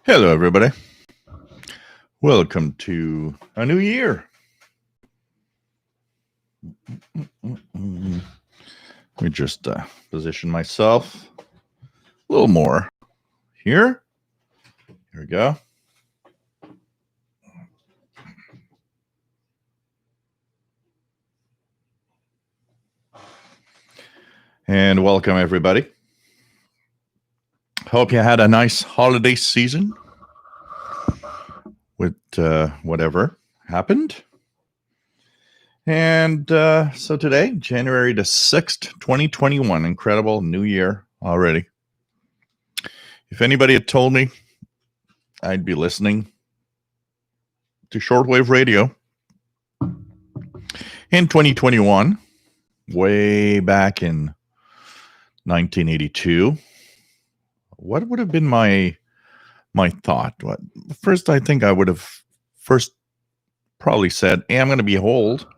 Hello, everybody. Welcome to a new year. Let me just position myself a little more here. Here we go. And welcome, everybody. Hope you had a nice holiday season with whatever happened. And so today, January the 6th, 2021, incredible new year already. If anybody had told me I'd be listening to shortwave radio in 2021, way back in 1982, what would have been my thought? First, I think I would have probably said, hey, I'm going to be old.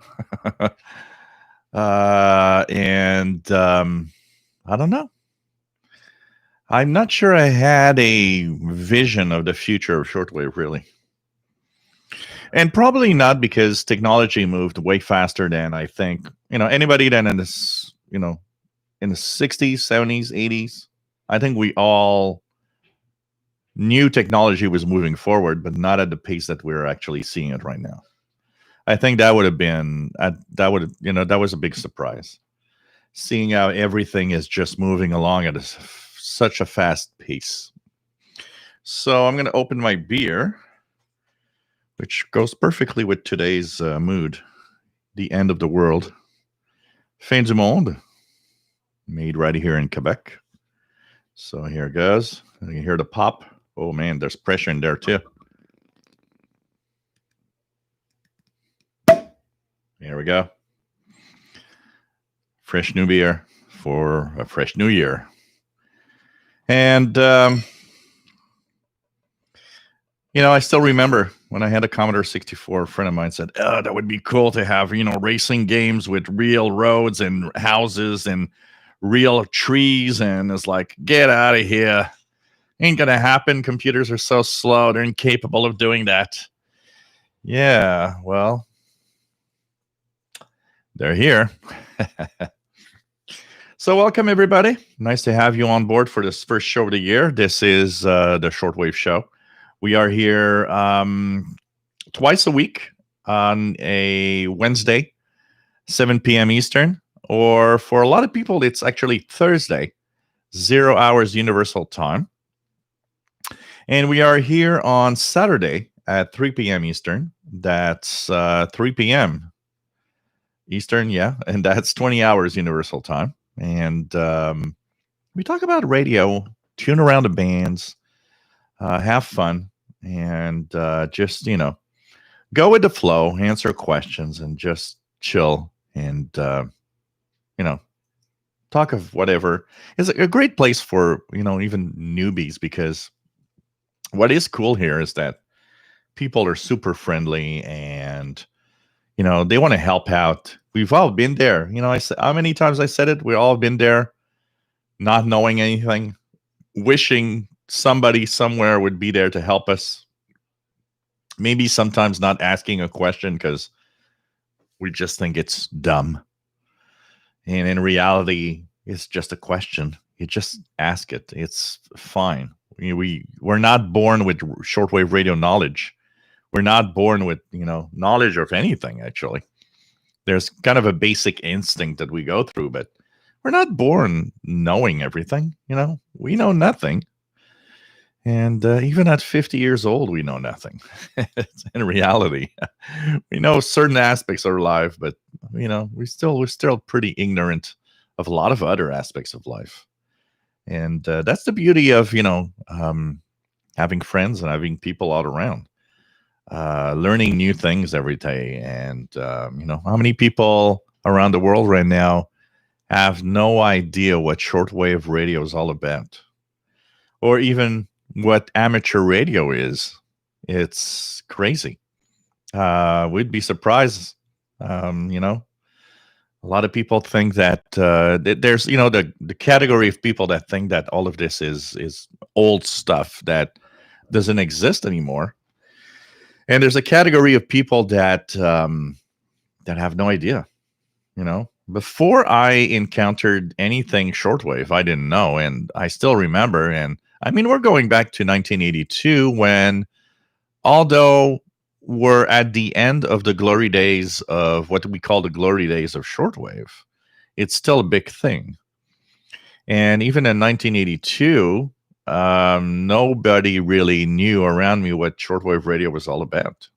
And I don't know. I'm not sure I had a vision of the future of shortwave, really. And probably not, because technology moved way faster than I think, anybody that in this, in the 60s, 70s, 80s, I think we all knew technology was moving forward, but not at the pace that we're actually seeing it right now. I think that would have been, that was a big surprise. Seeing how everything is just moving along at such a fast pace. So I'm going to open my beer, which goes perfectly with today's mood. The end of the world. Fin du monde. Made right here in Quebec. So here it goes. You can hear the pop. Oh man, there's pressure in there too. Here we go. Fresh new beer for a fresh new year. And, I still remember when I had a Commodore 64, a friend of mine said, oh, that would be cool to have, racing games with real roads and houses and real trees. And it's like, get out of here. Ain't going to happen. Computers are so slow. They're incapable of doing that. Yeah, well, they're here. So welcome, everybody. Nice to have you on board for this first show of the year. This is the Shortwave Show. We are here twice a week on a Wednesday, 7 p.m. Eastern, or for a lot of people, it's actually Thursday, 0 hours Universal Time. And we are here on Saturday at 3 p.m. Eastern. That's 3 p.m. Eastern, yeah, and that's 20 hours Universal Time. And we talk about radio, tune around the bands, have fun, and just, go with the flow, answer questions, and just chill and, talk of whatever. It's a great place for, even newbies, because what is cool here is that people are super friendly and, they want to help out. We've all been there. I said, how many times I said it? We've all been there, not knowing anything, wishing somebody somewhere would be there to help us. Maybe sometimes not asking a question because we just think it's dumb. And in reality, it's just a question. You just ask it. It's fine. We're not born with shortwave radio knowledge. We're not born with, knowledge of anything, actually. There's kind of a basic instinct that we go through, but we're not born knowing everything. We know nothing. And even at 50 years old, we know nothing. In reality, we know certain aspects of our life, but, we're still pretty ignorant of a lot of other aspects of life. And that's the beauty of, having friends and having people all around. Learning new things every day. And, how many people around the world right now have no idea what shortwave radio is all about, or even what amateur radio is. It's crazy. We'd be surprised. A lot of people think that there's, the category of people that think that all of this is old stuff, that doesn't exist anymore. And there's a category of people that that have no idea. You know, before I encountered anything shortwave, I didn't know, and I still remember. And I mean, we're going back to 1982 when, although we're at the end of the glory days of what we call the glory days of shortwave, it's still a big thing. And even in 1982, nobody really knew around me what shortwave radio was all about.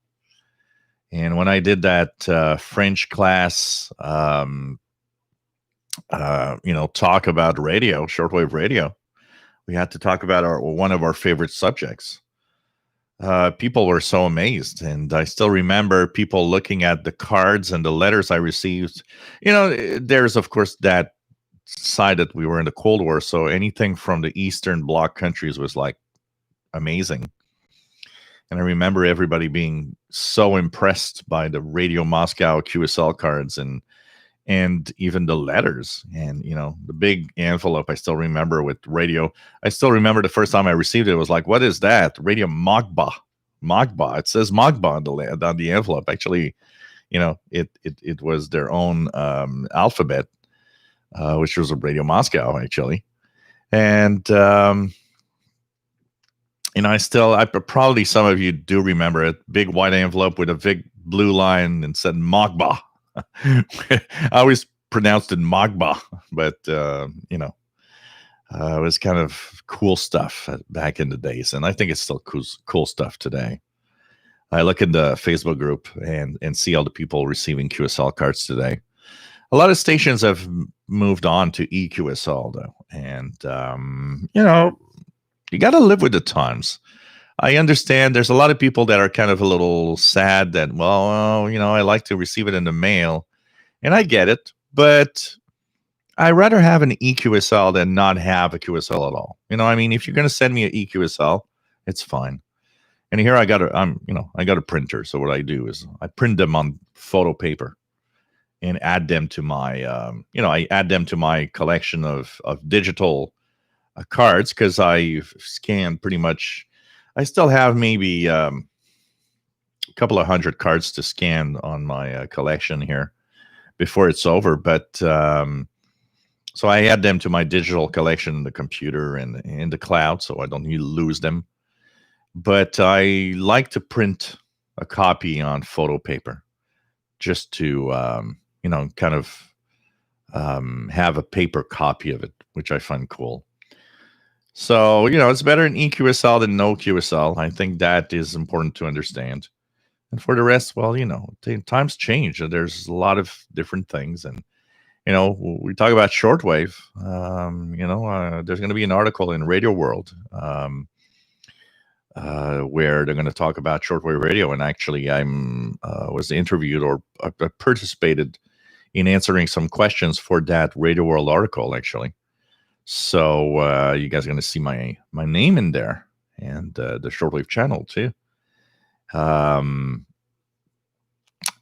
And when I did that French class, talk about radio, shortwave radio, we had to talk about one of our favorite subjects. People were so amazed, and I still remember people looking at the cards and the letters I received. There's of course that side that we were in the Cold War, so anything from the Eastern Bloc countries was like amazing. And I remember everybody being so impressed by the Radio Moscow QSL cards and even the letters, and the big envelope I still remember with radio. I still remember the first time I received it, was like, what is that? Radio Magba. It says Magba on the envelope. Actually, it was their own alphabet, which was a Radio Moscow actually. And I probably, some of you do remember it. Big white envelope with a big blue line and said Magba. I always pronounced it Magba, but it was kind of cool stuff back in the days, and I think it's still cool stuff today. I look in the Facebook group and see all the people receiving QSL cards today. A lot of stations have moved on to EQSL though, and you got to live with the times. I understand there's a lot of people that are kind of a little sad that, I like to receive it in the mail, and I get it, but I'd rather have an EQSL than not have a QSL at all. If you're going to send me an EQSL, it's fine. And here I got a printer. So what I do is I print them on photo paper and add them to my, I add them to my collection of digital cards, because I scan pretty much. I still have maybe a couple of hundred cards to scan on my collection here before it's over. But so I add them to my digital collection in the computer and in the cloud, so I don't need to lose them. But I like to print a copy on photo paper just to, kind of have a paper copy of it, which I find cool. So, it's better in EQSL than no QSL. I think that is important to understand. And for the rest, well, times change. And there's a lot of different things. And, we talk about shortwave. There's going to be an article in Radio World where they're going to talk about shortwave radio. And actually, was interviewed or participated in answering some questions for that Radio World article, actually. So you guys are going to see my name in there, and the shortwave channel too. And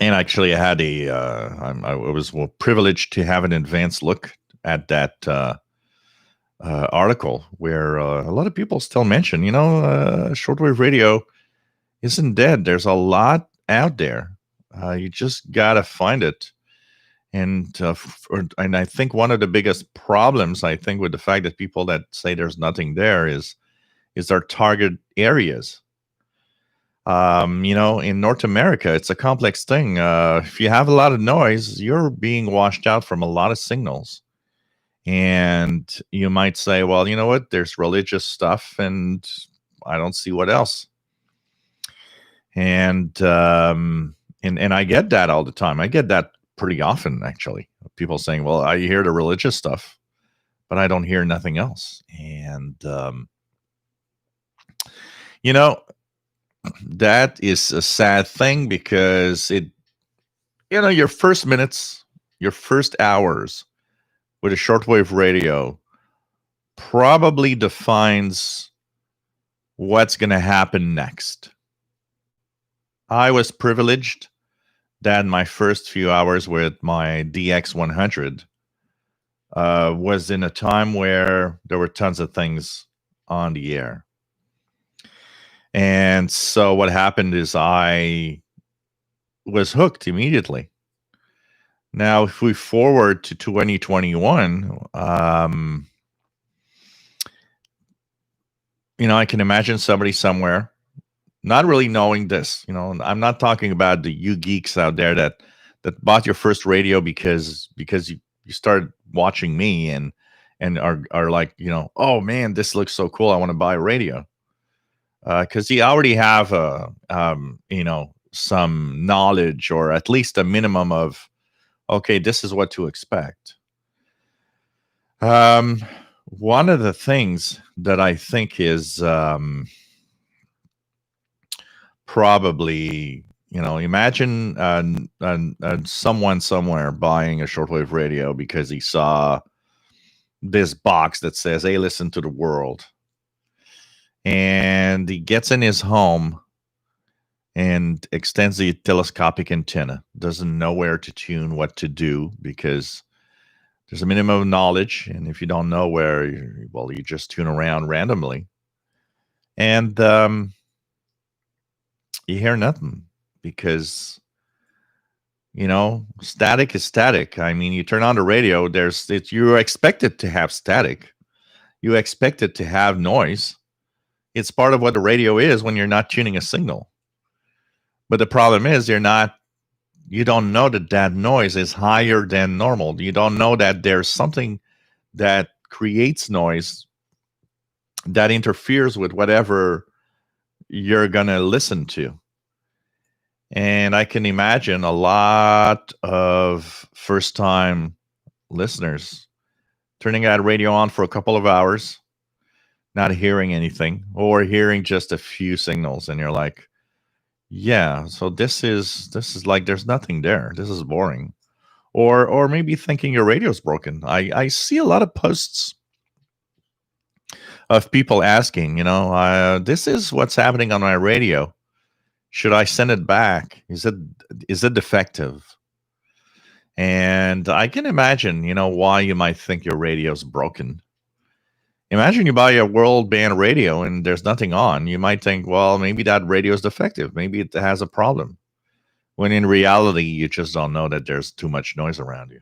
actually, I had I was privileged to have an advanced look at that article, where a lot of people still mention, shortwave radio isn't dead. There's a lot out there. You just gotta find it. And I think one of the biggest problems, I think, with the fact that people that say there's nothing there is our target areas. In North America, it's a complex thing. If you have a lot of noise, you're being washed out from a lot of signals. And you might say, well, you know what? There's religious stuff, and I don't see what else. And I get that all the time. I get that pretty often, actually. People saying, well, I hear the religious stuff, but I don't hear nothing else. And, that is a sad thing, because your first minutes, your first hours with a shortwave radio probably defines what's going to happen next. I was privileged that my first few hours with my DX100 was in a time where there were tons of things on the air. And so what happened is I was hooked immediately. Now, if we forward to 2021, I can imagine somebody somewhere not really knowing this. I'm not talking about the you geeks out there that bought your first radio because you started watching me and are like, oh man, this looks so cool. I want to buy a radio. Because you already have some knowledge or at least a minimum of, okay, this is what to expect. Um, One of the things that I think is probably, imagine someone somewhere buying a shortwave radio because he saw this box that says, hey, listen to the world. And he gets in his home and extends the telescopic antenna, doesn't know where to tune, what to do, because there's a minimum of knowledge. And if you don't know where, you just tune around randomly. And you hear nothing because, static is static. I mean, you turn on the radio, you're expected to have static. You expect it to have noise. It's part of what the radio is when you're not tuning a signal. But the problem is you don't know that noise is higher than normal. You don't know that there's something that creates noise that interferes with whatever you're going to listen to. And I can imagine a lot of first time listeners turning that radio on for a couple of hours, not hearing anything, or hearing just a few signals. And you're like, yeah, so this is like there's nothing there. This is boring. Or maybe thinking your radio's broken. I see a lot of posts of people asking, this is what's happening on my radio. Should I send it back? Is it defective? And I can imagine, why you might think your radio's broken. Imagine you buy a world band radio and there's nothing on. You might think, well, maybe that radio is defective. Maybe it has a problem. When in reality, you just don't know that there's too much noise around you.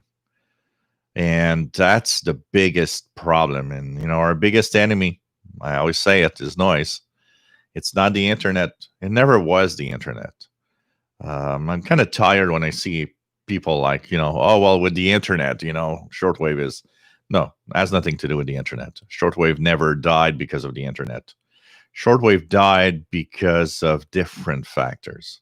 And that's the biggest problem. And, our biggest enemy, I always say it, is noise. It's not the internet. It never was the internet. I'm kind of tired when I see people like, oh, well, with the internet, shortwave is. No, it has nothing to do with the internet. Shortwave never died because of the internet. Shortwave died because of different factors.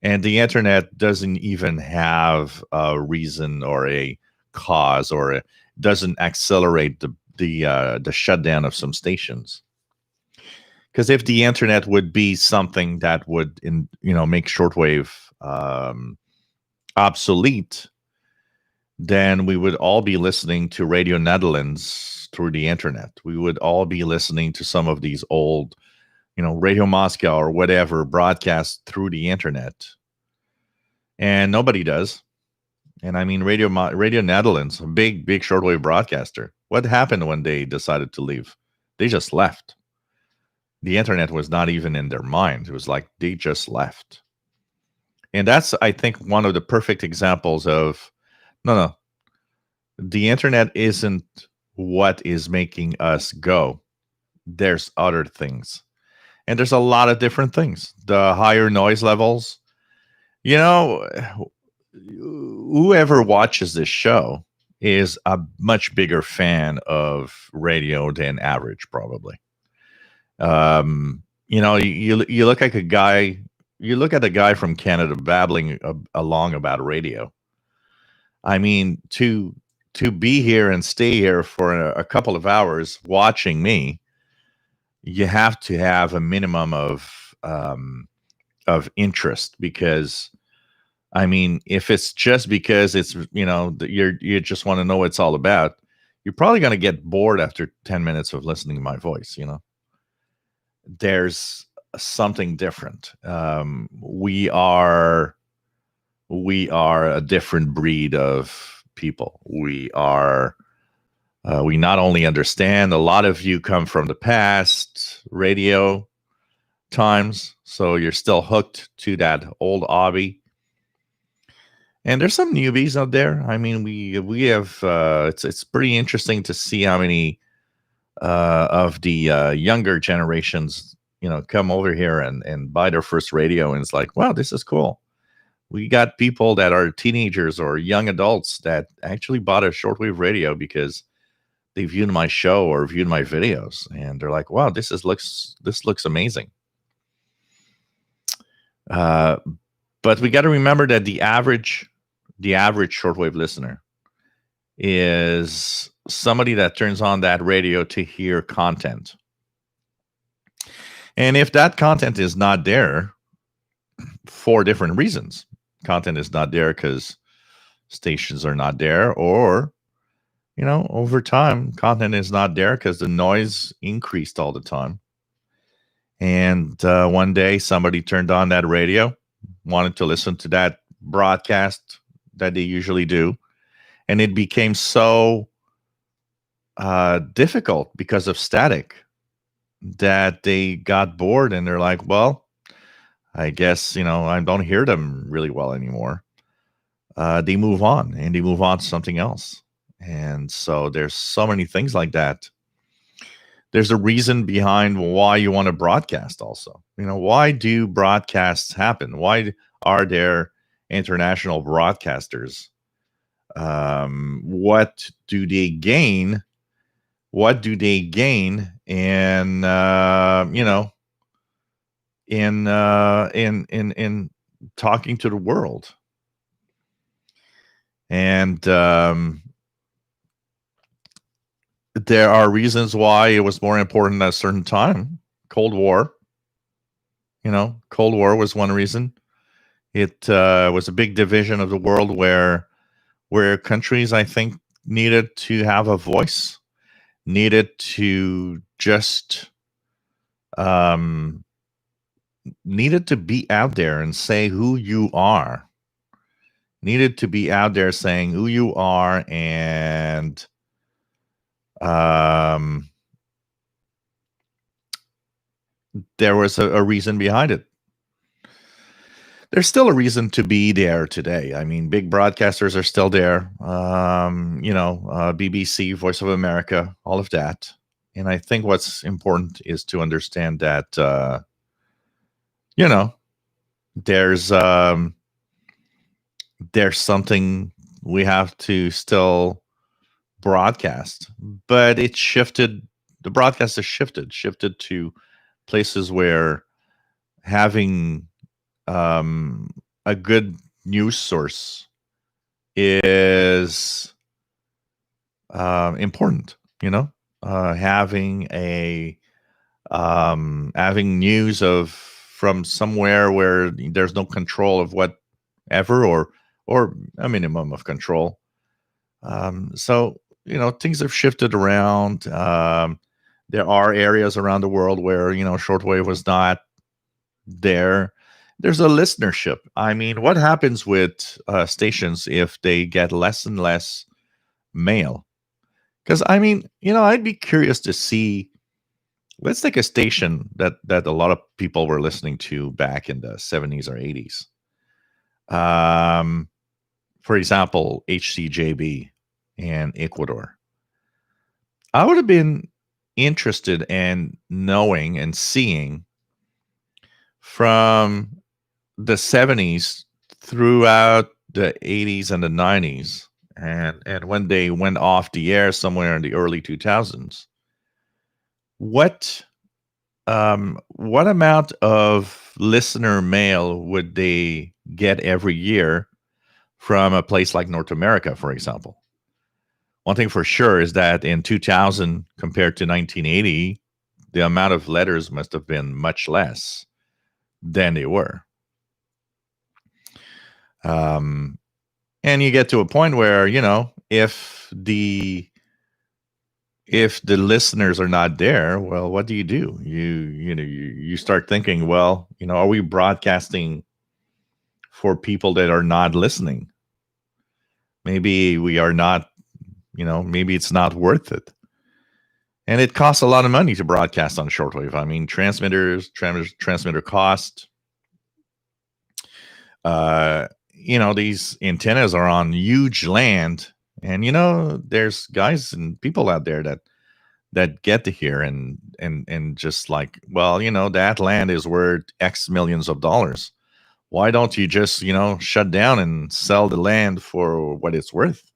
And the internet doesn't even have a reason or a cause, or it doesn't accelerate the shutdown of some stations. Because if the internet would be something that would make shortwave obsolete, then we would all be listening to Radio Netherlands through the internet. We would all be listening to some of these old, Radio Moscow or whatever broadcast through the internet. And nobody does. And I mean, Radio Netherlands, a big shortwave broadcaster. What happened when they decided to leave? They just left. The internet was not even in their mind. It was like they just left. And that's, I think, one of the perfect examples of, no, the internet isn't what is making us go. There's other things. And there's a lot of different things. The higher noise levels, whoever watches this show is a much bigger fan of radio than average, probably. You look like a guy. You look at a guy from Canada babbling along about radio. I mean, to be here and stay here for a couple of hours watching me, you have to have a minimum of interest, because I mean, if it's just because it's you just want to know what it's all about, you're probably going to get bored after 10 minutes of listening to my voice. There's something different. We are a different breed of people. We not only understand, a lot of you come from the past radio. times, so you're still hooked to that old hobby. And there's some newbies out there. I mean, we have it's pretty interesting to see how many of the younger generations, come over here and buy their first radio, and it's like, wow, this is cool. We got people that are teenagers or young adults that actually bought a shortwave radio because they viewed my show or viewed my videos, and they're like, wow, this looks amazing. Uh, but we got to remember that the average shortwave listener is somebody that turns on that radio to hear content. And if that content is not there for different reasons, content is not there because stations are not there, or, over time, content is not there because the noise increased all the time. And one day somebody turned on that radio, wanted to listen to that broadcast that they usually do. And it became so difficult because of static that they got bored, and they're like, well, I guess, I don't hear them really well anymore. They move on to something else. And so there's so many things like that. There's a reason behind why you want to broadcast also. Why do broadcasts happen? Why are there international broadcasters? What do they gain? What do they gain in in talking to the world? And there are reasons why it was more important at a certain time. Cold War. Cold War was one reason. It was a big division of the world where countries, I think, needed to have a voice, needed to just needed to be out there and say who you are. Needed to be out there saying who you are, and there was a reason behind it. There's still a reason to be there today. I mean, big broadcasters are still there. BBC, Voice of America, all of that. And I think what's important is to understand that, there's something we have to still broadcast, but it shifted. The broadcast has shifted to places where having a good news source is important. Having having news from somewhere where there's no control of whatever, or a minimum of control. So things have shifted around. There are areas around the world where shortwave was not there. There's a listenership. I mean, what happens with stations if they get less and less mail? Because I mean, I'd be curious to see. Let's take a station that a lot of people were listening to back in the 70s or 80s. For example, HCJB in Ecuador. I would have been interested in knowing and seeing from the 70s throughout the 80s and the 90s, and when they went off the air somewhere in the early 2000s, what amount of listener mail would they get every year from a place like North America, for example? One thing for sure is that in 2000 compared to 1980, the amount of letters must have been much less than they were. And you get to a point where, if the listeners are not there, well, what do? You start thinking, well, are we broadcasting for people that are not listening? Maybe we are not, maybe it's not worth it. and it costs a lot of money to broadcast on shortwave. I mean, transmitter cost. These antennas are on huge land, and there's guys and people out there that get to hear and just like, well, that land is worth X millions of dollars. Why don't you just shut down and sell the land for what it's worth?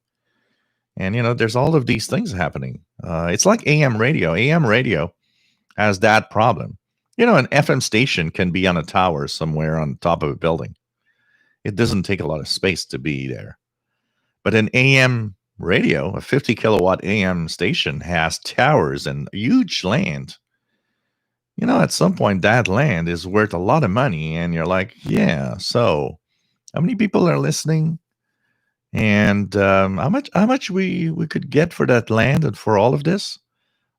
And there's all of these things happening. It's like AM radio. AM radio has that problem. An FM station can be on a tower somewhere on top of a building. It doesn't take a lot of space to be there. But an AM radio, a 50 kilowatt AM station, has towers and huge land. At some point, that land is worth a lot of money. And you're like, yeah, so how many people are listening? And how much we could get for that land and for all of this?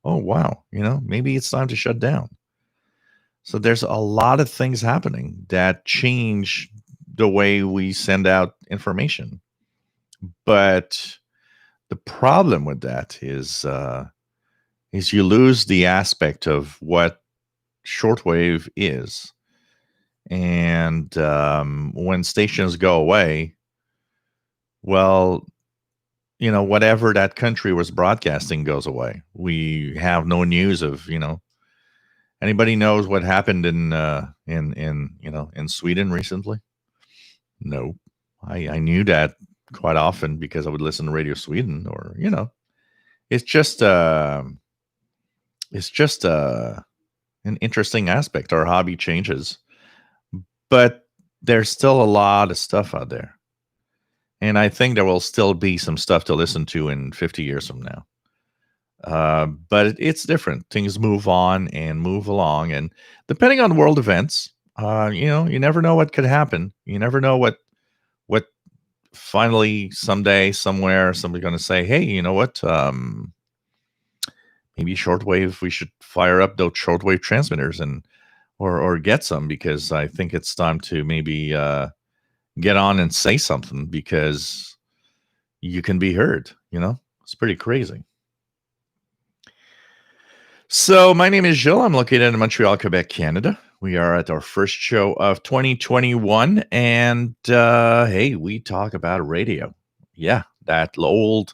Oh, wow. Maybe it's time to shut down. So there's a lot of things happening that change the way we send out information. But the problem with that is you lose the aspect of what shortwave is. And when stations go away, well, whatever that country was broadcasting goes away. We have no news of, anybody knows what happened in Sweden recently? No. I knew that quite often because I would listen to Radio Sweden, or it's just an interesting aspect. Our hobby changes, but there's still a lot of stuff out there. And I think there will still be some stuff to listen to in 50 years from now. But it's different. Things move on and move along. And depending on world events, you never know what could happen. You never know what finally someday, somewhere, somebody's going to say, hey, you know what? Maybe shortwave, we should fire up those shortwave transmitters or get some, because I think it's time to maybe get on and say something, because you can be heard. It's pretty crazy. So my name is Gilles. I'm located in Montreal, Quebec, Canada. We are at our first show of 2021, and hey, we talk about radio. Yeah, that old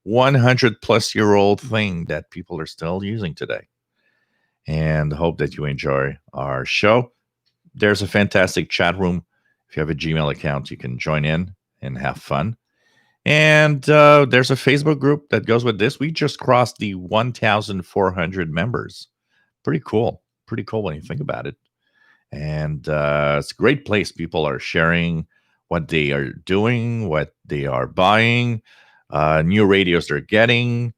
100-plus-year-old thing that people are still using today. And hope that you enjoy our show. There's a fantastic chat room. If you have a Gmail account, you can join in and have fun. And there's a Facebook group that goes with this. We just crossed the 1,400 members. Pretty cool. Pretty cool when you think about it. And it's a great place. People are sharing what they are doing, what they are buying, new radios they're getting,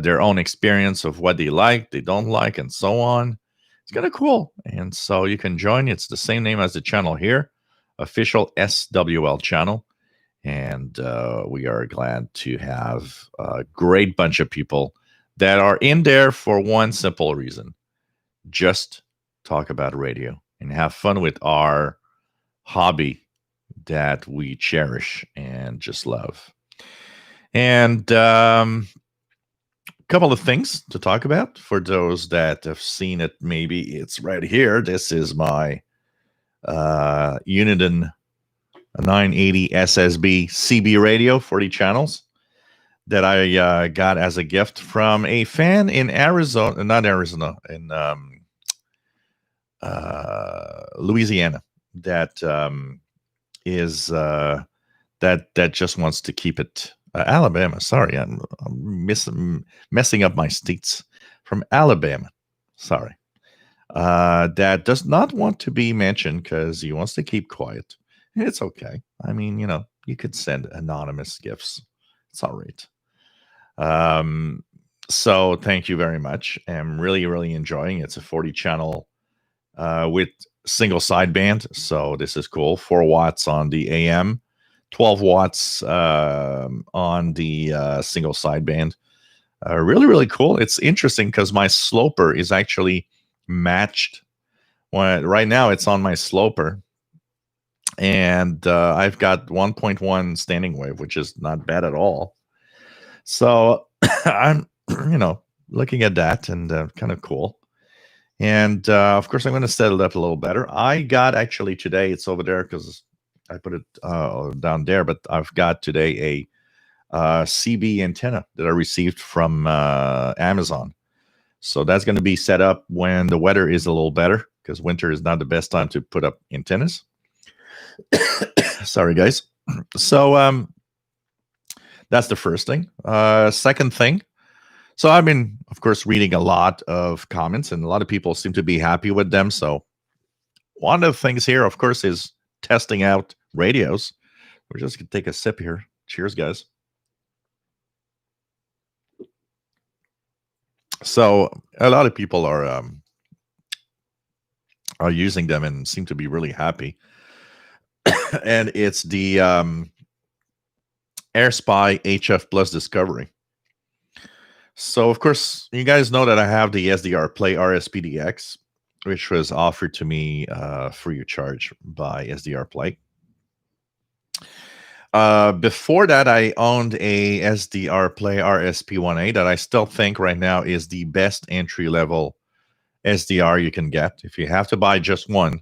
their own experience of what they like, they don't like, and so on. It's kind of cool. And so you can join. It's the same name as the channel here, official SWL channel. And we are glad to have a great bunch of people that are in there for one simple reason: just talk about radio and have fun with our hobby that we cherish and just love. And a couple of things to talk about for those that have seen it. Maybe it's right here. This is my Uniden 980 SSB CB radio, 40 channels, that I got as a gift from a fan in Arizona, not Arizona, in Louisiana, that is that just wants to keep it. Alabama, sorry, I'm messing up my states. From Alabama, sorry, that does not want to be mentioned because he wants to keep quiet. It's okay. I mean, you could send anonymous gifts. It's all right. So thank you very much. I'm really, really enjoying it. It's a 40 channel with single sideband. So this is cool. 4 watts on the AM, 12 watts on the single sideband. Really, really cool. It's interesting because my sloper is actually matched. Right now it's on my sloper. And I've got 1.1 standing wave, which is not bad at all. So I'm, looking at that, and kind of cool. And of course, I'm going to set it up a little better. I got actually today, it's over there because I put it down there, but I've got today a CB antenna that I received from Amazon. So that's going to be set up when the weather is a little better, because winter is not the best time to put up antennas. Sorry, guys. So that's the first thing. Second thing, so I've been, of course, reading a lot of comments, and a lot of people seem to be happy with them. So one of the things here, of course, is testing out radios. We're just going to take a sip here. Cheers, guys. So a lot of people are using them and seem to be really happy. And it's the AirSpy HF Plus Discovery. So, of course, you guys know that I have the SDR Play RSPDX, which was offered to me free of charge by SDR Play. Before that, I owned a SDR Play RSP1A that I still think right now is the best entry-level SDR you can get. If you have to buy just one,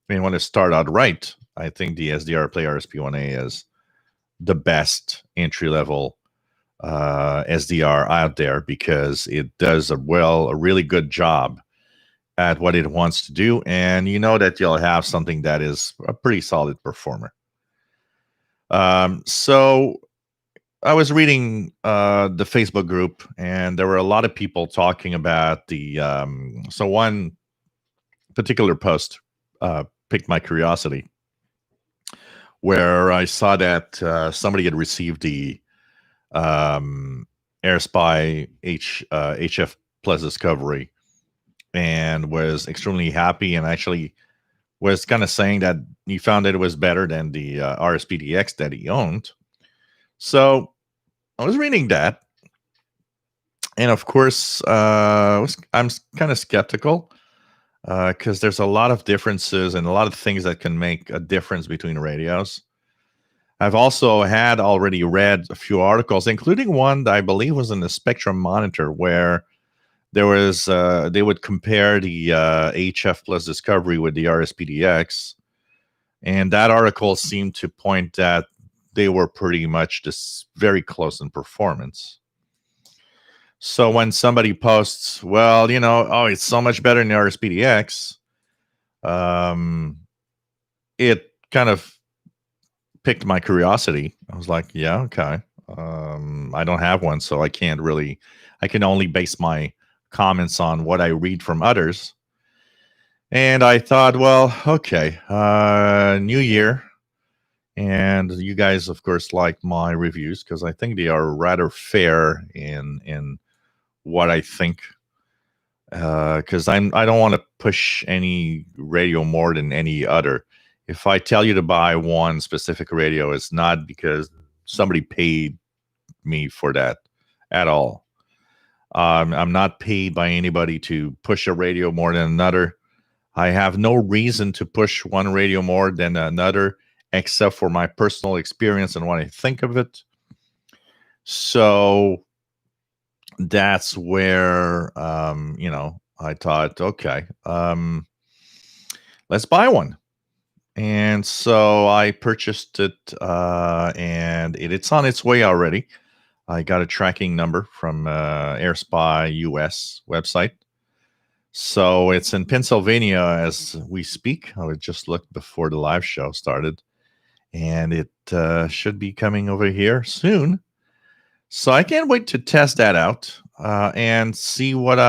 and you want to start out right, I think the SDR Play RSP1A is the best entry-level SDR out there, because it does a really good job at what it wants to do, and you know that you'll have something that is a pretty solid performer. So I was reading the Facebook group, and there were a lot of people talking about the so one particular post piqued my curiosity, where I saw that somebody had received the AirSpy HF Plus Discovery and was extremely happy, and actually was kind of saying that he found that it was better than the RSPDX that he owned. So I was reading that, and of course, I'm kind of skeptical because there's a lot of differences and a lot of things that can make a difference between radios. I've also had already read a few articles, including one that I believe was in the Spectrum Monitor, where there was they would compare the HF Plus Discovery with the RSPDX, and that article seemed to point that they were pretty much just very close in performance. So when somebody posts, well, oh, it's so much better than the RSPDX, it kind of piqued my curiosity. I was like, yeah, okay. I don't have one, so I can only base my comments on what I read from others. And I thought, well, okay, new year. And you guys, of course, like my reviews because I think they are rather fair in what I think. Because I don't want to push any radio more than any other. If I tell you to buy one specific radio, it's not because somebody paid me for that at all. I'm not paid by anybody to push a radio more than another. I have no reason to push one radio more than another, except for my personal experience and what I think of it. So that's where, I thought, okay, let's buy one. And so I purchased it, and it's on its way already. I got a tracking number from AirSpy US website. So it's in Pennsylvania as we speak. I just looked before the live show started, and it should be coming over here soon. So I can't wait to test that out and see what is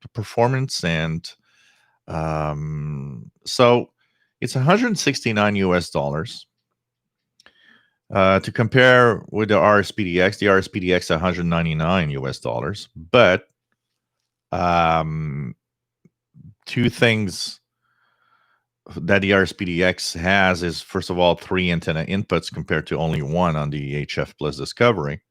the performance. And so it's 169 US dollars. To compare with the RSPDX 199 US dollars. But two things that the RSPDX has is, first of all, 3 antenna inputs compared to only 1 on the HF Plus Discovery.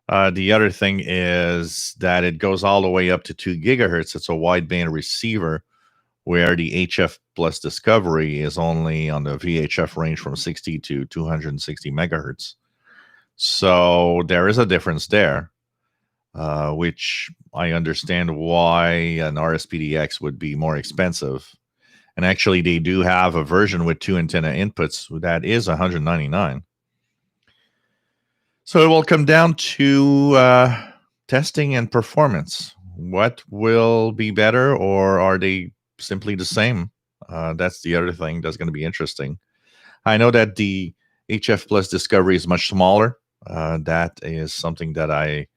The other thing is that it goes all the way up to 2 gigahertz. It's a wideband receiver, where the HF Plus Discovery is only on the VHF range from 60 to 260 megahertz. So there is a difference there, which I understand why an RSPDX would be more expensive. And actually, they do have a version with 2 antenna inputs that is $199. So it will come down to testing and performance. What will be better, or are they simply the same? That's the other thing that's going to be interesting. I know that the HF Plus Discovery is much smaller. That is something that I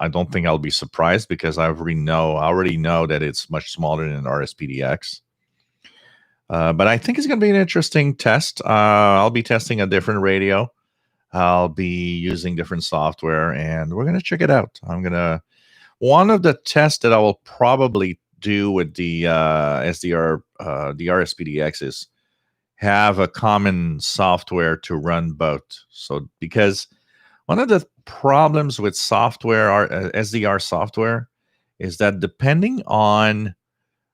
don't think I'll be surprised, because I already know that it's much smaller than RSPDX. But I think it's going to be an interesting test. I'll be testing a different radio. I'll be using different software, and we're going to check it out. One of the tests that I will probably do with the SDR, the RSPDX, is have a common software to run both. So, because one of the problems with SDR software, is that depending on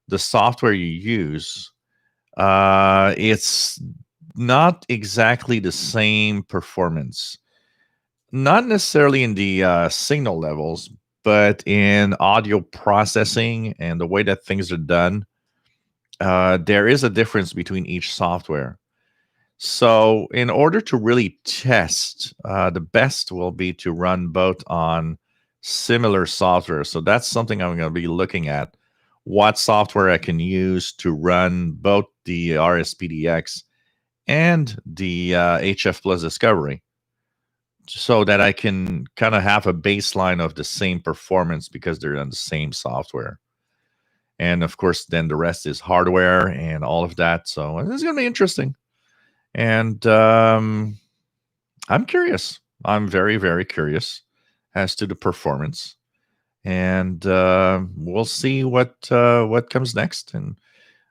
the software you use, it's not exactly the same performance. Not necessarily in the signal levels, but in audio processing and the way that things are done. There is a difference between each software. So, in order to really test, the best will be to run both on similar software. So, that's something I'm going to be looking at. What software I can use to run both the RSPDX and the HF Plus Discovery, so that I can kind of have a baseline of the same performance, because they're on the same software. And of course, then the rest is hardware and all of that. So it's going to be interesting. And I'm curious. I'm very, very curious as to the performance. And we'll see what comes next, and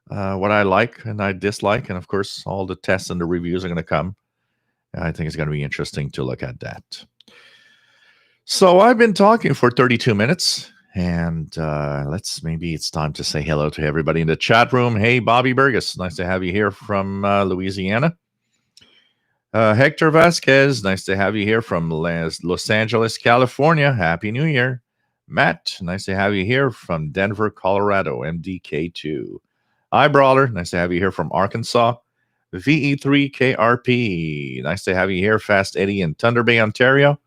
what I like and I dislike. And of course, all the tests and the reviews are going to come. I think it's going to be interesting to look at that. So I've been talking for 32 minutes, and maybe it's time to say hello to everybody in the chat room. Hey, Bobby Burgess, nice to have you here from Louisiana. Hector Vasquez, nice to have you here from Los Angeles, California. Happy New Year. Matt, nice to have you here from Denver, Colorado, MDK2. Brawler, nice to have you here from Arkansas. VE3KRP, nice to have you here. Fast Eddie in Thunder Bay, Ontario.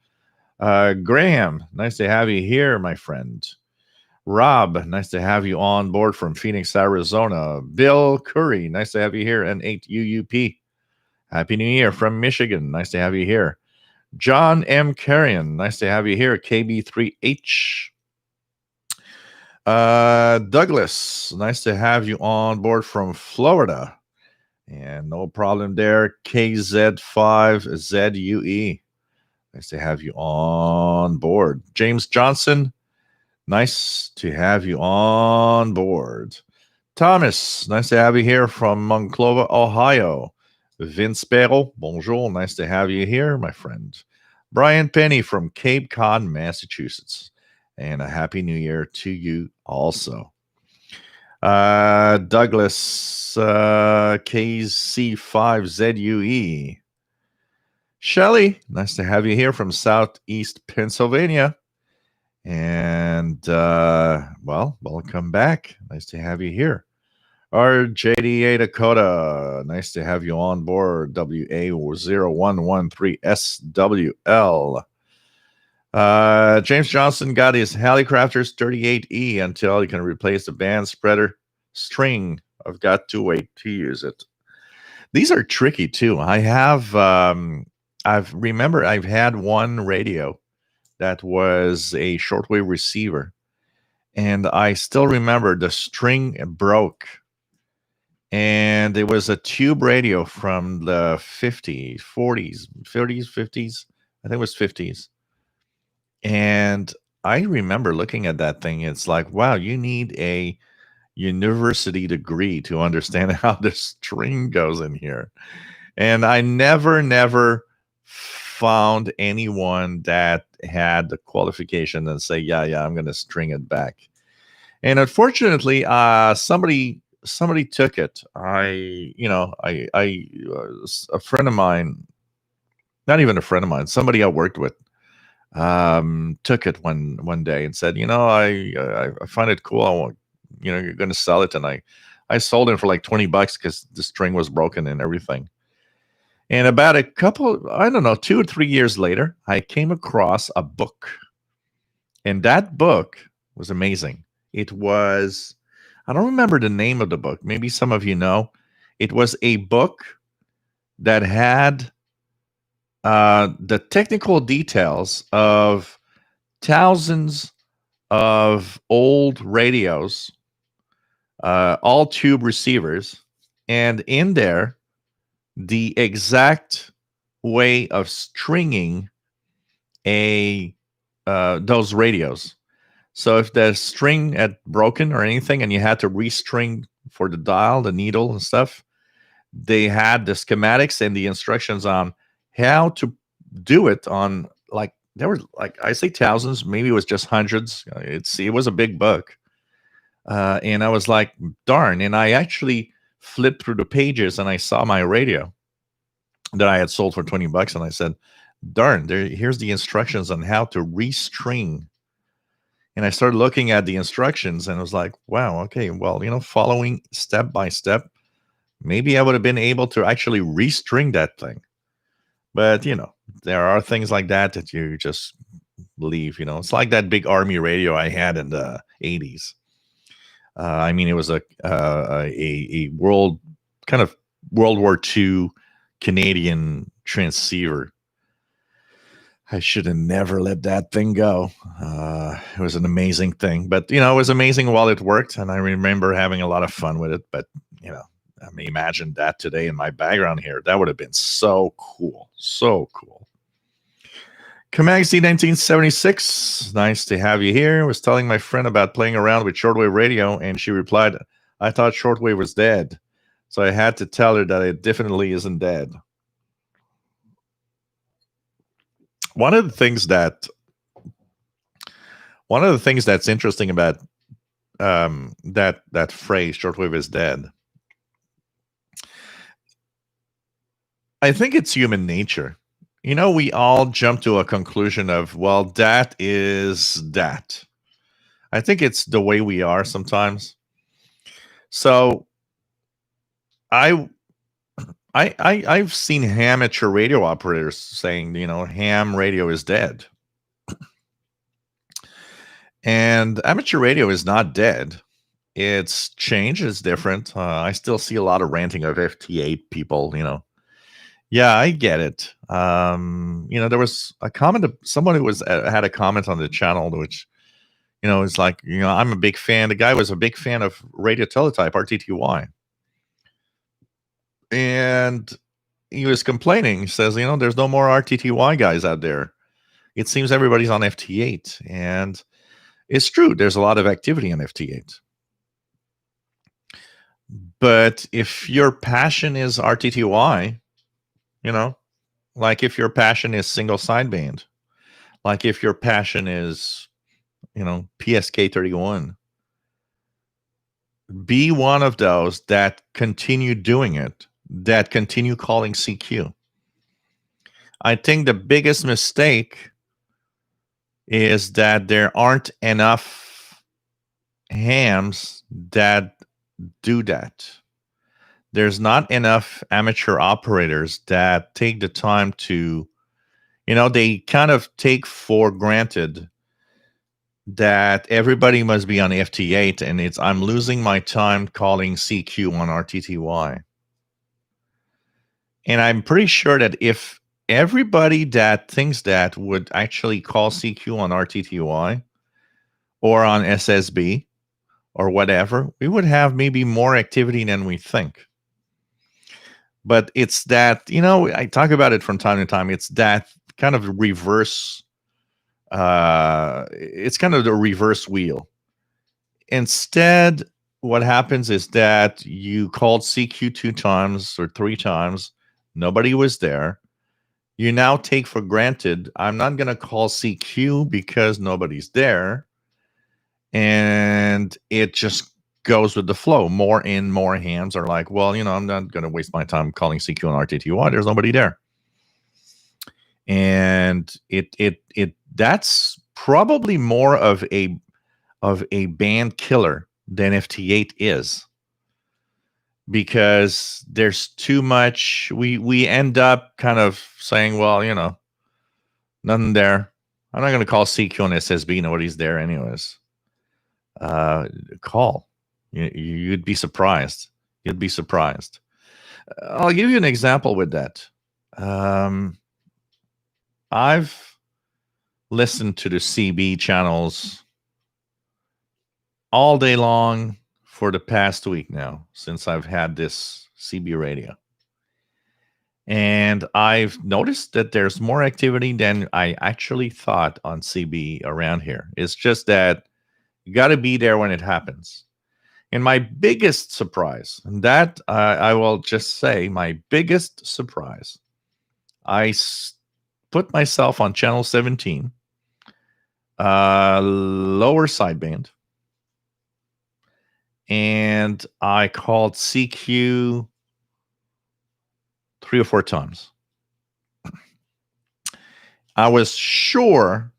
Graham, nice to have you here, my friend. Rob, nice to have you on board from Phoenix, Arizona. Bill Curry, nice to have you here. N8UUP. Happy New Year from Michigan. Nice to have you here. John M. Carrion, nice to have you here. KB3H. Douglas, nice to have you on board from Florida. And no problem there. KZ5ZUE. Nice to have you on board. James Johnson, nice to have you on board. Thomas, nice to have you here from Monclova, Ohio. Vince Perrault, bonjour. Nice to have you here, my friend. Brian Penny from Cape Cod, Massachusetts. And a happy new year to you also. Douglas, KC5ZUE. Shelly, nice to have you here from Southeast Pennsylvania. And, welcome back. Nice to have you here. RJDA Dakota, nice to have you on board. WA0113SWL. James Johnson got his Hallicrafters 38E until he can replace the band spreader string. I've got to wait to use it. These are tricky too. I've had one radio that was a shortwave receiver, and I still remember the string broke. And it was a tube radio from the 50s, 40s, 30s, 50s. I think it was 50s. And I remember looking at that thing. It's like, wow, you need a university degree to understand how the string goes in here. And I never found anyone that had the qualification and say, yeah, I'm going to string it back. And unfortunately, somebody took it. A friend of mine not even a friend of mine, somebody I worked with, took it one day and said, I find it cool. I want, you're going to sell it, and I sold it for like $20 because the string was broken and everything. And about a couple, I don't know, 2 or 3 years later, I came across a book, and that book was amazing. It was, I don't remember the name of the book. Maybe some of you know. It was a book that had the technical details of thousands of old radios, all tube receivers, and in there, the exact way of stringing a those radios. So if the string had broken or anything, and you had to restring for the dial, the needle, and stuff, they had the schematics and the instructions on how to do it. On like there were like I say thousands, maybe it was just hundreds. It was a big book, and I was like, darn! And I actually flipped through the pages and I saw my radio that I had sold for $20, and I said, darn! Here's the instructions on how to restring. And I started looking at the instructions and I was like, wow, okay, well, following step by step, maybe I would have been able to actually restring that thing. But, there are things like that you just leave. It's like that big army radio I had in the 80s. I mean, it was a world kind of World War II Canadian transceiver. I should have never let that thing go. It was an amazing thing, but it was amazing while it worked, and I remember having a lot of fun with it. But I mean, imagine that today in my background here. That would have been so cool, so cool. Comaxi 1976, nice to have you here. Was telling my friend about playing around with shortwave radio, and she replied, "I thought shortwave was dead, so I had to tell her that it definitely isn't dead." One of the things that's interesting about that phrase "shortwave is dead," I think it's human nature. We all jump to a conclusion of, well, that is that. I think it's the way we are sometimes. So I've seen amateur radio operators saying, ham radio is dead. And amateur radio is not dead. It's changed. It's different. I still see a lot of ranting of FT8 people, Yeah, I get it. There was a comment of someone who had a comment on the channel, which, is like, I'm a big fan. The guy was a big fan of radio teletype, RTTY. And he was complaining. He says, there's no more RTTY guys out there. It seems everybody's on FT8. And it's true. There's a lot of activity on FT8. But if your passion is RTTY, like if your passion is single sideband, like if your passion is, PSK 31, be one of those that continue doing it, that continue calling CQ. I think the biggest mistake is that there aren't enough hams that do that. There's not enough amateur operators that take the time to, they kind of take for granted that everybody must be on FT8, and I'm losing my time calling CQ on RTTY. And I'm pretty sure that if everybody that thinks that would actually call CQ on RTTY or on SSB or whatever, we would have maybe more activity than we think. But it's that, I talk about it from time to time. It's that kind of reverse. It's kind of the reverse wheel. Instead, what happens is that you called CQ 2 times or 3 times. Nobody was there. You now take for granted, I'm not going to call CQ because nobody's there. And it just goes with the flow. More hands are like, well, I'm not going to waste my time calling CQ on RTTY. There's nobody there. and it that's probably more of a band killer than FT8 is, because there's too much. We end up kind of saying, well, nothing there. I'm not going to call CQ and SSB. Nobody's there anyways. Uh, Call. You'd be surprised. You'd be surprised. I'll give you an example with that. I've listened to the CB channels all day long for the past week now, since I've had this CB radio. And I've noticed that there's more activity than I actually thought on CB around here. It's just that you got to be there when it happens. And my biggest surprise, and that I will just say, my biggest surprise, I put myself on channel 17, lower sideband, and I called CQ 3 or 4 times. I was sure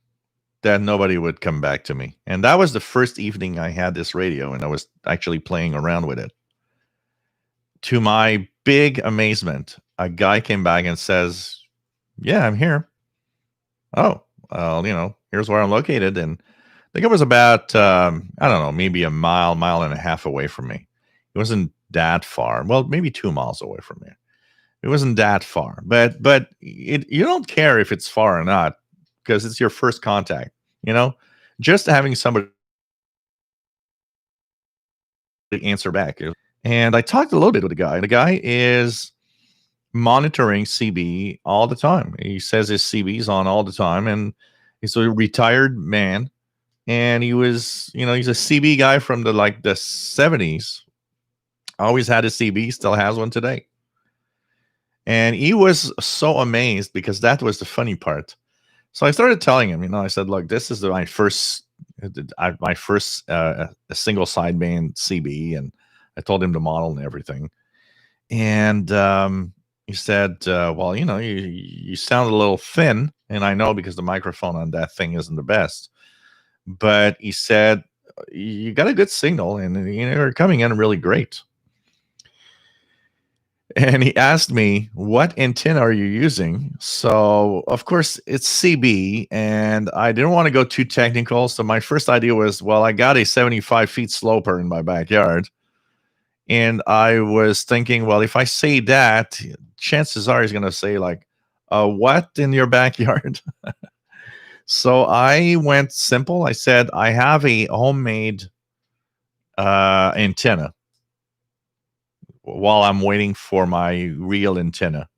that nobody would come back to me. And that was the first evening I had this radio, and I was actually playing around with it. To my big amazement, a guy came back and says, "Yeah, I'm here." Oh, well, here's where I'm located. And I think it was about, I don't know, maybe a mile and a half away from me. It wasn't that far. Well, maybe 2 miles away from me. It wasn't that far, but you don't care if it's far or not, because it's your first contact. Just having somebody answer back. And I talked a little bit with the guy. The guy is monitoring CB all the time. He says his CB's on all the time, and he's a retired man. And he was, he's a CB guy from the 70s. Always had a CB, still has one today. And he was so amazed, because that was the funny part. So I started telling him, I said, look, this is my first a single sideband CB, and I told him the model and everything. And he said, well, you sound a little thin, and I know, because the microphone on that thing isn't the best. But he said, you got a good signal, and you're coming in really great. And he asked me, what antenna are you using? So, of course, it's CB, and I didn't want to go too technical. So my first idea was, well, I got a 75 feet sloper in my backyard. And I was thinking, well, if I say that, chances are he's going to say, what in your backyard? So I went simple. I said, I have a homemade antenna while I'm waiting for my real antenna.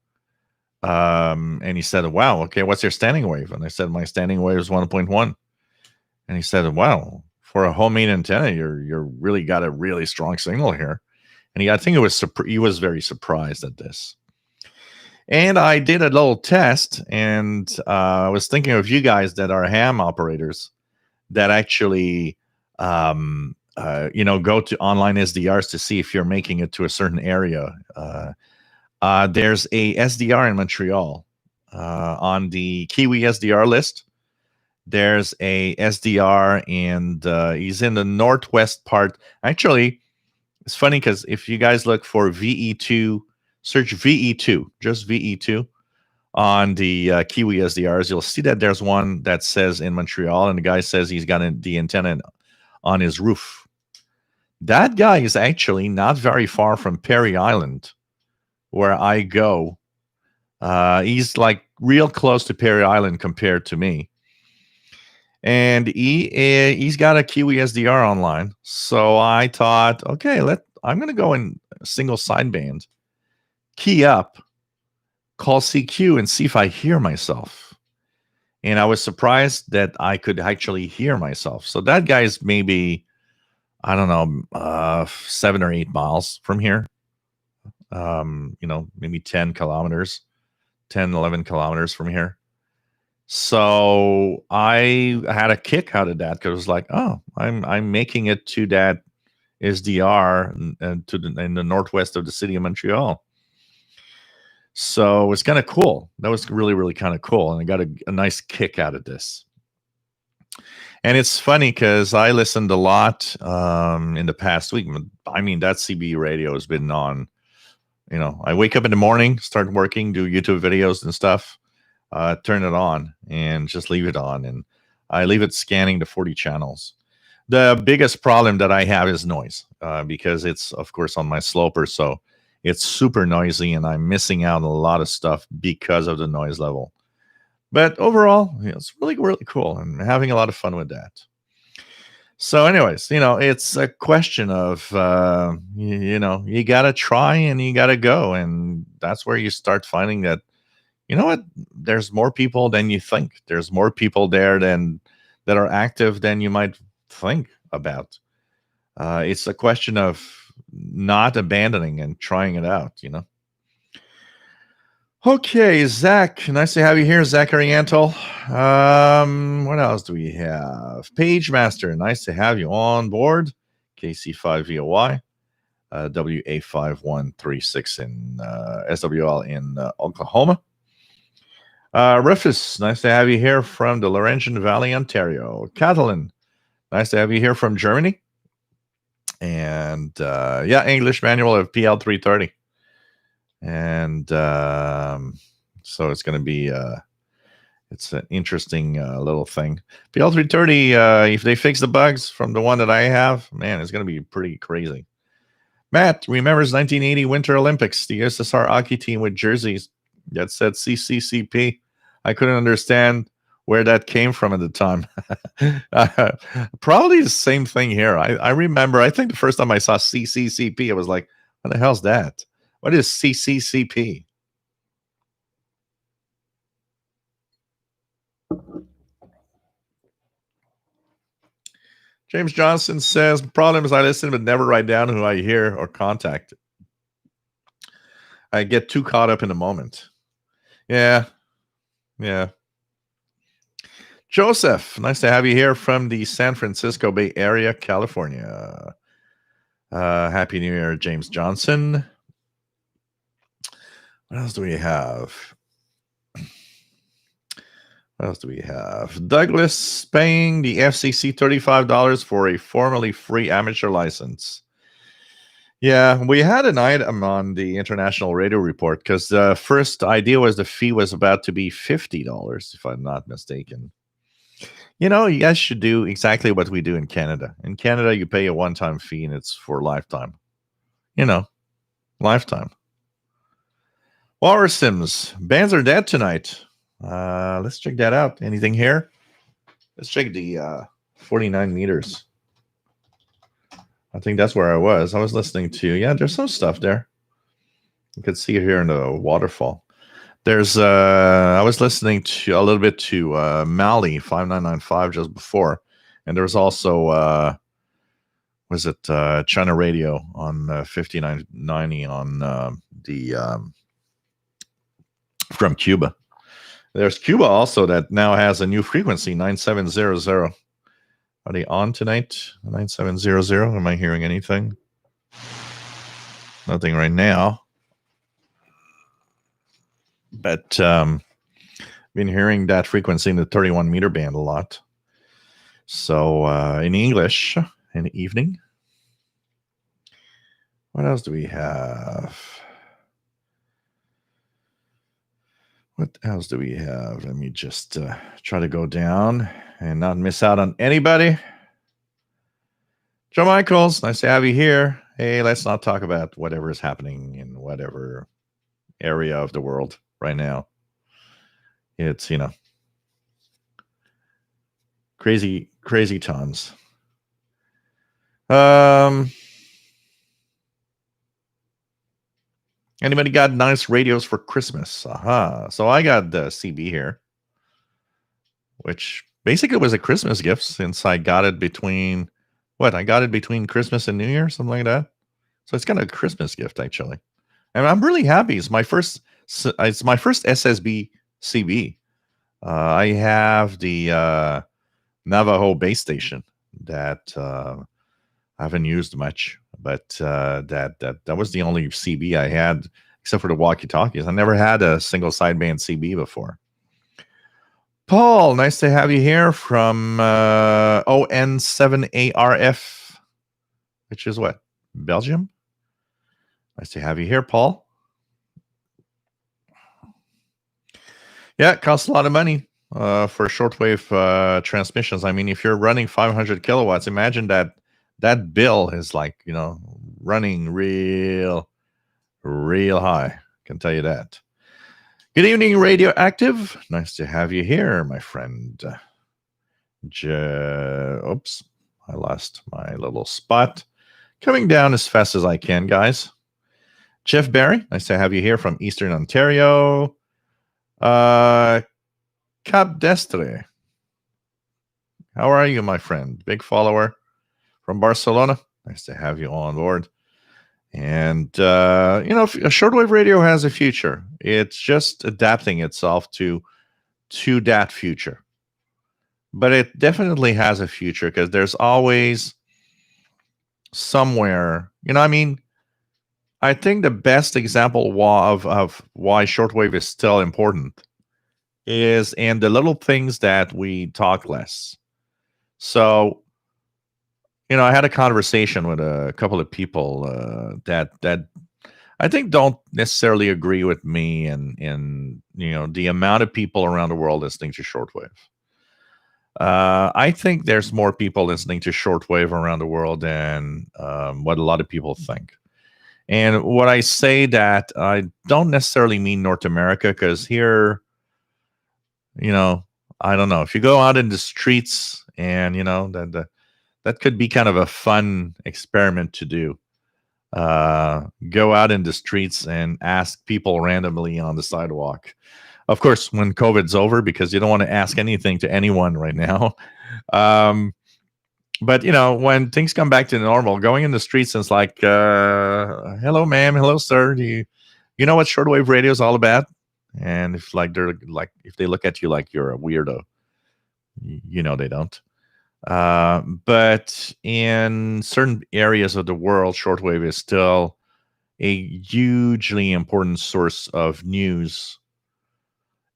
And he said, wow, okay, what's your standing wave? And I said, my standing wave is 1.1. And he said, wow, for a homemade antenna, you're really got a really strong signal here. And I think he was very surprised at this. And I did a little test, and I was thinking of you guys that are ham operators that actually go to online SDRs to see if you're making it to a certain area. There's a SDR in Montreal on the Kiwi SDR list. There's a SDR, and he's in the northwest part. Actually, it's funny, because if you guys look for VE2, search VE2, just VE2 on the Kiwi SDRs, you'll see that there's one that says in Montreal, and the guy says he's got the antenna on his roof. That guy is actually not very far from Perry Island, where I go. He's real close to Perry Island compared to me. And he's got a Kiwi SDR online. So I thought, okay, I'm going to go in single sideband, key up, call CQ, and see if I hear myself. And I was surprised that I could actually hear myself. So that guy's maybe, I don't know, 7 or 8 miles from here. Maybe 10 kilometers, 10, 11 kilometers from here. So I had a kick out of that, because it was like, oh, I'm making it to that SDR and in the northwest of the city of Montreal. So it's kind of cool. That was really, really kind of cool. And I got a nice kick out of this. And it's funny because I listened a lot in the past week. I mean, that CB radio has been on. I wake up in the morning, start working, do YouTube videos and stuff, turn it on, and just leave it on. And I leave it scanning the 40 channels. The biggest problem that I have is noise because it's, of course, on my sloper. So it's super noisy, and I'm missing out on a lot of stuff because of the noise level. But overall, it's really, really cool, and having a lot of fun with that. So, anyways, it's a question of, you got to try and you got to go. And that's where you start finding that, you know what, there's more people than you think. There's more people there that are active than you might think about. It's a question of not abandoning and trying it out. Okay, Zach, nice to have you here, Zachary Antle. What else do we have? Page Master, nice to have you on board. KC5VOY, WA5136 in SWL in Oklahoma. Rufus, nice to have you here from the Laurentian Valley, Ontario. Catalan, nice to have you here from Germany. And English manual of PL330. And so it's going to be it's an interesting little thing. PL330, if they fix the bugs from the one that I have, man, it's going to be pretty crazy. Matt remembers 1980 Winter Olympics, the USSR hockey team with jerseys that said CCCP. I couldn't understand where that came from at the time. Probably the same thing here. I remember, I think the first time I saw CCCP, I was like, what the hell's that? What is CCCP? James Johnson says, problem is I listen but never write down who I hear or contact. I get too caught up in the moment. Yeah. Joseph, nice to have you here from the San Francisco Bay Area, California. Happy New Year, James Johnson. What else do we have? Douglas paying the FCC $35 for a formerly free amateur license. Yeah, we had an item on the International Radio Report because the first idea was the fee was about to be $50, if I'm not mistaken. You guys should do exactly what we do in Canada. In Canada, you pay a one-time fee and it's for lifetime. Lifetime. Walrus Sims, bands are dead tonight. Let's check that out. Anything here? Let's check the 49 meters. I think that's where I was. I was listening to, there's some stuff there. You can see it here in the waterfall. There's, I was listening to a little bit to Mali 5995 just before. And there was also, China Radio on 5990 on the, from Cuba. There's Cuba also that now has a new frequency, 9700. Are they on tonight? 9700. Am I hearing anything? Nothing right now. But been hearing that frequency in the 31 meter band a lot. So in English in the evening. What else do we have? Let me just try to go down and not miss out on anybody. Joe Michaels, nice to have you here. Hey, let's not talk about whatever is happening in whatever area of the world right now. It's, crazy times. Anybody got nice radios for Christmas? Aha. So I got the CB here, which basically was a Christmas gift since I got it between Christmas and New Year, something like that. So it's kind of a Christmas gift, actually. And I'm really happy. It's my first SSB CB. I have the Navajo base station that I haven't used much, but that was the only CB I had except for the walkie-talkies. I never had a single sideband CB before. Paul, nice to have you here from ON7ARF, which is what? Belgium? Nice to have you here, Paul. Yeah, it costs a lot of money for shortwave transmissions. I mean, if you're running 500 kilowatts, imagine that bill is like, running real high. I can tell you that. Good evening, Radioactive. Nice to have you here, my friend. Oops, I lost my little spot. Coming down as fast as I can, guys. Jeff Barry, nice to have you here from Eastern Ontario. Cap Destre, how are you, my friend? Big follower from Barcelona. Nice to have you on board. And, shortwave radio has a future. It's just adapting itself to that future. But it definitely has a future because there's always somewhere, I think the best example of why shortwave is still important is in the little things that we talk less. So, I had a conversation with a couple of people that I think don't necessarily agree with me in the amount of people around the world listening to shortwave. I think there's more people listening to shortwave around the world than what a lot of people think. And what I say that I don't necessarily mean North America, because here, I don't know. If you go out in the streets and, that could be kind of a fun experiment to do. Go out in the streets and ask people randomly on the sidewalk. Of course, when COVID's over, because you don't want to ask anything to anyone right now. But when things come back to normal, going in the streets is like, hello, ma'am, hello, sir. Do you know what shortwave radio is all about? And if if they look at you like you're a weirdo, they don't. But in certain areas of the world, shortwave is still a hugely important source of news,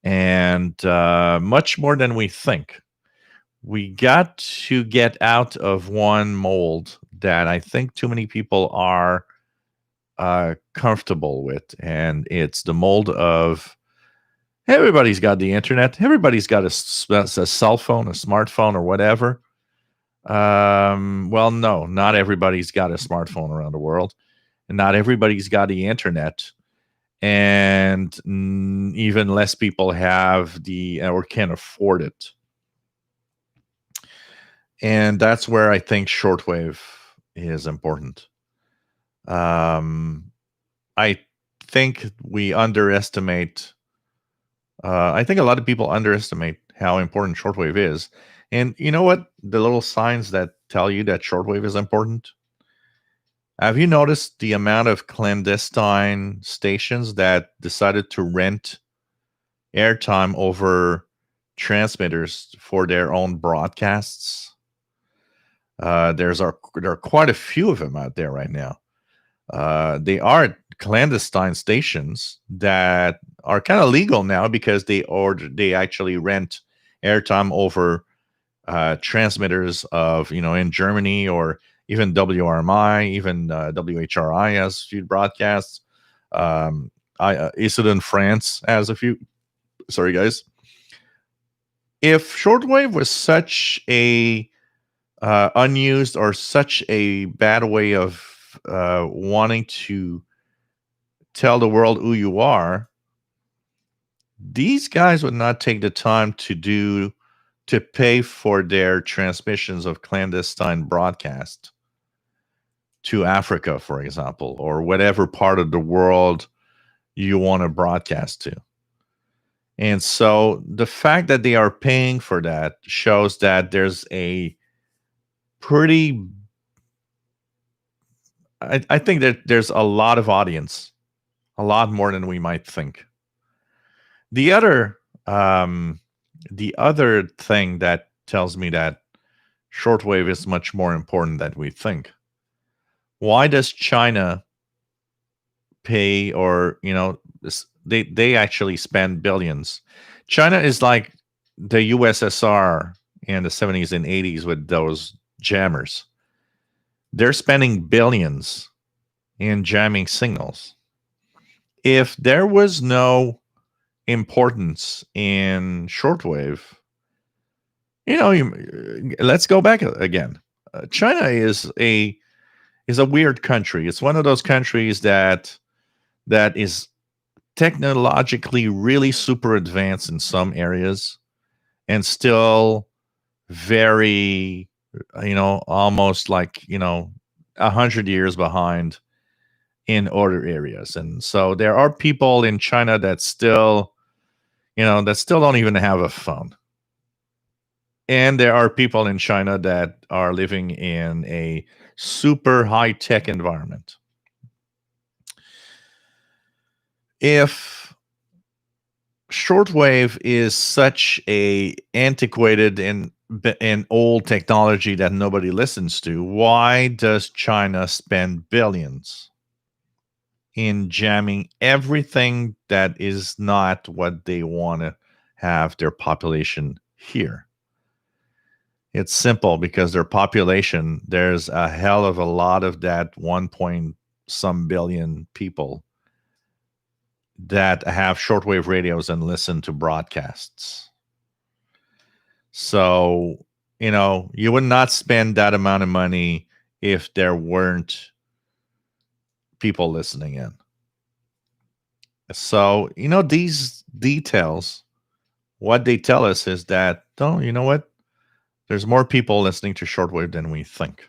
and much more than we think. We got to get out of one mold that I think too many people are comfortable with, and it's the mold of everybody's got the internet, everybody's got a cell phone, a smartphone, or whatever. Well, no, not everybody's got a smartphone around the world, and not everybody's got the internet, and even less people have or can afford it. And that's where I think shortwave is important. I think we underestimate. I think a lot of people underestimate how important shortwave is. And you know what? The little signs that tell you that shortwave is important. Have you noticed the amount of clandestine stations that decided to rent airtime over transmitters for their own broadcasts? There are quite a few of them out there right now. They are clandestine stations that are kind of legal now because they actually rent airtime over transmitters of in Germany, or even WRMI, even WHRI has a few broadcasts. ISID in France has a few. Sorry, guys. If shortwave was such a unused or such a bad way of wanting to tell the world who you are, these guys would not take the time to pay for their transmissions of clandestine broadcast to Africa, for example, or whatever part of the world you want to broadcast to. And so the fact that they are paying for that shows that there's a pretty, I think that there's a lot of audience, a lot more than we might think. The other thing that tells me that shortwave is much more important than we think. Why does China pay, or they actually spend billions. China is like the USSR in the 70s and 80s with those jammers. They're spending billions in jamming signals. If there was no importance in shortwave, let's go back again. China is a weird country. It's one of those countries that is technologically really super advanced in some areas and still very, almost like, 100 years behind in other areas. And so there are people in China that still don't even have a phone. And there are people in China that are living in a super high tech environment. If shortwave is such a antiquated and old technology that nobody listens to, why does China spend billions in jamming everything that is not what they want to have their population hear? It's simple, because their population, there's a hell of a lot of that 1 point some billion people that have shortwave radios and listen to broadcasts. So, you would not spend that amount of money if there weren't people listening in. So, these details, what they tell us is that, oh, you know what? There's more people listening to shortwave than we think.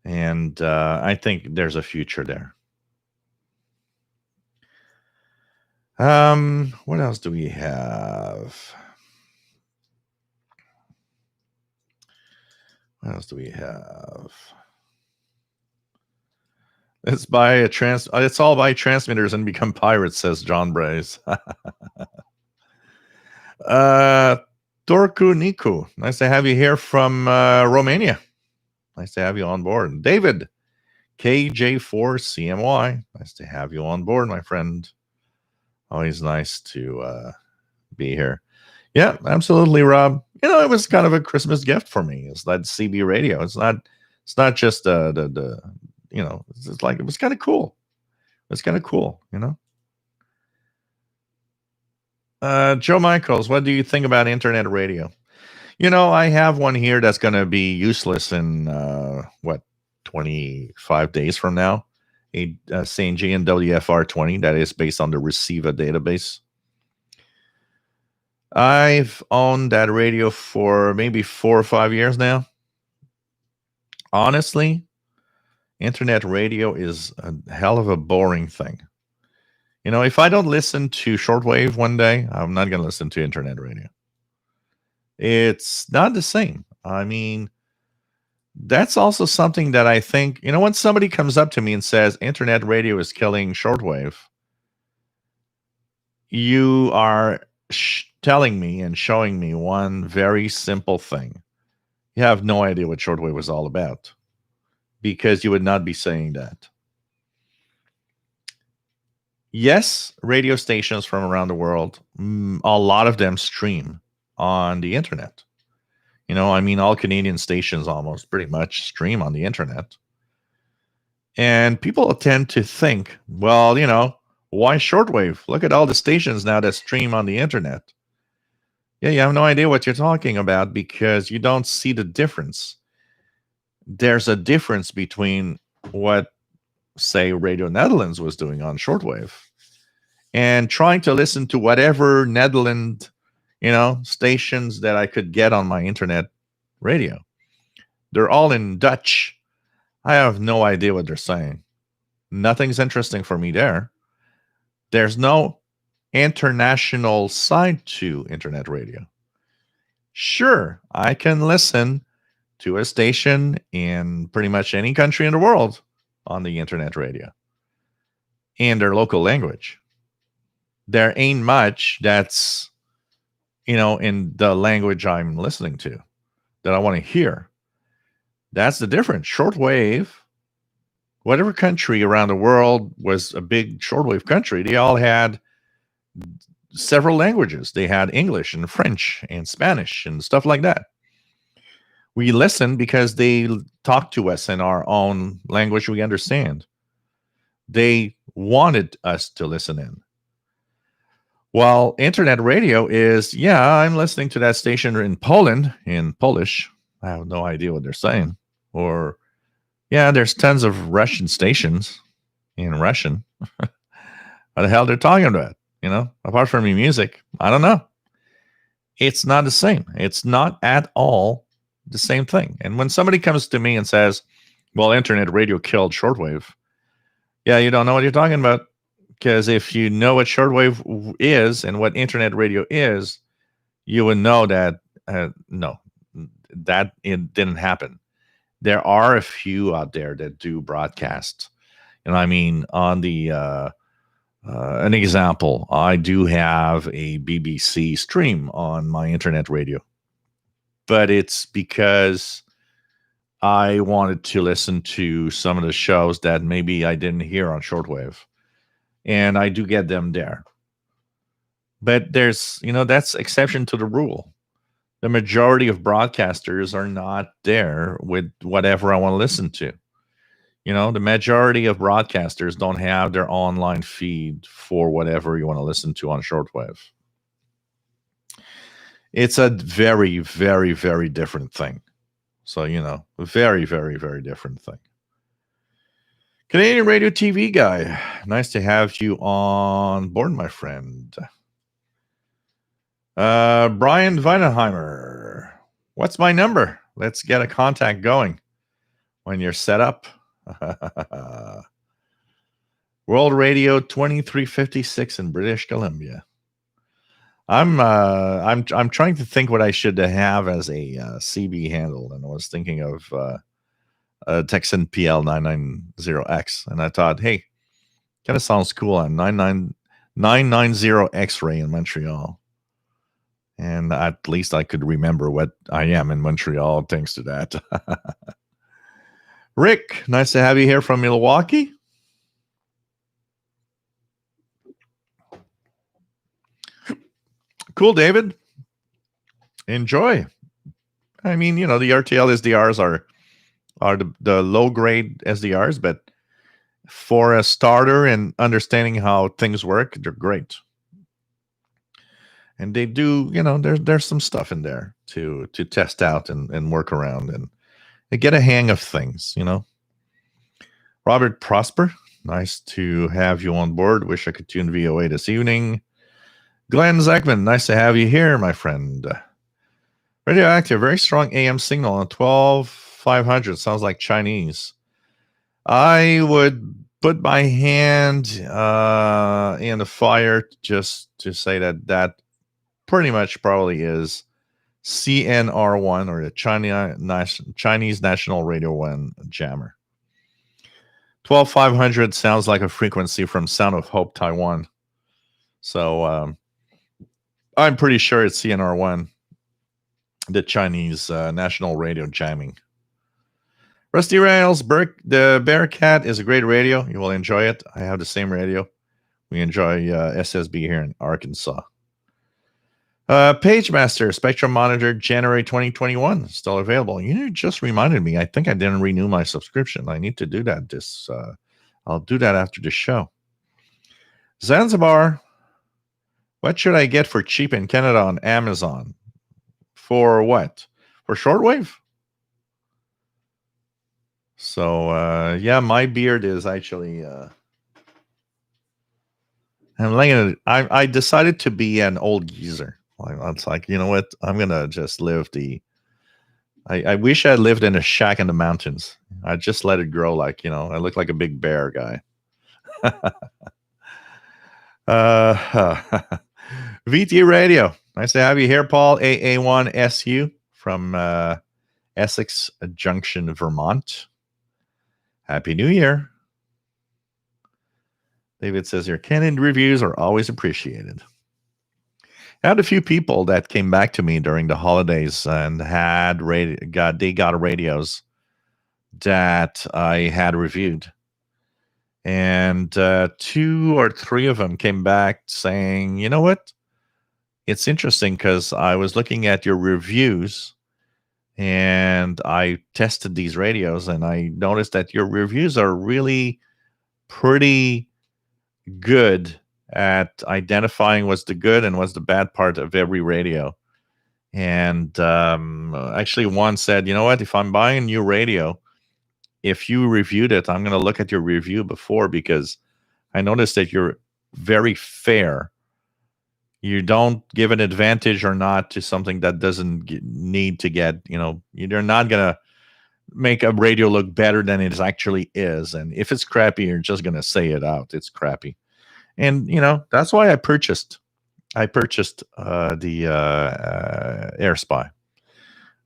And I think there's a future there. What else do we have? What else do we have? It's all by transmitters and become pirates, says John Braze. Dorku Niku, nice to have you here from Romania. Nice to have you on board. David, KJ4CMY, nice to have you on board, my friend. Always nice to be here. Yeah, absolutely, Rob. It was kind of a Christmas gift for me. It's that CB radio. It's not just the it's like, it was kind of cool. It's kind of cool. Joe Michaels, what do you think about internet radio? I have one here that's going to be useless in 25 days from now. A St. G and WFR20 that is based on the Receiva database. I've owned that radio for maybe 4 or 5 years now. Honestly, internet radio is a hell of a boring thing. If I don't listen to shortwave one day, I'm not going to listen to internet radio. It's not the same. I mean, that's also something that I think, when somebody comes up to me and says internet radio is killing shortwave, you are telling me and showing me one very simple thing. You have no idea what shortwave was all about, because you would not be saying that. Yes, radio stations from around the world, a lot of them stream on the internet. All Canadian stations almost pretty much stream on the internet. And people tend to think, well, why shortwave? Look at all the stations now that stream on the internet. Yeah, you have no idea what you're talking about, because you don't see the difference. There's a difference between what, say, Radio Netherlands was doing on shortwave and trying to listen to whatever Netherlands, stations that I could get on my internet radio. They're all in Dutch. I have no idea what they're saying. Nothing's interesting for me there. There's no international side to internet radio. Sure, I can listen to a station in pretty much any country in the world on the internet radio in their local language. There ain't much that's, in the language I'm listening to that I want to hear. That's the difference. Shortwave whatever country around the world was a big shortwave country, they all had several languages. They had English and French and Spanish and stuff like that. We listen because they talk to us in our own language we understand. They wanted us to listen in. While internet radio is, yeah, I'm listening to that station in Poland in Polish. I have no idea what they're saying. Or, yeah, there's tons of Russian stations in Russian. What the hell they're talking about? Apart from the music, I don't know. It's not the same. It's not at all the same thing. And when somebody comes to me and says, well, internet radio killed shortwave, yeah, you don't know what you're talking about. Because if you know what shortwave is and what internet radio is, you would know that no, that it didn't happen. There are a few out there that do broadcast. And I mean, on the an example, I do have a BBC stream on my internet radio, but it's because I wanted to listen to some of the shows that maybe I didn't hear on shortwave. And I do get them there. But there's, that's exception to the rule. The majority of broadcasters are not there with whatever I want to listen to. The majority of broadcasters don't have their online feed for whatever you want to listen to on shortwave. It's a very, very, very different thing. So, a very, very, very different thing. Canadian Radio TV guy, nice to have you on board, my friend. Brian Weinheimer, what's my number? Let's get a contact going when you're set up. World Radio 2356 in British Columbia. I'm trying to think what I should have as a CB handle, and I was thinking of Texan PL 990X, and I thought, hey, kind of sounds cool on 990 X-ray in Montreal, and at least I could remember what I am in Montreal thanks to that. Rick, nice to have you here from Milwaukee. Cool, David. Enjoy. I mean, the RTL SDRs are the low grade SDRs, but for a starter and understanding how things work, they're great. And they do, there's some stuff in there to test out and work around and get a hang of things, Robert Prosper, nice to have you on board. Wish I could tune VOA this evening. Glenn Zekman, nice to have you here, my friend. Radioactive, very strong AM signal on 12500. Sounds like Chinese. I would put my hand in the fire just to say that pretty much probably is CNR1 or the Chinese National Radio 1 jammer. 12500 sounds like a frequency from Sound of Hope, Taiwan. So I'm pretty sure it's CNR1, the Chinese national radio jamming. Rusty Rails, the Bearcat is a great radio. You will enjoy it. I have the same radio. We enjoy SSB here in Arkansas. PageMaster Spectrum Monitor January 2021 still available. You just reminded me. I think I didn't renew my subscription. I need to do that. I'll do that after the show. Zanzibar. What should I get for cheap in Canada on Amazon? For what? For shortwave? So, yeah, my beard is actually... I decided to be an old geezer. It's like, you know what? I'm going to just live I wish I lived in a shack in the mountains. I just let it grow I look like a big bear guy. VT Radio. Nice to have you here, Paul. AA1SU from Essex Junction, Vermont. Happy New Year. David says here, Canadian reviews are always appreciated. I had a few people that came back to me during the holidays and they got radios that I had reviewed. And two or three of them came back saying, you know what? It's interesting because I was looking at your reviews and I tested these radios and I noticed that your reviews are really pretty good at identifying what's the good and what's the bad part of every radio. And actually, one said, you know what? If I'm buying a new radio, if you reviewed it, I'm going to look at your review before because I noticed that you're very fair. You don't give an advantage or not to something that doesn't need to get, you're not going to make a radio look better than it actually is. And if it's crappy, you're just going to say it out. It's crappy. And, that's why I purchased the Air Spy.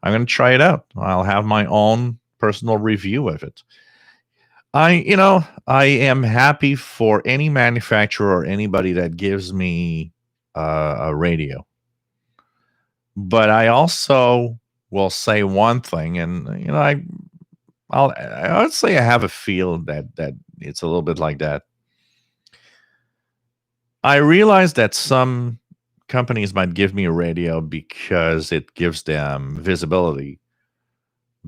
I'm going to try it out. I'll have my own personal review of it. I am happy for any manufacturer or anybody that gives me a radio. But I also will say one thing, and I would say I have a feel that it's a little bit like that. I realize that some companies might give me a radio because it gives them visibility.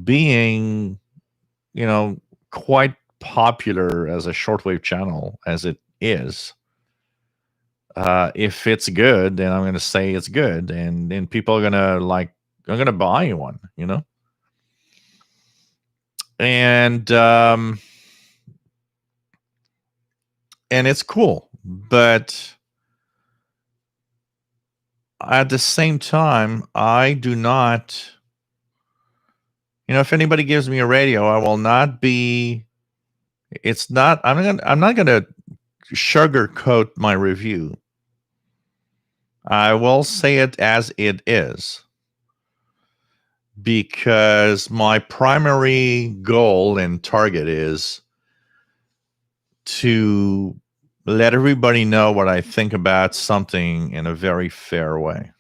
Being, quite popular as a shortwave channel as it is, if it's good, then I'm going to say it's good, and then people are going to I'm going to buy one, and it's cool, but at the same time, I do not. If anybody gives me a radio, I will not be. It's not. I'm not gonna sugarcoat my review. I will say it as it is, because my primary goal and target is to let everybody know what I think about something in a very fair way.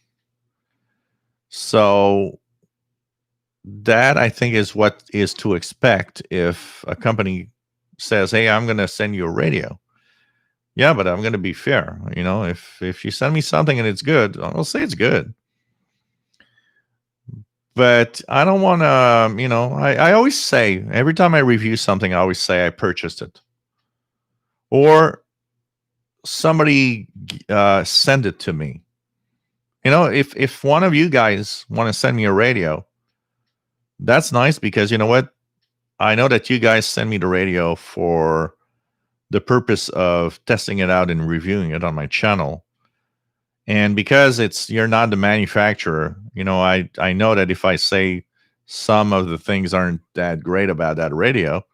So that, I think, is what is to expect if a company says, hey, I'm going to send you a radio. Yeah, but I'm going to be fair. If you send me something and it's good, I'll say it's good. But I don't want to, I always say, every time I review something, I always say I purchased it. Or somebody send it to me. If one of you guys want to send me a radio, that's nice, because you know what? I know that you guys send me the radio for the purpose of testing it out and reviewing it on my channel. And because you're not the manufacturer, I know that if I say some of the things aren't that great about that radio,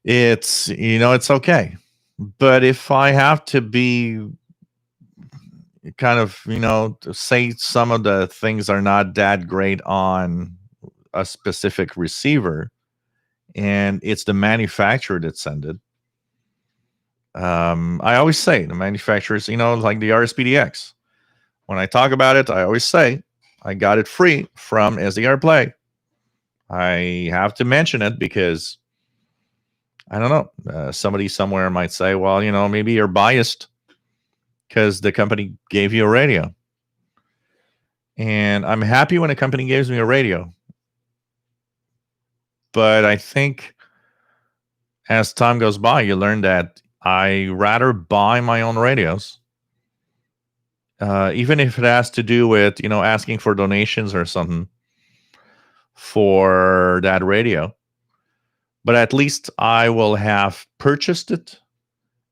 it's okay. But if I have to be kind of, to say some of the things are not that great on a specific receiver, and it's the manufacturer that sent it, I always say the manufacturers, like the RSPDX. When I talk about it, I always say I got it free from SDR Play. I have to mention it because I don't know. Somebody somewhere might say, well, maybe you're biased because the company gave you a radio. And I'm happy when a company gives me a radio. But I think as time goes by, you learn that I rather buy my own radios, even if it has to do with, asking for donations or something for that radio. But at least I will have purchased it,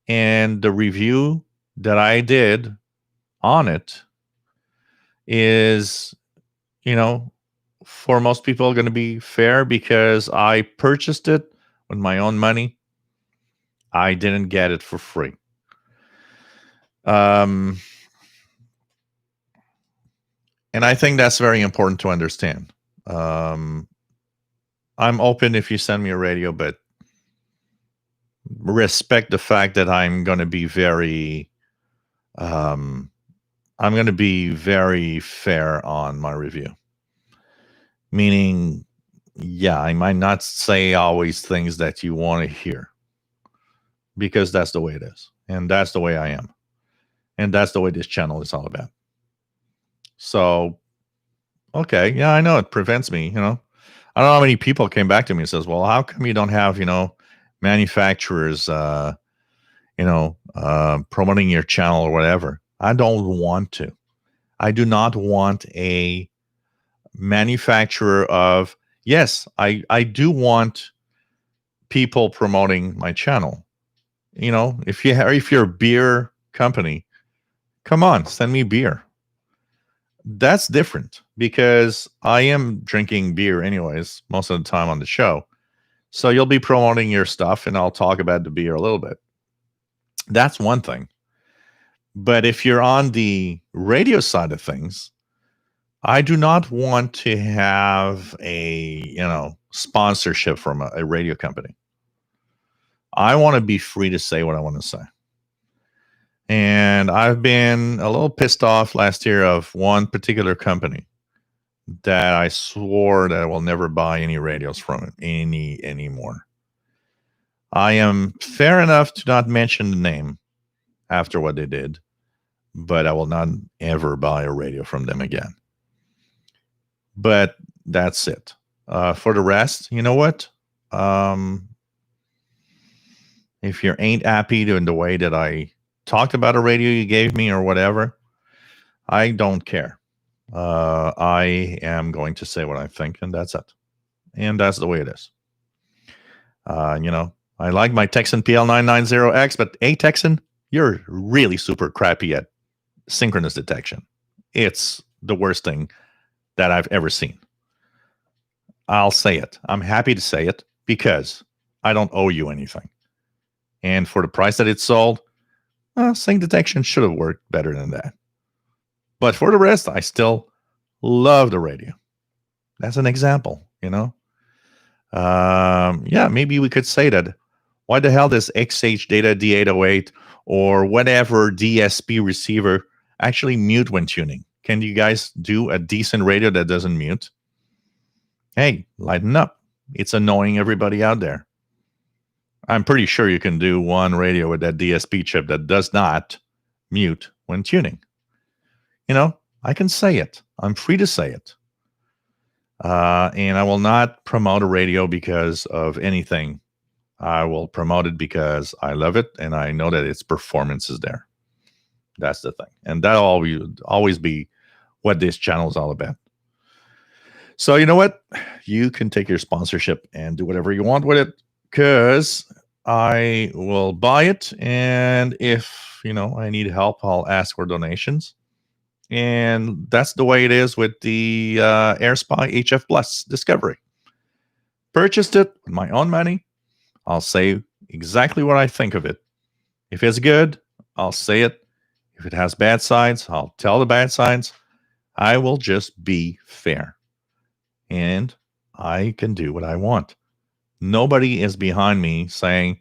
and the review that I did on it is, for most people going to be fair because I purchased it with my own money. I didn't get it for free. And I think that's very important to understand. I'm open if you send me a radio, but respect the fact that I'm going to be very fair on my review. Meaning, Yeah, I might not say always things that you want to hear because that's the way it is. And that's the way I am. And that's the way this channel is all about. So, okay, yeah, I know it prevents me, I don't know how many people came back to me and says, "Well, how come you don't have, manufacturers promoting your channel or whatever?" I don't want to. I do not want a manufacturer of, yes, I do want people promoting my channel. If you're a beer company, come on, send me beer. That's different because I am drinking beer anyways most of the time on the show. So you'll be promoting your stuff and I'll talk about the beer a little bit. That's one thing. But if you're on the radio side of things, I do not want to have sponsorship from a radio company. I want to be free to say what I want to say. And I've been a little pissed off last year of one particular company that I swore that I will never buy any radios from it anymore. I am fair enough to not mention the name after what they did, but I will not ever buy a radio from them again. But that's it. For the rest, you know what? If you ain't happy in the way that I talked about a radio you gave me or whatever, I don't care. I am going to say what I think, and that's it. And that's the way it is. I like my Texan PL990X, but hey, Texan, you're really super crappy at synchronous detection. It's the worst thing that I've ever seen. I'll say it. I'm happy to say it because I don't owe you anything. And for the price that it sold, sync detection should have worked better than that. But for the rest, I still love the radio. That's an example, maybe we could say that. Why the hell does XH Data D808 or whatever DSP receiver actually mute when tuning? Can you guys do a decent radio that doesn't mute? Hey, lighten up. It's annoying everybody out there. I'm pretty sure you can do one radio with that DSP chip that does not mute when tuning. I can say it. I'm free to say it. And I will not promote a radio because of anything. I will promote it because I love it and I know that its performance is there. That's the thing. And that'll always be what this channel is all about. So you know what? You can take your sponsorship and do whatever you want with it because I will buy it. And if, I need help, I'll ask for donations. And that's the way it is with the AirSpy HF Plus Discovery. Purchased it with my own money. I'll say exactly what I think of it. If it's good, I'll say it. If it has bad sides, I'll tell the bad sides. I will just be fair. And I can do what I want. Nobody is behind me saying,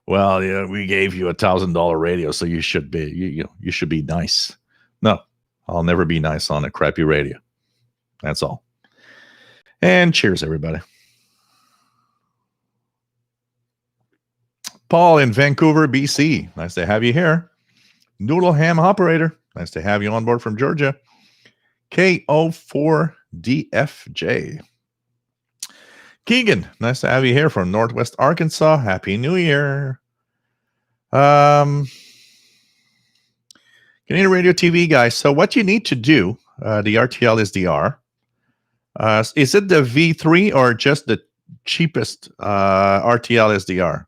well, we gave you $1,000 radio, so you should be, you should be nice. No, I'll never be nice on a crappy radio. That's all. And cheers, everybody. Paul in Vancouver, BC. Nice to have you here. Noodle Ham Operator. Nice to have you on board from Georgia. KO4DFJ. Keegan. Nice to have you here from Northwest Arkansas. Happy New Year. Canadian Radio TV guys. So what you need to do, the RTL SDR, is it the V3 or just the cheapest RTL SDR?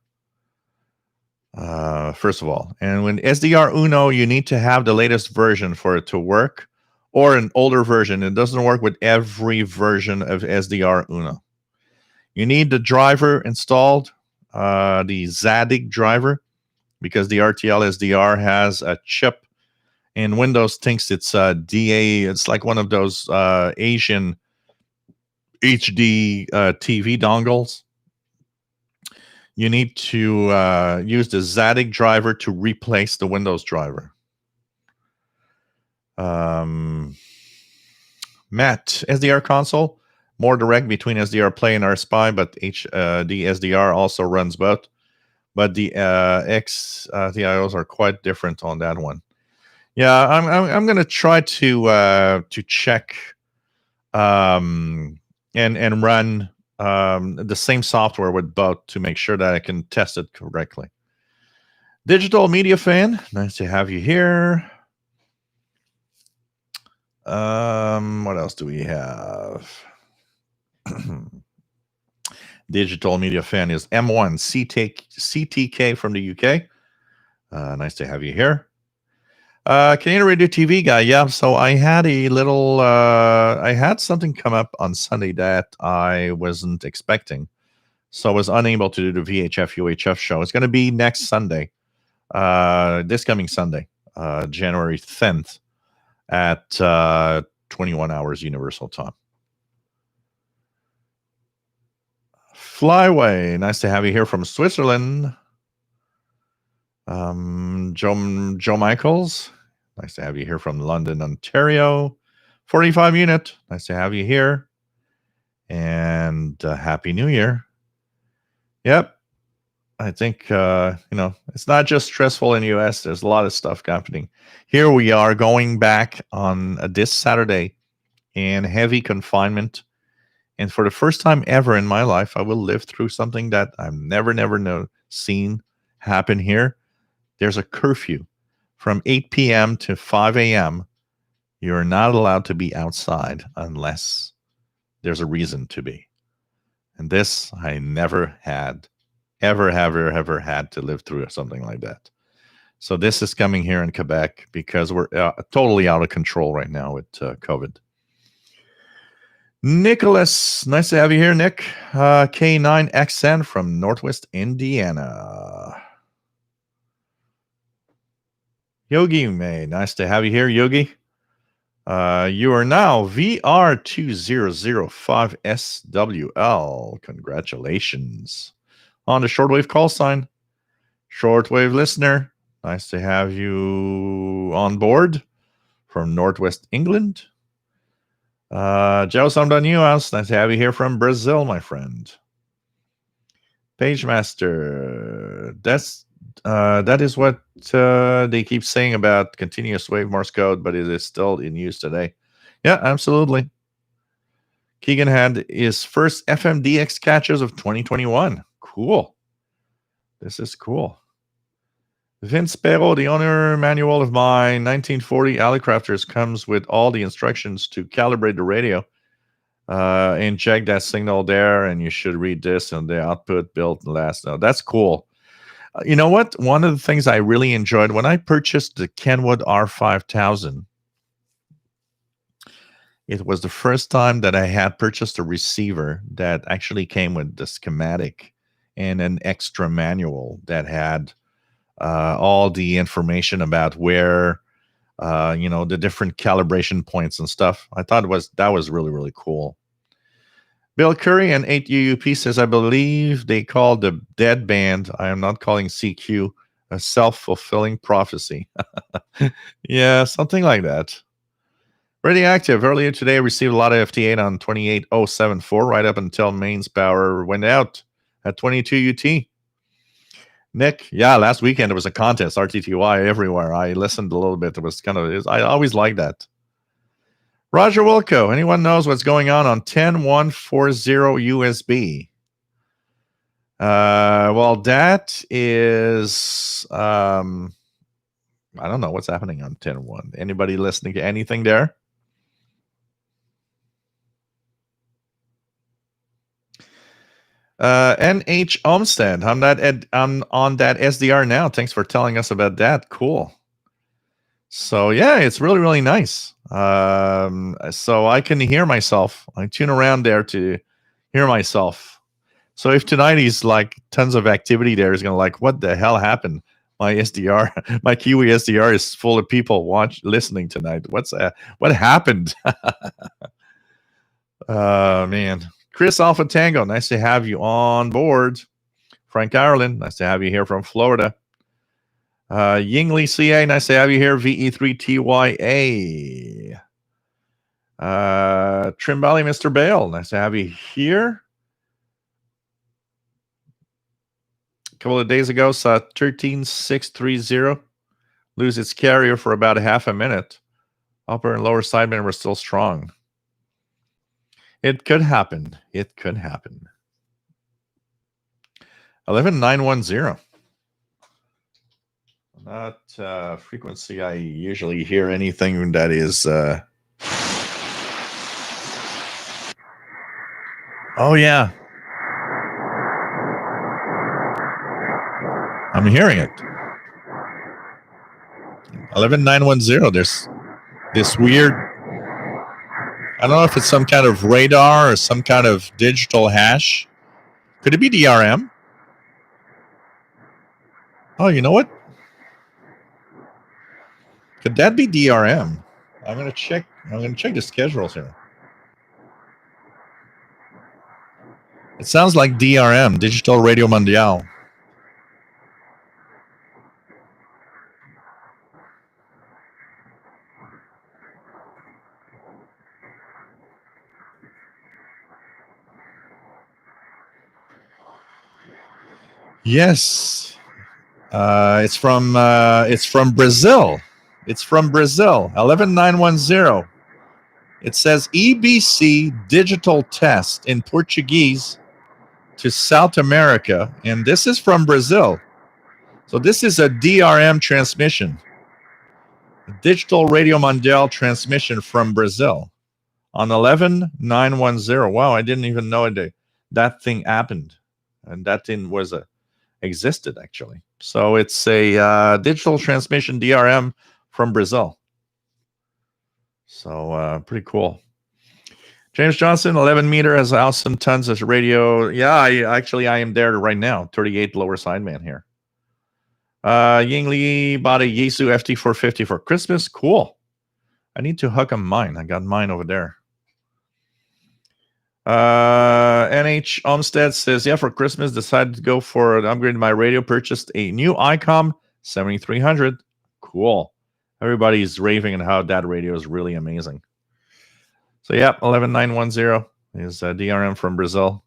First of all, and when SDR Uno, you need to have the latest version for it to work, or an older version. It doesn't work with every version of SDR Uno. You need the driver installed, the Zadig driver, because the RTL SDR has a chip, and Windows thinks it's DA. It's like one of those Asian HD TV dongles. You need to use the Zadig driver to replace the Windows driver. Matt, SDR console. more direct between SDR Play and RSpy, but the SDR also runs both. But the TIOs are quite different on that one. Yeah, I'm going to try to check and run the same software with both to make sure that I can test it correctly. Digital Media Fan, nice to have you here. What else do we have? Digital Media Fan is M1 CTK from the UK. Nice to have you here. Canadian Radio TV guy, yeah. So I had I had something come up on Sunday that I wasn't expecting. So I was unable to do the VHF UHF show. It's going to be next Sunday, this coming Sunday, January 10th at 21 hours Universal Time. Flyway, nice to have you here from Switzerland. Joe Michaels, nice to have you here from London, Ontario. 45 unit, nice to have you here. And Happy New Year. Yep. I think, it's not just stressful in the US. There's a lot of stuff happening. Here we are going back on this Saturday in heavy confinement. And for the first time ever in my life, I will live through something that I've never seen happen here. There's a curfew from 8 p.m. to 5 a.m. You're not allowed to be outside unless there's a reason to be. And this, I never had, ever had to live through something like that. So this is coming here in Quebec because we're totally out of control right now with COVID. Nicholas, nice to have you here, Nick. K9XN from Northwest Indiana. Yogi May, nice to have you here, Yogi. You are now VR2005SWL. Congratulations on the shortwave call sign. Shortwave listener, nice to have you on board from Northwest England. Joe Samdaniuas, nice to have you here from Brazil, my friend. PageMaster, that is what they keep saying about continuous wave Morse code, but it is still in use today. Yeah, absolutely. Keegan had his first FMDX catches of 2021. Cool. This is cool. Vince Perrault, the owner manual of my 1940 Alleycrafters comes with all the instructions to calibrate the radio. Inject that signal there, and you should read this and the output built last. No, that's cool. You know what? One of the things I really enjoyed when I purchased the Kenwood R5000, it was the first time that I had purchased a receiver that actually came with the schematic and an extra manual that had all the information about where, the different calibration points and stuff. I thought that was really, really cool. Bill Curry and 8UUP says, I believe they call the dead band, I am not calling CQ, a self-fulfilling prophecy. Yeah, something like that. Radioactive, earlier today, received a lot of FT8 on 28074, right up until mains power went out at 22 UT. Nick, yeah, last weekend there was a contest, RTTY everywhere. I listened a little bit. It was I always like that. Roger Wilco, anyone knows what's going on 10140 USB? Well, that is, I don't know what's happening on 10.1. Anybody listening to anything there? NH Olmsted, I'm on that SDR now. Thanks for telling us about that. Cool. So yeah, it's really, really nice. So I can hear myself. I tune around there to hear myself. So if tonight is like tons of activity there, is gonna like, what the hell happened? My SDR, my Kiwi SDR is full of people listening tonight. What happened? Man. Chris Alpha Tango, nice to have you on board. Frank Ireland, nice to have you here from Florida. Yingli CA, nice to have you here. VE3TYA. Trim Valley, Mr. Bale. Nice to have you here. A couple of days ago, saw 13630 lose its carrier for about a half a minute. Upper and lower sidemen were still strong. It could happen. It could happen. 11910. Not frequency I usually hear anything that is... Oh, yeah. I'm hearing it. 11910. There's this weird... I don't know if it's some kind of radar or some kind of digital hash. Could it be DRM? Oh, you know what? Could that be DRM? I'm gonna check the schedules here. It sounds like DRM, Digital Radio Mondiale. Yes. It's from Brazil. It's from Brazil. 11910. It says EBC digital test in Portuguese to South America, and this is from Brazil. So this is a DRM transmission, a Digital Radio Mondiale transmission from Brazil on 11910. Wow, I didn't even know that thing happened, and that thing was existed actually. So it's a digital transmission DRM from Brazil. So pretty cool. James Johnson, 11 meter, has 1,000 tons of radio. Yeah, I am there right now. 38 lower sideman here. Ying Li bought a Yaesu FT450 for Christmas. Cool. I need to hook on mine. I got mine over there. NH Olmstead says, yeah, for Christmas, decided to go for an upgrade to my radio. Purchased a new ICOM 7300. Cool. Everybody's raving on how that radio is really amazing. So, yeah, 11910 is a DRM from Brazil.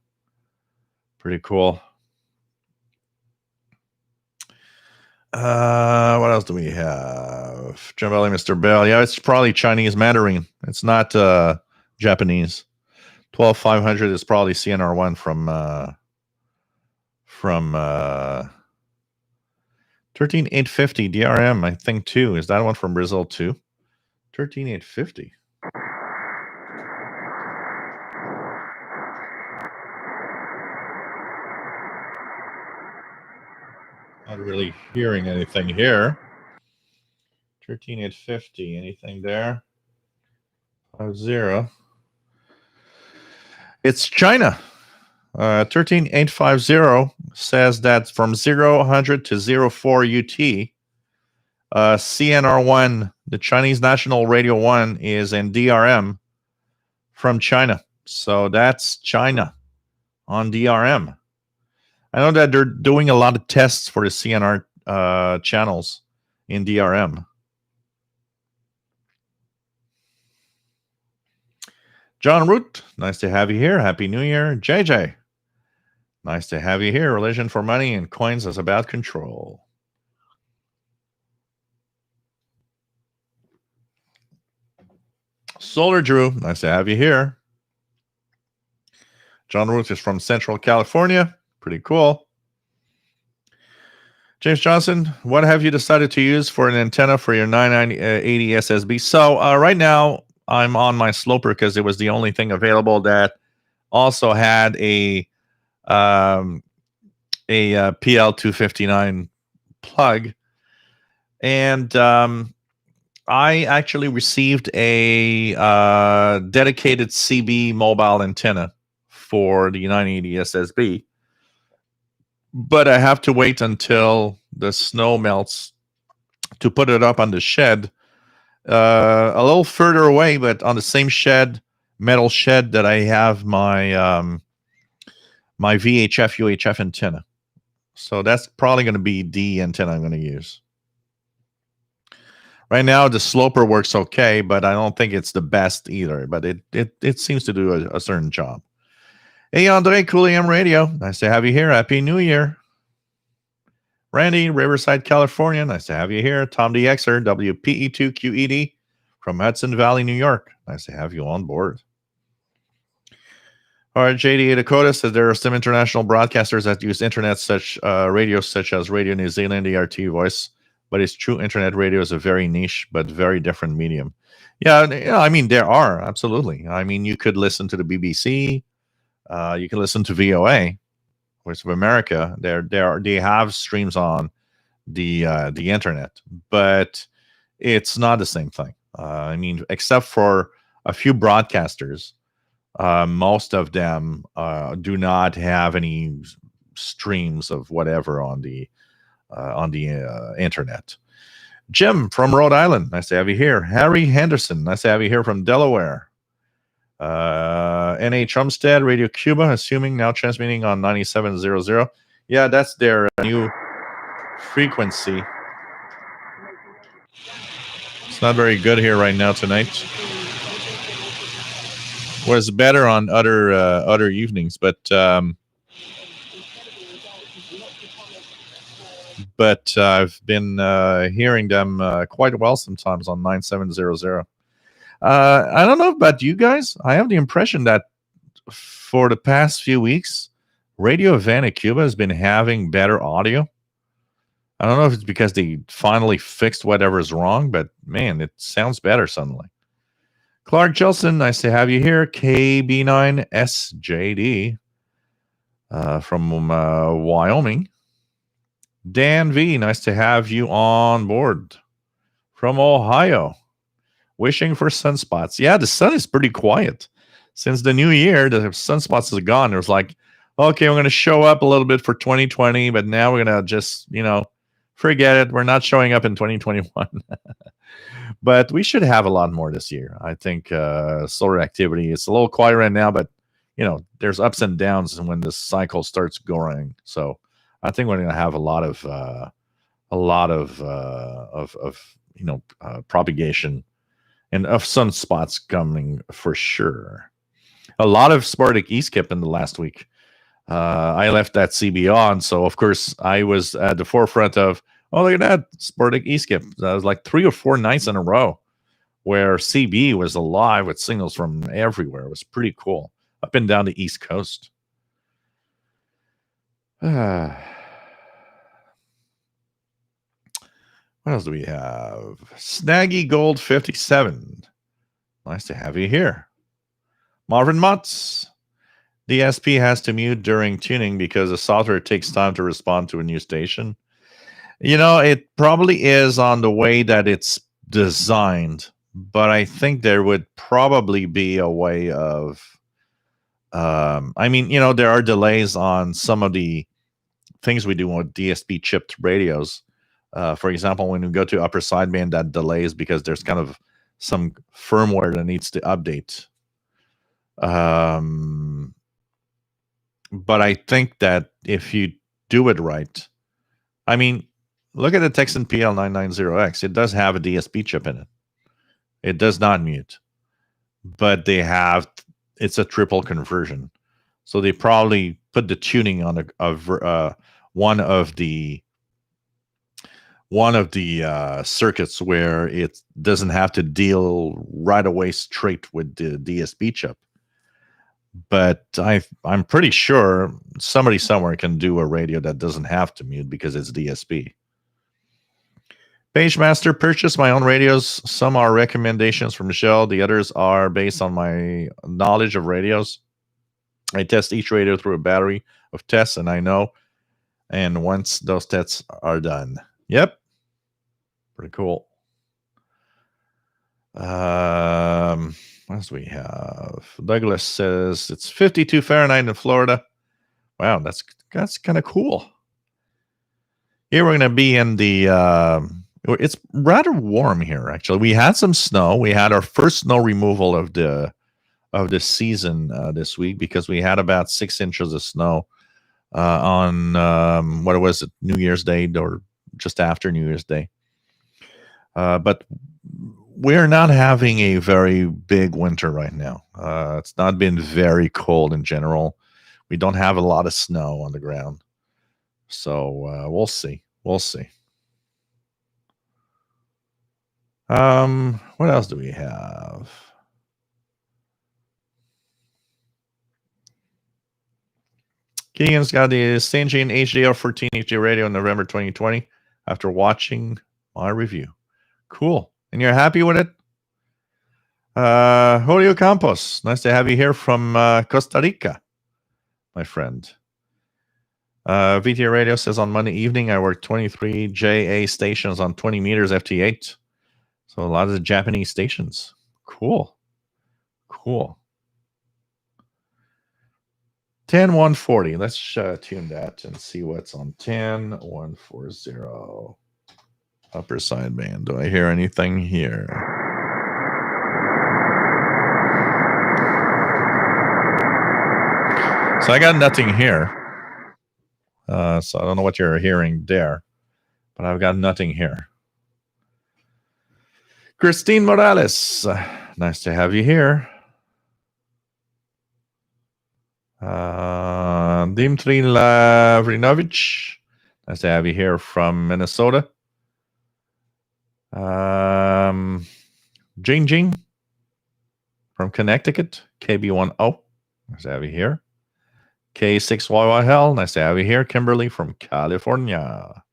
Pretty cool. What else do we have? Jim Valley, Mr. Bell. Yeah, it's probably Chinese Mandarin. It's not Japanese. 12500 is probably CNR1 from 13850 DRM, I think, too. Is that one from Brazil, too? 13850. Not really hearing anything here. 13850. Anything there? 50. It's China. 13850 says that from 0-100 to 04 UT, CNR1, the Chinese National Radio 1, is in DRM from China. So that's China on DRM. I know that they're doing a lot of tests for the CNR channels in DRM. John Root, nice to have you here. Happy New Year. JJ, nice to have you here. Religion for money and coins is about control. Solar Drew, nice to have you here. John Root is from Central California. Pretty cool. James Johnson, what have you decided to use for an antenna for your 980 SSB? So right now, I'm on my Sloper because it was the only thing available that also had a PL259 plug. And I actually received a dedicated CB mobile antenna for the 980 SSB. But I have to wait until the snow melts to put it up on the shed. A little further away, but on the same metal shed that I have my my VHF UHF antenna. So that's probably going to be the antenna I'm going to use. Right now, the sloper works okay, but I don't think it's the best either. But it seems to do a certain job. Hey, Andre, Cool AM Radio. Nice to have you here. Happy New Year. Randy, Riverside, California. Nice to have you here. Tom DXer, WPE2QED from Hudson Valley, New York. Nice to have you on board. All right, JD Dakota says there are some international broadcasters that use internet radios such as Radio New Zealand, ERT Voice, but it's true internet radio is a very niche but very different medium. Yeah, I mean, there are, absolutely. I mean, you could listen to the BBC, you can listen to VOA, Voice of America. They have streams on the internet, but it's not the same thing. I mean, except for a few broadcasters, most of them do not have any streams of whatever on the internet. Jim from Rhode Island, nice to have you here. Harry Henderson, nice to have you here from Delaware. N.A. Trumstead, Radio Cuba, assuming now transmitting on 9700. Yeah, that's their new frequency. It's not very good here right now tonight. Was better on other evenings, but I've been hearing them quite well sometimes on 9700. I don't know about you guys. I have the impression that for the past few weeks, Radio Havana Cuba has been having better audio. I don't know if it's because they finally fixed whatever's wrong, but man, it sounds better suddenly. Clark Jelson, nice to have you here. KB9SJD from Wyoming. Dan V, nice to have you on board from Ohio. Wishing for sunspots. Yeah, the sun is pretty quiet. Since the new year, the sunspots is gone. It was like, okay, we're going to show up a little bit for 2020, but now we're going to just, forget it. We're not showing up in 2021. But we should have a lot more this year. I think solar activity is a little quiet right now, but there's ups and downs when the cycle starts going. So I think we're going to have a lot of propagation and of sunspots coming for sure. A lot of sporadic e-skip in the last week. I left that CB on, so of course I was at the forefront of, oh, look at that, sporadic e-skip. That was like 3 or 4 nights in a row where CB was alive with signals from everywhere. It was pretty cool, up and down the East Coast. What else do we have? Snaggy Gold 57. Nice to have you here. Marvin Mutz. DSP has to mute during tuning because the software takes time to respond to a new station. It probably is on the way that it's designed, but I think there would probably be a way of, there are delays on some of the things we do with DSP chipped radios. For example, when we go to upper sideband, that delays because there's kind of some firmware that needs to update. But I think that if you do it right, look at the Texan PL990X. It does have a DSP chip in it. It does not mute, but it's a triple conversion. So they probably put the tuning on one of the circuits where it doesn't have to deal right away straight with the DSP chip. But I'm pretty sure somebody somewhere can do a radio that doesn't have to mute because it's DSP. PageMaster, purchased my own radios. Some are recommendations from Michelle. The others are based on my knowledge of radios. I test each radio through a battery of tests, and I know. And once those tests are done. Yep. Pretty cool. What else do we have? Douglas says it's 52 Fahrenheit in Florida. Wow, that's kind of cool. Here we're going to be in the it's rather warm here, actually. We had some snow. We had our first snow removal of the season this week because we had about 6 inches of snow on what was it, New Year's Day or just after New Year's Day. But we're not having a very big winter right now. It's not been very cold in general. We don't have a lot of snow on the ground. So we'll see. We'll see. What else do we have? Keegan's got the Sanjin HDR14 HD radio in November 2020 after watching my review. Cool. And you're happy with it? Julio Campos, nice to have you here from Costa Rica, my friend. VTA Radio says on Monday evening I worked 23 JA stations on 20 meters FT8. So a lot of the Japanese stations. Cool. Cool. 10140. Let's tune that and see what's on 10140. Upper sideband. Do I hear anything here? So I got nothing here. So I don't know what you're hearing there, but I've got nothing here. Christine Morales, nice to have you here. Dimitri Lavrinovich, nice to have you here from Minnesota. Jing Jing from Connecticut, KB10, nice to have you here. K6YYL, nice to have you here. Kimberly from California.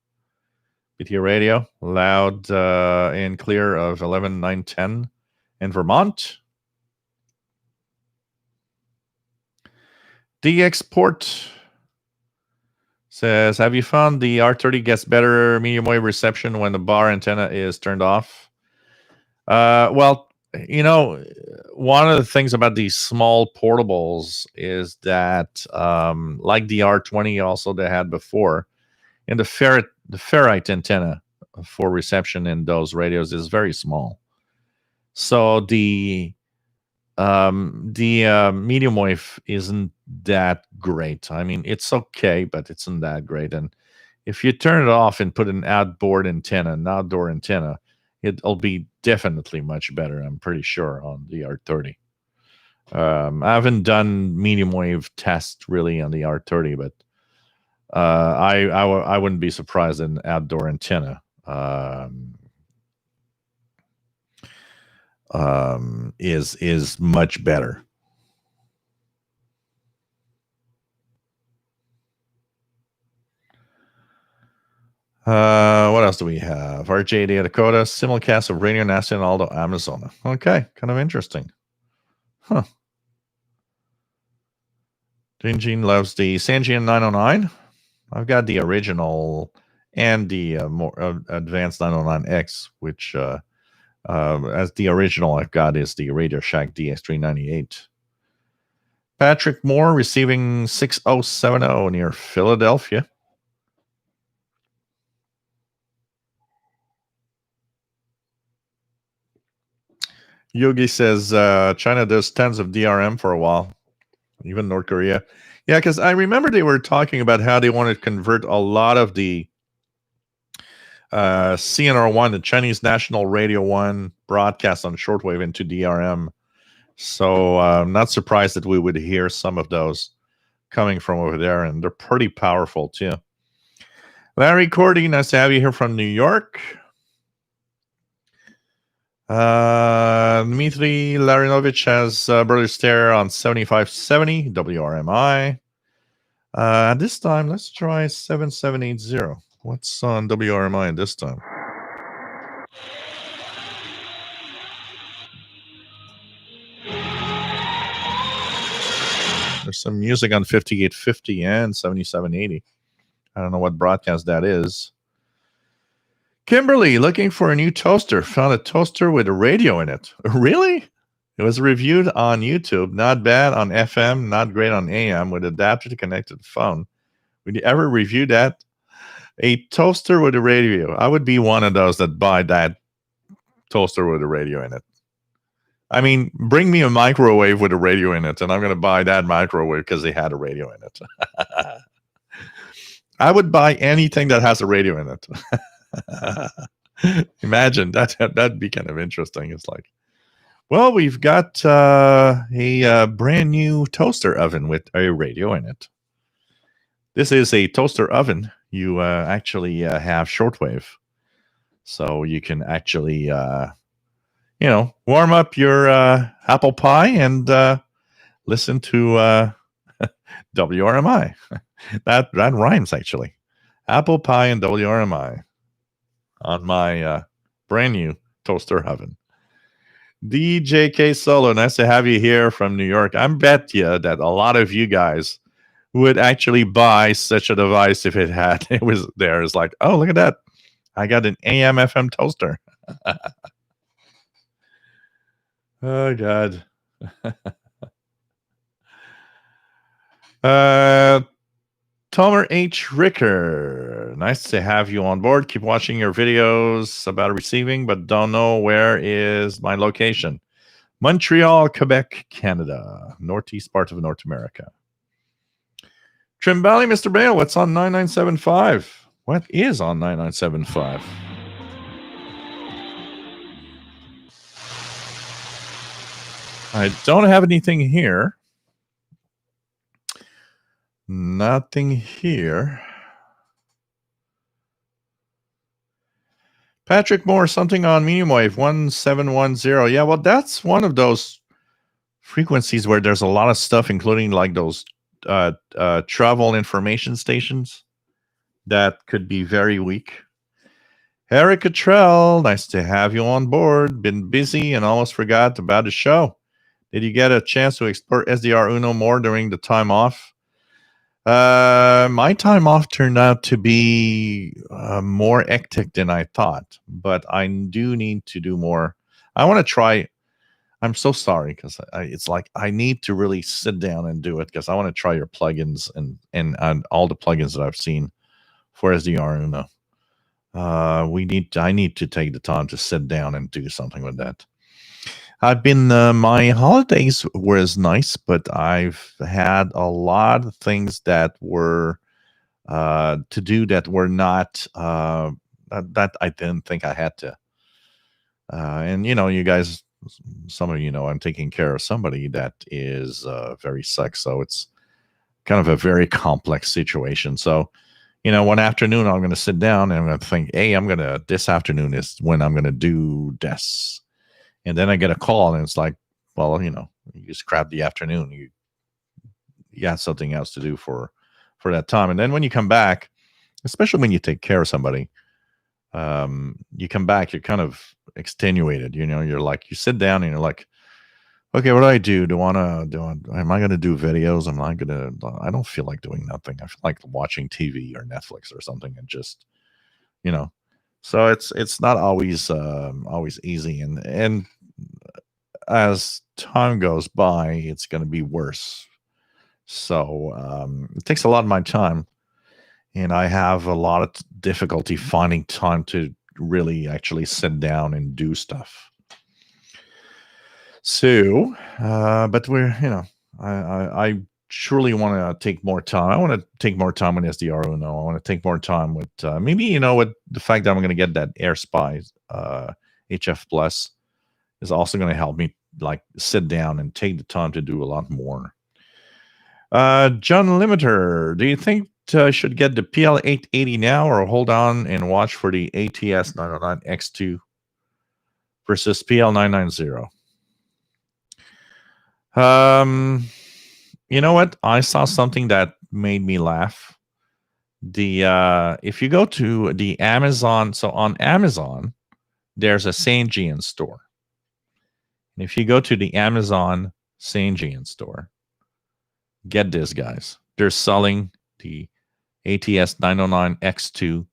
BT Radio, loud and clear of 11910 in Vermont. DXport says, have you found the R30 gets better medium wave reception when the bar antenna is turned off? Well, you know, one of the things about these small portables is that, like the R20 also they had before, and the ferrite antenna for reception in those radios is very small. So the medium wave isn't that great. I mean, it's okay, but it's not that great. And if you turn it off and put an outdoor antenna, it'll be definitely much better, I'm pretty sure, on the R30. I haven't done medium wave test really on the R30, but I wouldn't be surprised an outdoor antenna is much better. What else do we have? RJ Dakota, simulcast of Radio Nacional do Amazonas. Okay, kind of interesting. Huh. Jinjin loves the Sanjian 909. I've got the original and the more advanced 909X, which as the original I've got is the Radio Shack DX398. Patrick Moore receiving 6070 near Philadelphia. Yogi says China does tons of DRM for a while, even North Korea. Yeah, because I remember they were talking about how they wanted to convert a lot of the CNR1, the Chinese National Radio 1 broadcast on shortwave into DRM. So I'm not surprised that we would hear some of those coming from over there, and they're pretty powerful too. Larry Cordy, nice to have you here from New York. Dmitry Larinovich has Brother Stare on 7570 WRMI. This time, let's try 7780. What's on WRMI this time? There's some music on 5850 and 7780. I don't know what broadcast that is. Kimberly, looking for a new toaster. Found a toaster with a radio in it. Really? It was reviewed on YouTube. Not bad on FM, not great on AM, with adapter to connected phone. Would you ever review that? A toaster with a radio. I would be one of those that buy that toaster with a radio in it. I mean, bring me a microwave with a radio in it, and I'm going to buy that microwave because they had a radio in it. I would buy anything that has a radio in it. Imagine that'd be kind of interesting. It's like, well, we've got a brand new toaster oven with a radio in it. This is a toaster oven. You actually have shortwave, so you can actually warm up your apple pie and listen to WRMI. that rhymes actually. Apple pie and WRMI on my brand new toaster oven. DJK Solo, nice to have you here from New York. I bet you that a lot of you guys would actually buy such a device if it was there. It's like, oh, look at that. I got an AM FM toaster. Oh God. Tomer H. Ricker, nice to have you on board. Keep watching your videos about receiving, but don't know where is my location. Montreal, Quebec, Canada, northeast part of North America. Trim Valley, Mr. Bale, what's on 9975? What is on 9975? I don't have anything here. Nothing here. Patrick Moore, something on medium wave 1710. Yeah, well, that's one of those frequencies where there's a lot of stuff, including like those travel information stations that could be very weak. Eric Cottrell, nice to have you on board. Been busy and almost forgot about the show. Did you get a chance to explore SDR Uno more during the time off? My time off turned out to be more hectic than I thought, but I do need to do more. I want to try. I'm so sorry because it's like I need to really sit down and do it because I want to try your plugins and all the plugins that I've seen for SDR Uno. I need to take the time to sit down and do something with that. I've been my holidays was nice, but I've had a lot of things that were to do that were not that I didn't think I had to. And you guys, some of you know, I'm taking care of somebody that is very sick, so it's kind of a very complex situation. So, one afternoon I'm going to sit down and I'm going to think, hey, this afternoon is when I'm going to do this. And then I get a call and it's like, well, you just grab the afternoon. You got something else to do for that time. And then when you come back, especially when you take care of somebody, you come back, you're kind of extenuated. You're like, you sit down and you're like, okay, what do I do? Am I going to do videos? I don't feel like doing nothing. I feel like watching TV or Netflix or something and just, so it's not always easy. And as time goes by, it's going to be worse. So it takes a lot of my time, and I have a lot of difficulty finding time to really actually sit down and do stuff. So, but I truly want to take more time. I want to take more time with SDR Uno. I want to take more time with maybe, with the fact that I'm going to get that AirSpy HF Plus is also going to help me like sit down and take the time to do a lot more. John Limiter, do you think I should get the PL880 now or hold on and watch for the ATS 909X2 versus PL990? You know what? I saw something that made me laugh. If you go to the Amazon, so on Amazon, there's a St. Gian store. And if you go to the Amazon St. Gian store, get this, guys. They're selling the ATS 909X2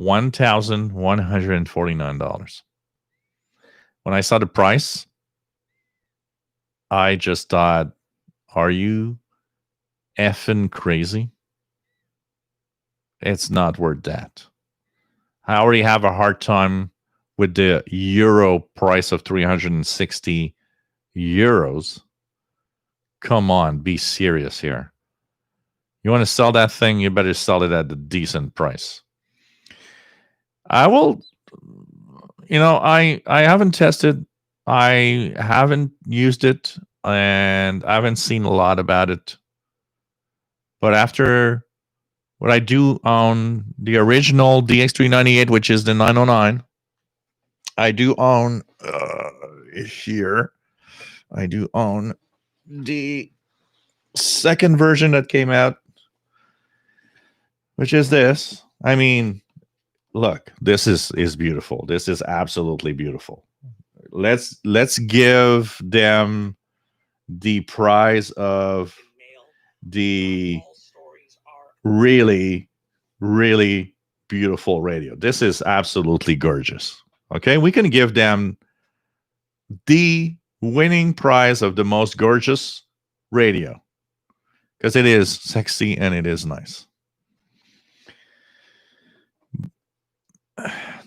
$1,149. When I saw the price, I just thought, are you effing crazy? It's not worth that. I already have a hard time with the euro price of 360 euros. Come on, be serious here. You want to sell that thing, you better sell it at a decent price. I will I haven't tested. I haven't used it, and I haven't seen a lot about it. But after what I do own the original DX398, which is the 909, I do own here. I do own the second version that came out, which is this. I mean, look, this is beautiful. This is absolutely beautiful. Let's give them the prize of the really, really beautiful radio. This is absolutely gorgeous. Okay, we can give them the winning prize of the most gorgeous radio because it is sexy and it is nice.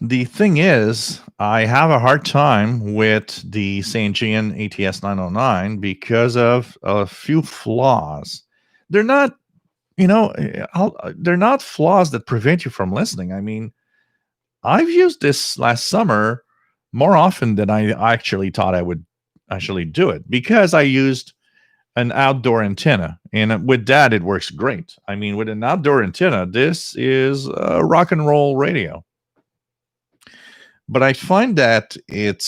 The thing is, I have a hard time with the St. Gian ATS 909 because of a few flaws. They're not, they're not flaws that prevent you from listening. I mean, I've used this last summer more often than I actually thought I would actually do it because I used an outdoor antenna, and with that, it works great. I mean, with an outdoor antenna, this is a rock and roll radio. But I find that there's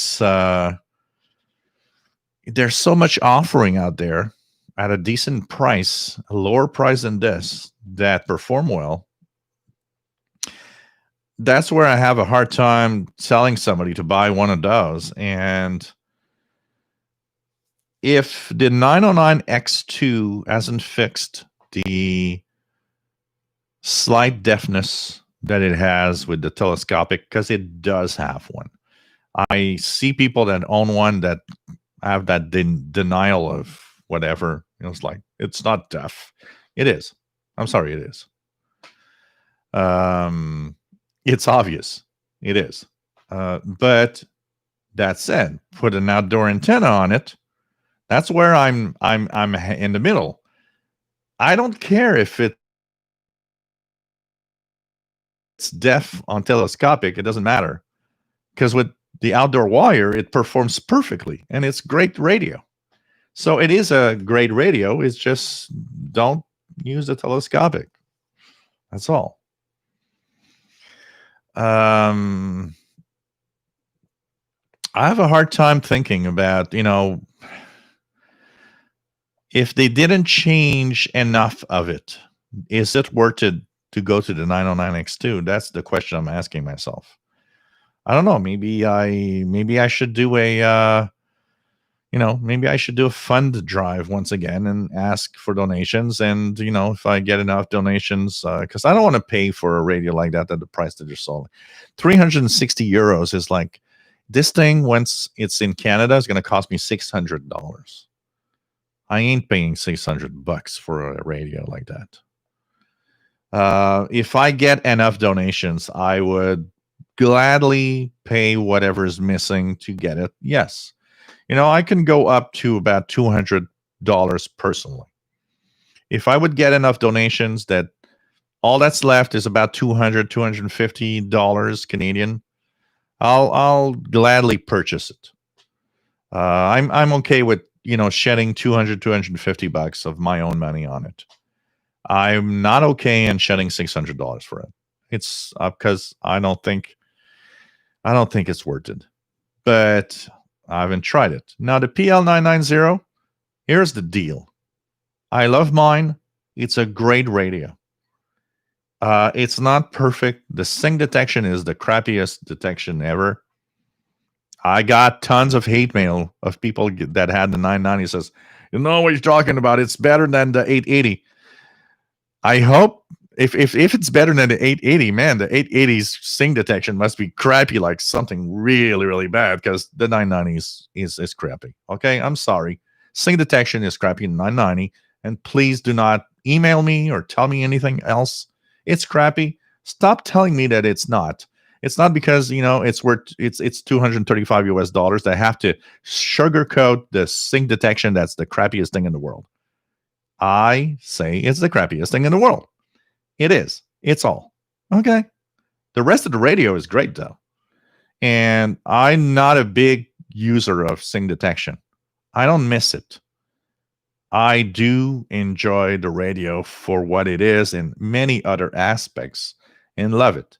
so much offering out there at a decent price, a lower price than this, that perform well. That's where I have a hard time selling somebody to buy one of those. And if the 909X2 hasn't fixed the slight deafness that it has with the telescopic, because it does have one. I see people that own one that have that denial of whatever. It's like, it's not deaf. It is. I'm sorry, it is. It's obvious. It is. But that said, put an outdoor antenna on it. That's where I'm in the middle. I don't care if it's deaf on telescopic. It doesn't matter. Because with the outdoor wire, it performs perfectly, and it's great radio. So it is a great radio. It's just don't use the telescopic. That's all. I have a hard time thinking about, if they didn't change enough of it, is it worth it to go to the 909X2? That's the question I'm asking myself. I don't know. Maybe I should do maybe I should do a fund drive once again and ask for donations. And, if I get enough donations, because I don't want to pay for a radio like that at the price that you're selling. 360 euros is like, this thing, once it's in Canada, is going to cost me $600. I ain't paying $600 for a radio like that. If I get enough donations, I would gladly pay whatever's missing to get it. Yes. I can go up to about $200 personally. If I would get enough donations that all that's left is about $200, $250 Canadian, I'll gladly purchase it. I'm okay with, shedding $200, $250 of my own money on it. I'm not okay in shedding $600 for it. It's because I don't think it's worth it. But I haven't tried it. Now, the PL990, here's the deal. I love mine. It's a great radio. It's not perfect. The sync detection is the crappiest detection ever. I got tons of hate mail of people that had the 990 says, you know what you're talking about. It's better than the 880. I hope if it's better than the 880, man, the 880's sync detection must be crappy, like something really, really bad, because the 990 is crappy. Okay, I'm sorry. Sync detection is crappy in 990, and please do not email me or tell me anything else. It's crappy. Stop telling me that it's not. It's not because it's worth it's $235 US. They have to sugarcoat the sync detection. That's the crappiest thing in the world. I say it's the crappiest thing in the world. It is. It's all. Okay. The rest of the radio is great, though. And I'm not a big user of sing detection. I don't miss it. I do enjoy the radio for what it is in many other aspects and love it.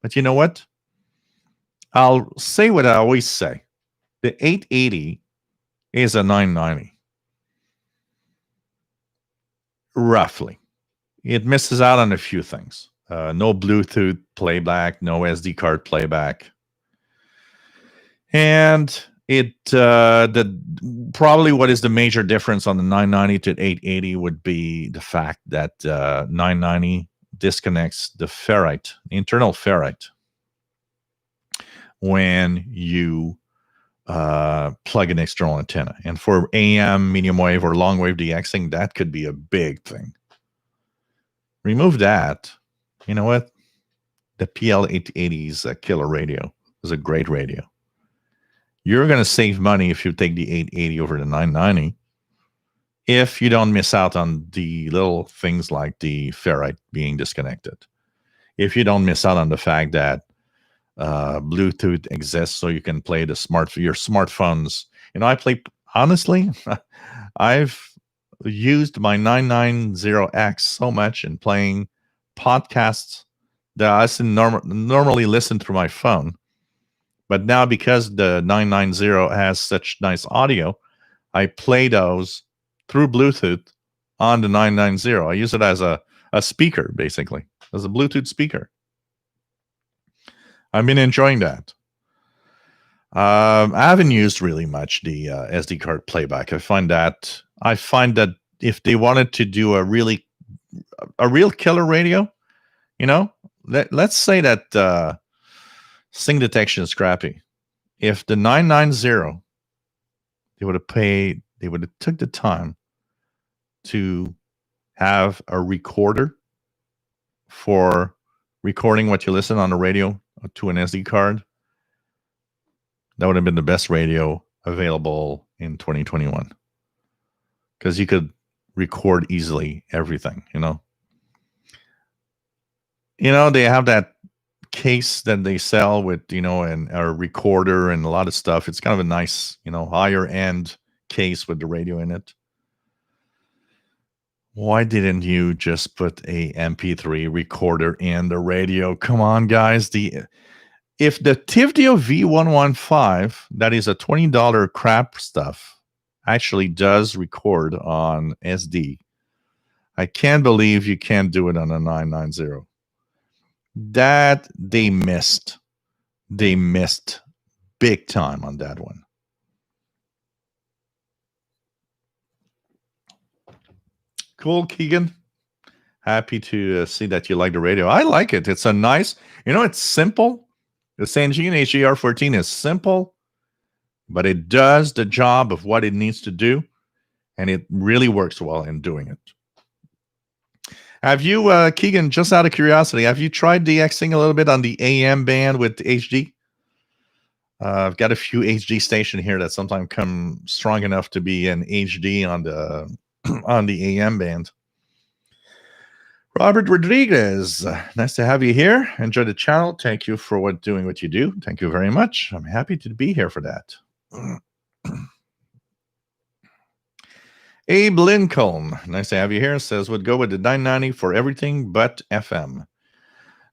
But you know what? I'll say what I always say. The 880 is a 990, roughly. It misses out on a few things. No Bluetooth playback, no SD card playback. And probably what is the major difference on the 990 to 880 would be the fact that 990 disconnects the ferrite, the internal ferrite, when you plug an external antenna. And for AM, medium wave, or long wave DXing, that could be a big thing. Remove that. You know what? The PL880's killer radio is a great radio. You're going to save money if you take the 880 over the 990 if you don't miss out on the little things like the ferrite being disconnected. If you don't miss out on the fact that Bluetooth exists so you can play your smartphones. You know, honestly, I've used my 990X so much in playing podcasts that I normally listen through my phone. But now, because the 990 has such nice audio, I play those through Bluetooth on the 990. I use it as a speaker, basically, as a Bluetooth speaker. I've been enjoying that. I haven't used really much the SD card playback. I find that if they wanted to do a real killer radio, you know, let's say that sing detection is crappy. If the 990, they would have took the time to have a recorder for recording what you listen on the radio to an SD card, that would have been the best radio available in 2021. Because you could record easily everything, you know. You know, they have that case that they sell with, you know, and a recorder and a lot of stuff. It's kind of a nice, you know, higher end case with the radio in it. Why didn't you just put a MP3 recorder in the radio? Come on, guys. If the Tivdio V115, that is a $20 crap stuff, actually does record on SD, I can't believe you can't do it on a 990. That they missed big time on that one. Cool, Keegan. Happy to see that you like the radio. I like it. It's a nice, you know, it's simple. The Sangean HGR14 is simple, but it does the job of what it needs to do, and it really works well in doing it. Have you, Keegan, just out of curiosity, have you tried DXing a little bit on the AM band with HD? I've got a few HD stations here that sometimes come strong enough to be in HD on the on the AM band. Robert Rodriguez, nice to have you here. Enjoy the channel. Thank you for doing what you do. Thank you very much. I'm happy to be here for that. Abe Lincoln, nice to have you here. Says would go with the 990 for everything but FM.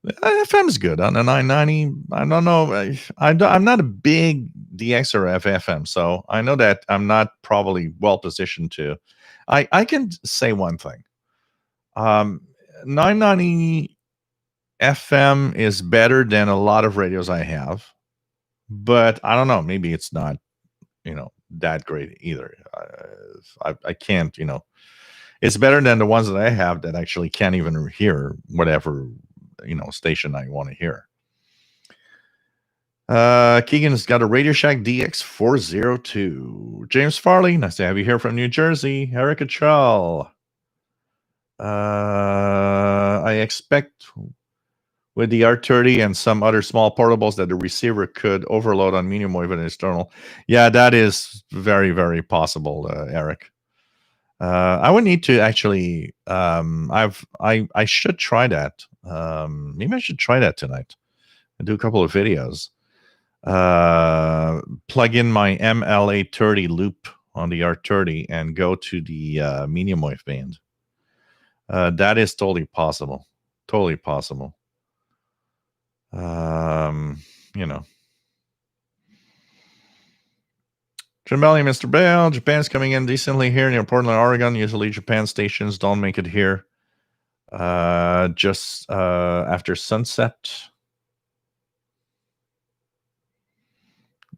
FM is good on the 990. I don't know. I'm not a big DXer of FM, so I know that I'm not probably well positioned to. I can say one thing. 990 FM is better than a lot of radios I have, but I don't know. Maybe it's not, you know, that great either. I can't, you know, it's better than the ones that I have that actually can't even hear whatever, you know, station I want to hear. Keegan's got a Radio Shack DX402. James Farley, nice to have you here from New Jersey. Erica Chall. I expect with the R30 and some other small portables that the receiver could overload on medium wave and external. Yeah, that is very, very possible, Eric. I would need to actually. I should try that. Maybe I should try that tonight and do a couple of videos. plug in my MLA30 loop on the R30 and go to the medium wave band. That is totally possible. Totally possible. You know. Jim Valley, Mr. Bell, Japan's coming in decently here near Portland, Oregon. Usually Japan stations don't make it here. Just after sunset.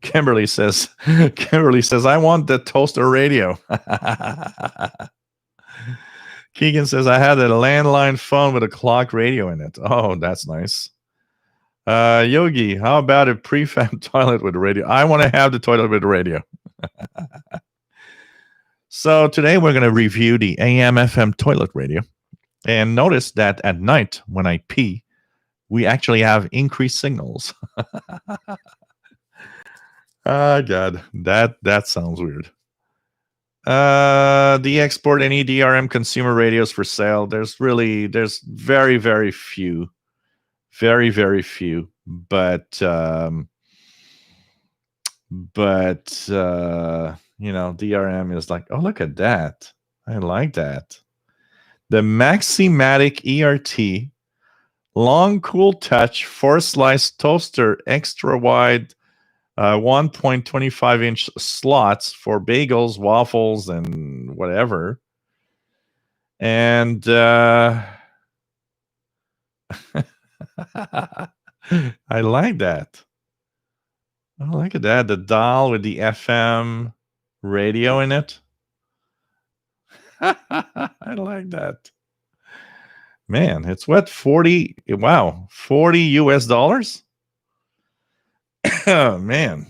Kimberly says, I want the toaster radio. Keegan says, I had a landline phone with a clock radio in it. Oh, that's nice. Yogi, how about a prefab toilet with a radio? I want to have the toilet with a radio. So today we're going to review the AM FM toilet radio. And notice that at night when I pee, we actually have increased signals. God, that sounds weird. The export any DRM consumer radios for sale. There's very, very few. Very, very few. But DRM is like, oh, look at that. I like that. The Maximatic ERT long cool touch 4-slice toaster extra wide 1.25 inch slots for bagels, waffles, and whatever. And I like that. Oh, look at that. The dial with the FM radio in it. I like that. Man, it's what, 40? Wow, 40 US dollars? Oh, man.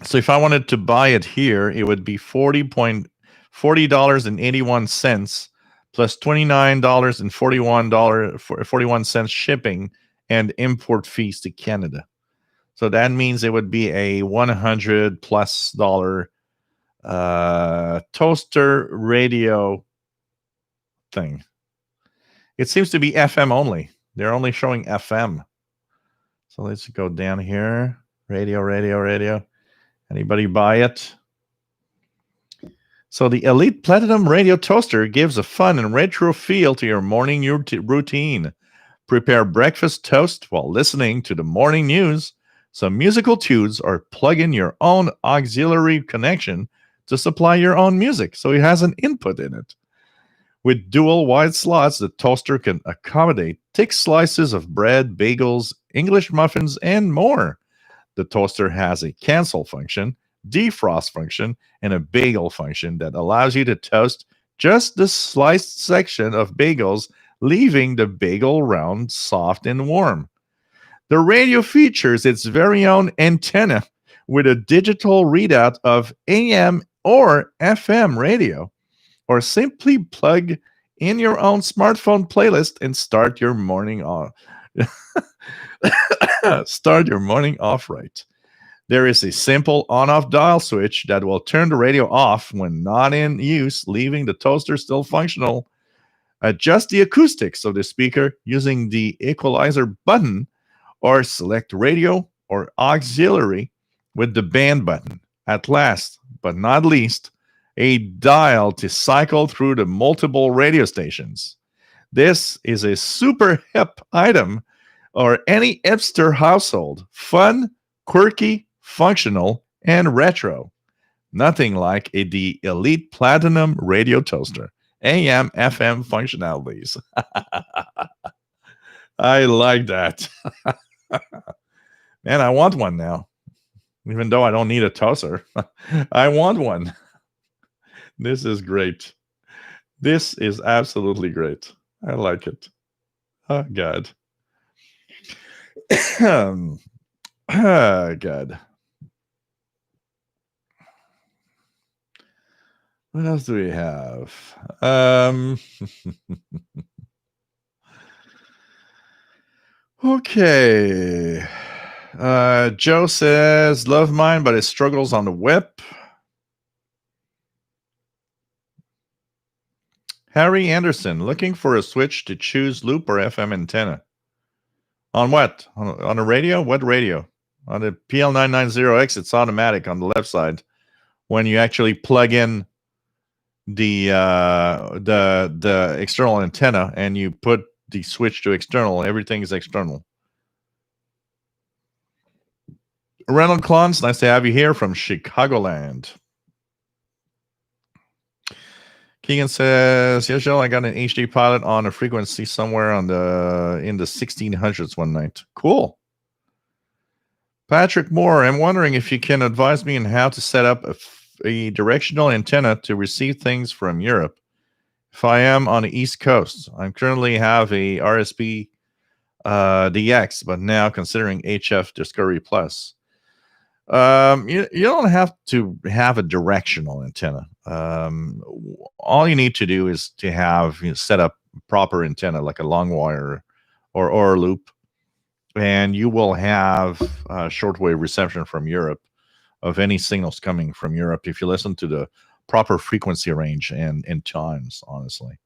So if I wanted to buy it here, it would be $40.81 plus $29.41 shipping and import fees to Canada. So that means it would be a $100+ toaster radio thing. It seems to be FM only. They're only showing FM. So let's go down here. Radio. Anybody buy it? So the Elite Platinum Radio Toaster gives a fun and retro feel to your morning routine. Prepare breakfast toast while listening to the morning news, some musical tunes, or plug in your own auxiliary connection to supply your own music. So it has an input in it. With dual wide slots, the toaster can accommodate thick slices of bread, bagels, English muffins, and more. The toaster has a cancel function, defrost function, and a bagel function that allows you to toast just the sliced section of bagels, leaving the bagel round soft and warm. The radio features its very own antenna with a digital readout of AM or FM radio, or simply plug in your own smartphone playlist and start your morning off. Start your morning off right. There is a simple on-off dial switch that will turn the radio off when not in use, leaving the toaster still functional. Adjust the acoustics of the speaker using the equalizer button, or select radio or auxiliary with the band button. At last, but not least, a dial to cycle through the multiple radio stations. This is a super hip item or any hipster household. Fun, quirky, functional, and retro. Nothing like the Elite Platinum Radio Toaster. AM, FM functionalities. I like that. Man, I want one now. Even though I don't need a toaster. I want one. This is great. This is absolutely great. I like it. Oh, God. Oh, God. What else do we have? Okay. Joe says, love mine, but it struggles on the whip. Harry Anderson, looking for a switch to choose loop or FM antenna. On what? On a radio? What radio? On the PL990X, it's automatic on the left side. When you actually plug in the external antenna and you put the switch to external, everything is external. Reynold Klons, nice to have you here from Chicagoland. Keegan says, "Yeah, Joe, I got an HD pilot on a frequency somewhere in the 1600s one night. Cool." Patrick Moore, I'm wondering if you can advise me on how to set up a directional antenna to receive things from Europe. If I am on the East Coast, I currently have a RSP DX, but now considering HF Discovery Plus. You don't have to have a directional antenna. All you need to do is to have set up proper antenna like a long wire or a loop, and you will have shortwave reception from Europe of any signals coming from Europe if you listen to the proper frequency range and times, honestly.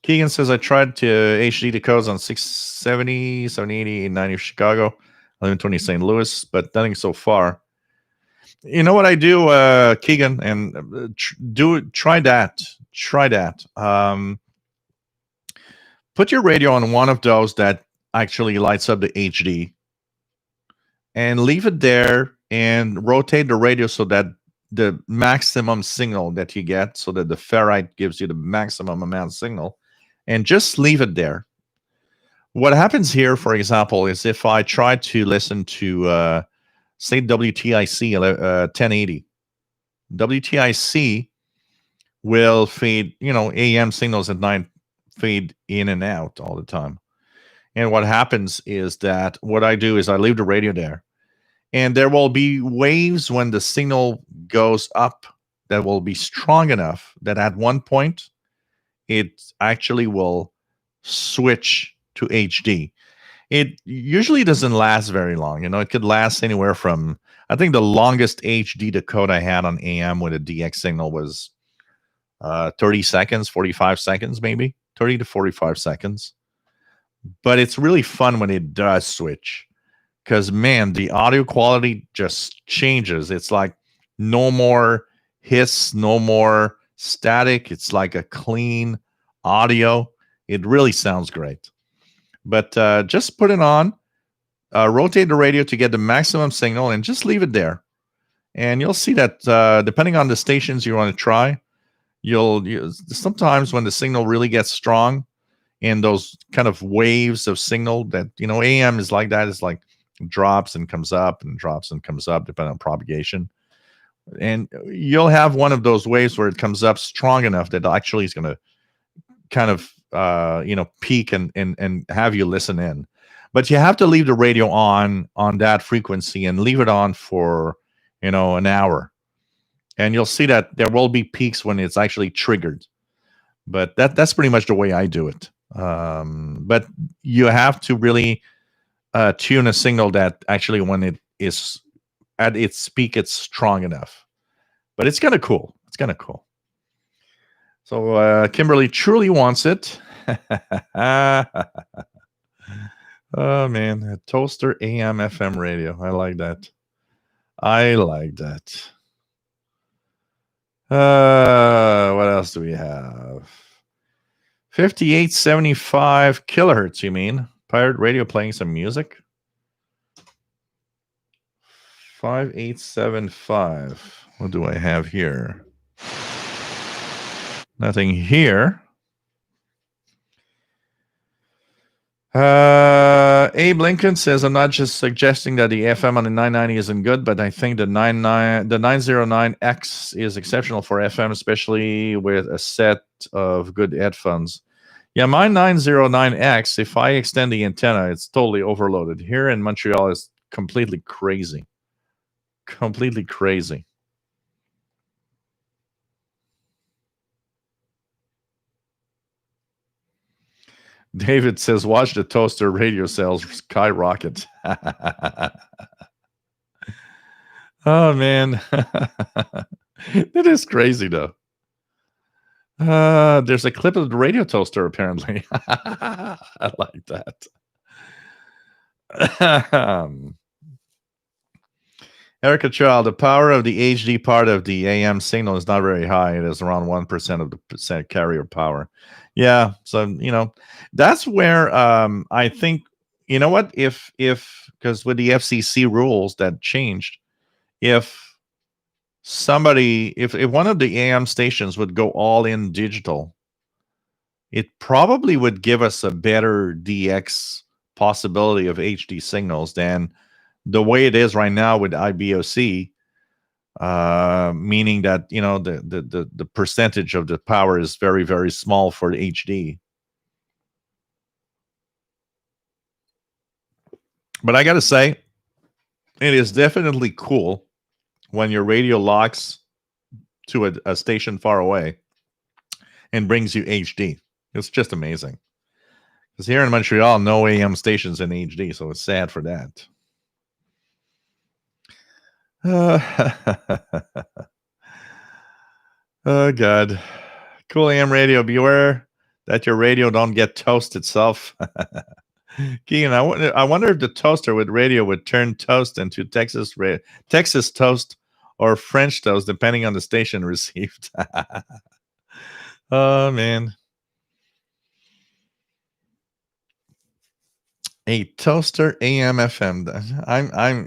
Keegan says, I tried to HD decodes on 670, 780, 90 Chicago, 1120 St. Louis, but nothing so far. You know what I do, Keegan, and try that. Try that. Put your radio on one of those that actually lights up the HD and leave it there and rotate the radio so that the maximum signal that you get, so that the ferrite gives you the maximum amount of signal, and just leave it there. What happens here, for example, is if I try to listen to, say, WTIC 1080, WTIC will fade, AM signals at night fade in and out all the time. And what happens is that what I do is I leave the radio there. And there will be waves when the signal goes up that will be strong enough that at one point it actually will switch to HD. It usually doesn't last very long. It could last anywhere from, I think the longest HD decode I had on AM with a DX signal was 30 seconds, 45 seconds, maybe 30 to 45 seconds. But it's really fun when it does switch. Because, man, the audio quality just changes. It's like no more hiss, no more static. It's like a clean audio. It really sounds great. But just put it on, rotate the radio to get the maximum signal, and just leave it there. And you'll see that depending on the stations you want to try, you'll sometimes when the signal really gets strong and those kind of waves of signal that, AM is like that. It's like drops and comes up and drops and comes up depending on propagation, and you'll have one of those waves where it comes up strong enough that actually is going to kind of peak and have you listen in. But you have to leave the radio on that frequency and leave it on for an hour, and you'll see that there will be peaks when it's actually triggered. But that's pretty much the way I do it. But you have to really tune a signal that actually when it is at its peak, it's strong enough. But it's kind of cool. It's kind of cool. So Kimberly truly wants it. Oh, man. A toaster AM FM radio. I like that. I like that. What else do we have? 5875 kilohertz, you mean? Pirate radio playing some music? 5875. What do I have here? Nothing here. Abe Lincoln says, I'm not just suggesting that the FM on the 990 isn't good, but I think the 909X is exceptional for FM, especially with a set of good headphones. Yeah, my 909X, if I extend the antenna, it's totally overloaded. Here in Montreal, it's completely crazy. Completely crazy. David says, watch the toaster radio sales skyrocket. Oh, man. It is crazy, though. There's a clip of the radio toaster, apparently. I like that. Erica Child, the power of the HD part of the AM signal is not very high. It is around 1% of the percent carrier power. Yeah, so that's where I think what if because with the FCC rules that changed, if if one of the AM stations would go all in digital, it probably would give us a better DX possibility of HD signals than the way it is right now with IBOC, meaning that the percentage of the power is very, very small for the HD. But I got to say, it is definitely cool when your radio locks to a station far away and brings you HD. It's just amazing. Because here in Montreal, no AM stations in HD, so it's sad for that. Oh God. Cool AM radio. Beware that your radio don't get toast itself. Keegan, I wonder if the toaster with radio would turn toast into Texas toast or French toast, depending on the station received. Oh man. A toaster AM FM. I'm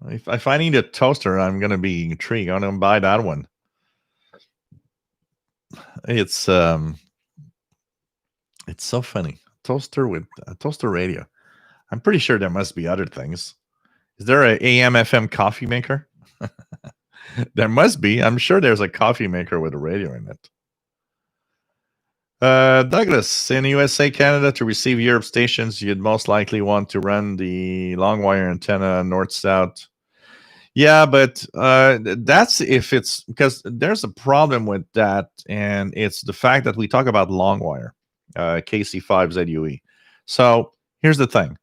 if I need a toaster, I'm gonna be intrigued. I'm gonna buy that one. It's it's so funny. Toaster with a toaster radio. I'm pretty sure there must be other things. Is there a AM FM coffee maker? There must be. I'm sure there's a coffee maker with a radio in it. Douglas, in USA, Canada, to receive Europe stations, you'd most likely want to run the long wire antenna north south. Yeah, but that's if it's because there's a problem with that, and it's the fact that we talk about long wire, KC5ZUE. So here's the thing: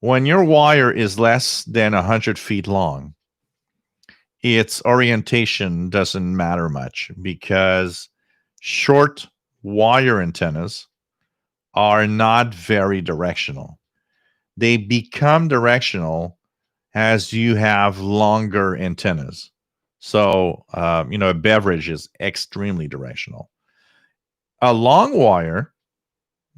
when your wire is less than 100 feet long, its orientation doesn't matter much because short wire antennas are not very directional. They become directional as you have longer antennas. So, a beverage is extremely directional. A long wire,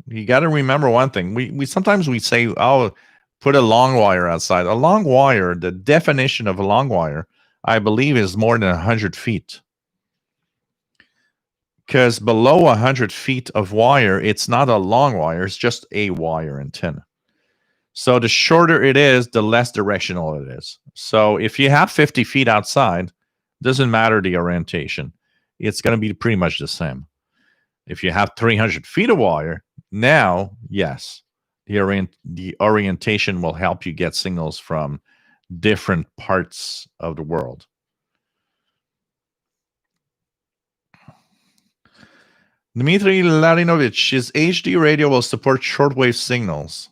you got to remember one thing. We sometimes we say, "Oh, put a long wire outside." A long wire, the definition of a long wire, I believe, is more than 100 feet. Because below 100 feet of wire, it's not a long wire; it's just a wire antenna. So the shorter it is, the less directional it is. So if you have 50 feet outside, doesn't matter the orientation. It's going to be pretty much the same. If you have 300 feet of wire, now, yes, the orientation will help you get signals from different parts of the world. Dmitry Larinovich, is HD radio will support shortwave signals?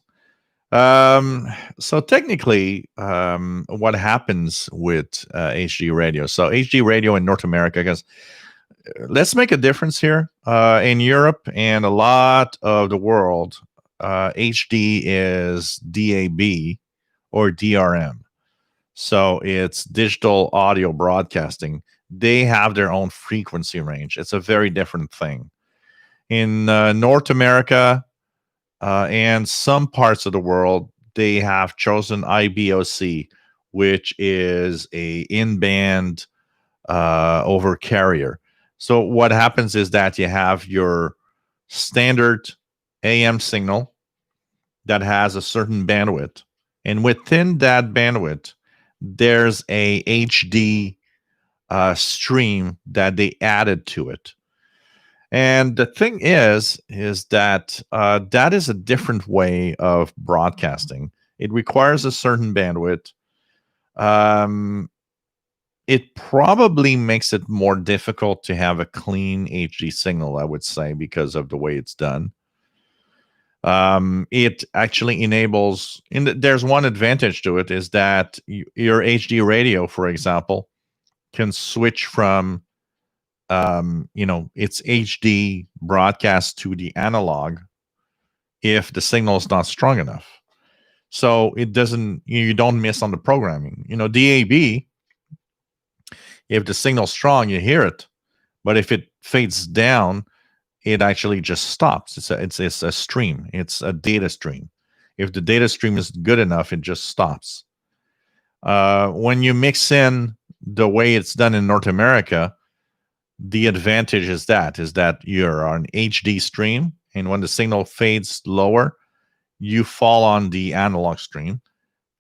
So technically, what happens with HD radio? So HD radio in North America, because let's make a difference here. In Europe and a lot of the world, HD is DAB or DRM. So it's digital audio broadcasting. They have their own frequency range. It's a very different thing. In North America, and some parts of the world, they have chosen IBOC, which is a in-band over carrier. So what happens is that you have your standard AM signal that has a certain bandwidth, and within that bandwidth, there's a HD stream that they added to it. And the thing is that that is a different way of broadcasting. It requires a certain bandwidth. Um, it probably makes it more difficult to have a clean HD signal, I would say, because of the way it's done. It actually enables, there's one advantage to it is that your HD radio, for example, can switch from it's HD broadcast to the analog if the signal is not strong enough. so it doesn't, you don't miss on the programming. DAB, if the signal's strong, you hear it, but if it fades down, it actually just stops. It's a stream. It's a data stream. If the data stream is good enough, it just stops. When you mix in the way it's done in North America, the advantage is that you're on HD stream, and when the signal fades lower, you fall on the analog stream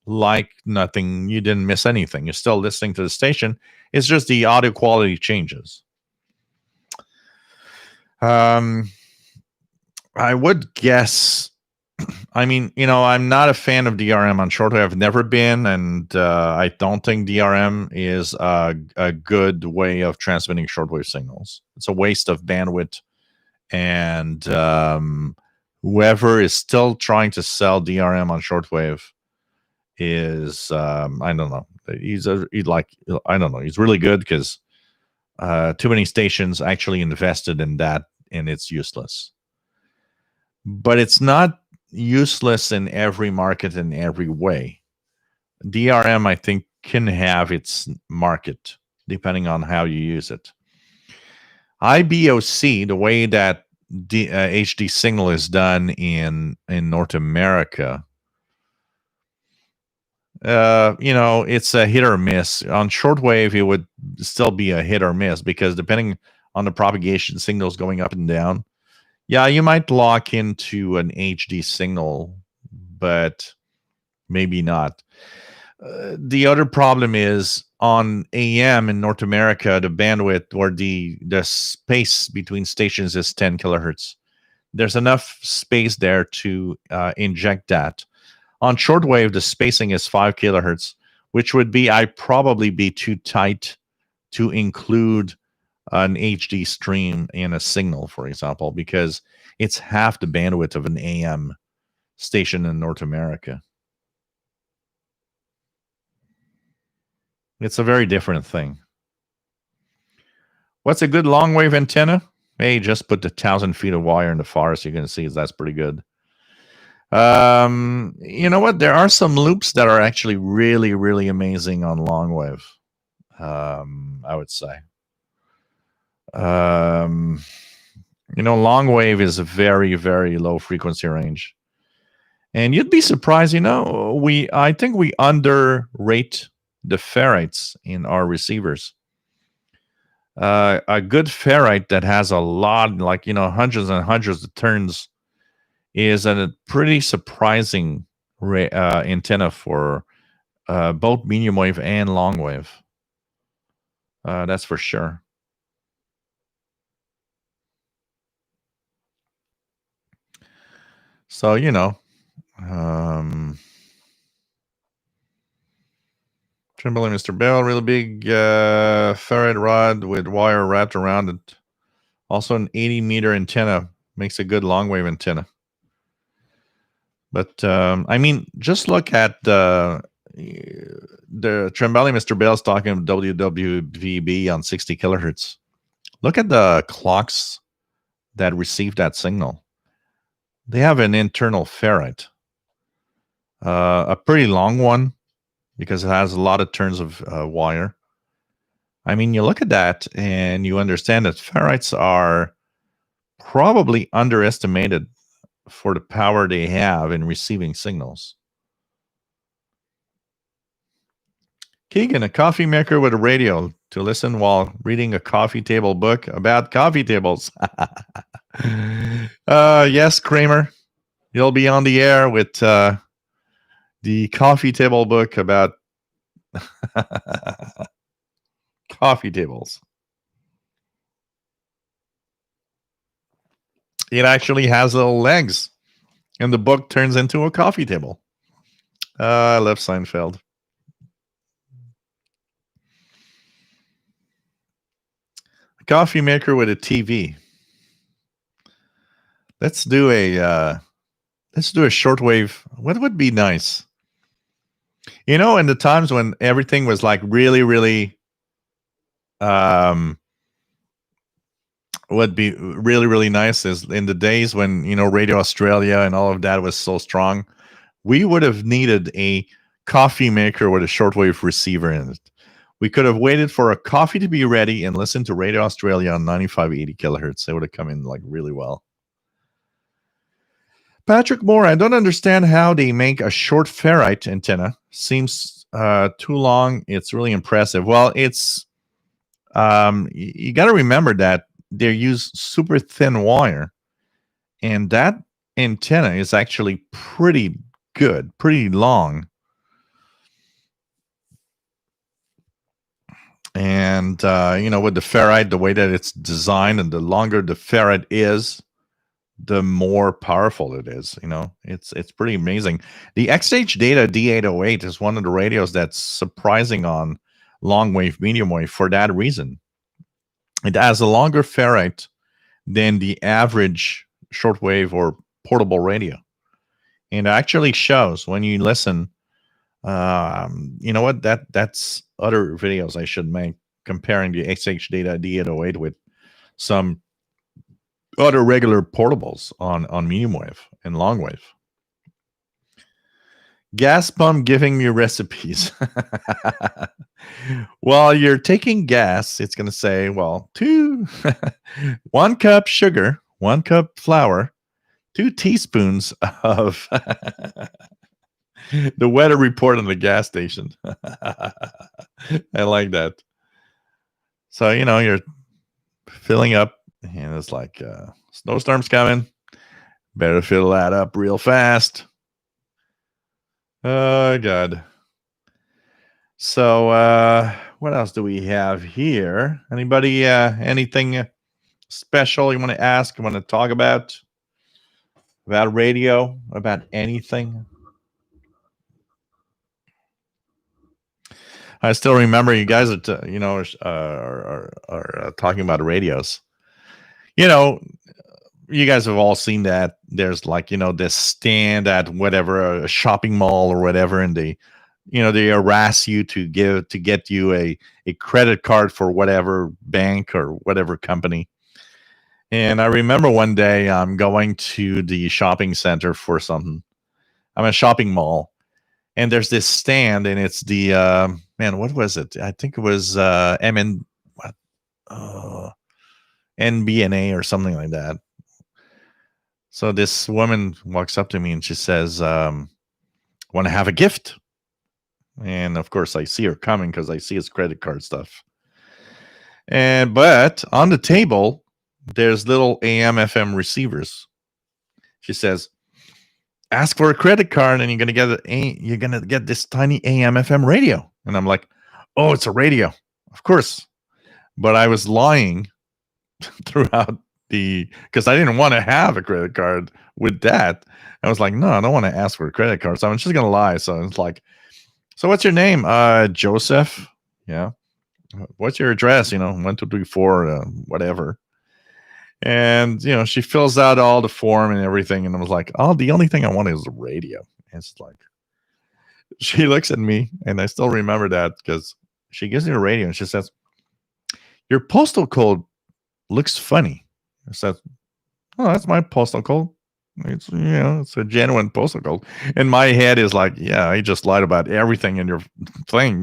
like nothing. You didn't miss anything. You're still listening to the station. It's just the audio quality changes. I would guess. I mean, I'm not a fan of DRM on shortwave. I've never been, and I don't think DRM is a good way of transmitting shortwave signals. It's a waste of bandwidth, and whoever is still trying to sell DRM on shortwave is, I don't know. He's I don't know. He's really good because too many stations actually invested in that, and it's useless. But it's not useless in every market in every way. DRM, I think, can have its market depending on how you use it. IBOC, the way that HD signal is done in North America, it's a hit or miss. On shortwave, it would still be a hit or miss because depending on the propagation signals going up and down, yeah, you might lock into an HD signal, but maybe not. The other problem is on AM in North America, the bandwidth or the space between stations is 10 kilohertz. There's enough space there to inject that. On shortwave, the spacing is 5 kilohertz, which would be, I'd probably be too tight to include an HD stream in a signal, for example, because it's half the bandwidth of an AM station in North America. It's a very different thing. What's a good long wave antenna? Hey, just put the 1,000 feet of wire in the forest. You're going to see that's pretty good. You know what? There are some loops that are actually really, really amazing on long wave. I would say. Long wave is a very, very low frequency range, and you'd be surprised. I think we underrate the ferrites in our receivers. A good ferrite that has a lot, like hundreds and hundreds of turns, is a pretty surprising antenna for both medium wave and long wave. That's for sure. So, Trimble and Mr. Bell, really big ferrite rod with wire wrapped around it. Also an 80-meter antenna. Makes a good long wave antenna. But, I mean, just look at the Trimble and Mr. Bell's talking WWVB on 60 kilohertz. Look at the clocks that receive that signal. They have an internal ferrite, a pretty long one because it has a lot of turns of wire. I mean, you look at that and you understand that ferrites are probably underestimated for the power they have in receiving signals. Keegan, a coffee maker with a radio to listen while reading a coffee table book about coffee tables. Yes, Kramer, you'll be on the air with the coffee table book about coffee tables. It actually has little legs, and the book turns into a coffee table. I love Seinfeld. A coffee maker with a TV. Let's do a shortwave. What would be nice? In the times when everything was like really, really, would be really, really nice is in the days when Radio Australia and all of that was so strong. we would have needed a coffee maker with a shortwave receiver in it. We could have waited for a coffee to be ready and listened to Radio Australia on 9580 kilohertz. They would have come in like really well. Patrick Moore, I don't understand how they make a short ferrite antenna. Seems too long. It's really impressive. Well, it's you got to remember that they use super thin wire, and that antenna is actually pretty good, pretty long. And with the ferrite, the way that it's designed, and the longer the ferrite is, the more powerful it is. It's pretty amazing. The XH Data D808 is one of the radios that's surprising on long wave, medium wave for that reason. It has a longer ferrite than the average shortwave or portable radio, and it actually shows when you listen. You know what? That's other videos I should make comparing the XH Data D808 with some other regular portables on medium wave and long wave. Gas pump giving you recipes. While you're taking gas, it's going to say, well, 1 cup sugar, 1 cup flour, 2 teaspoons of the weather report on the gas station. I like that. So, you're filling up, and it's like, snowstorm's coming. Better fill that up real fast. Oh, God. So, what else do we have here? Anybody, anything special you want to ask, want to talk about radio, about anything? I still remember you guys are talking about radios. You guys have all seen that there's this stand at whatever a shopping mall or whatever, and they harass you to get you a credit card for whatever bank or whatever company. And I remember one day I'm going to the shopping center for something. I'm at a shopping mall, and there's this stand, and it's the what was it? I think it was NBNA or something like that. So this woman walks up to me and she says, "Want to have a gift?" And of course, I see her coming because I see his credit card stuff. But on the table, there's little AM/FM receivers. She says, "Ask for a credit card, and you're gonna get this tiny AM/FM radio." And I'm like, "Oh, it's a radio, of course." But I was lying throughout because I didn't want to have a credit card with that. I was like, "No, I don't want to ask for a credit card, so I'm just gonna lie." So it's like, "So what's your name?" Joseph. Yeah. What's your address? 1, 2, 3, 4, whatever. And she fills out all the form and everything, and I was like, "Oh, the only thing I want is a radio." And it's like, she looks at me, and I still remember that because she gives me a radio and she says, "Your postal code looks funny." I said, "Oh, that's my postal code. It's it's a genuine postal code." And my head is like, "Yeah, I just lied about everything in your thing,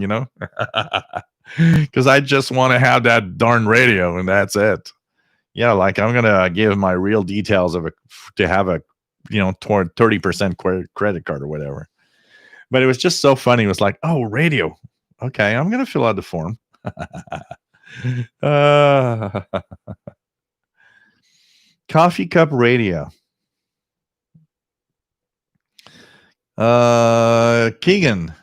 because I just want to have that darn radio, and that's it." Yeah, like I'm gonna give my real details to have a 30% credit card or whatever. But it was just so funny. It was like, "Oh, radio. Okay, I'm gonna fill out the form." Coffee cup radio. Keegan.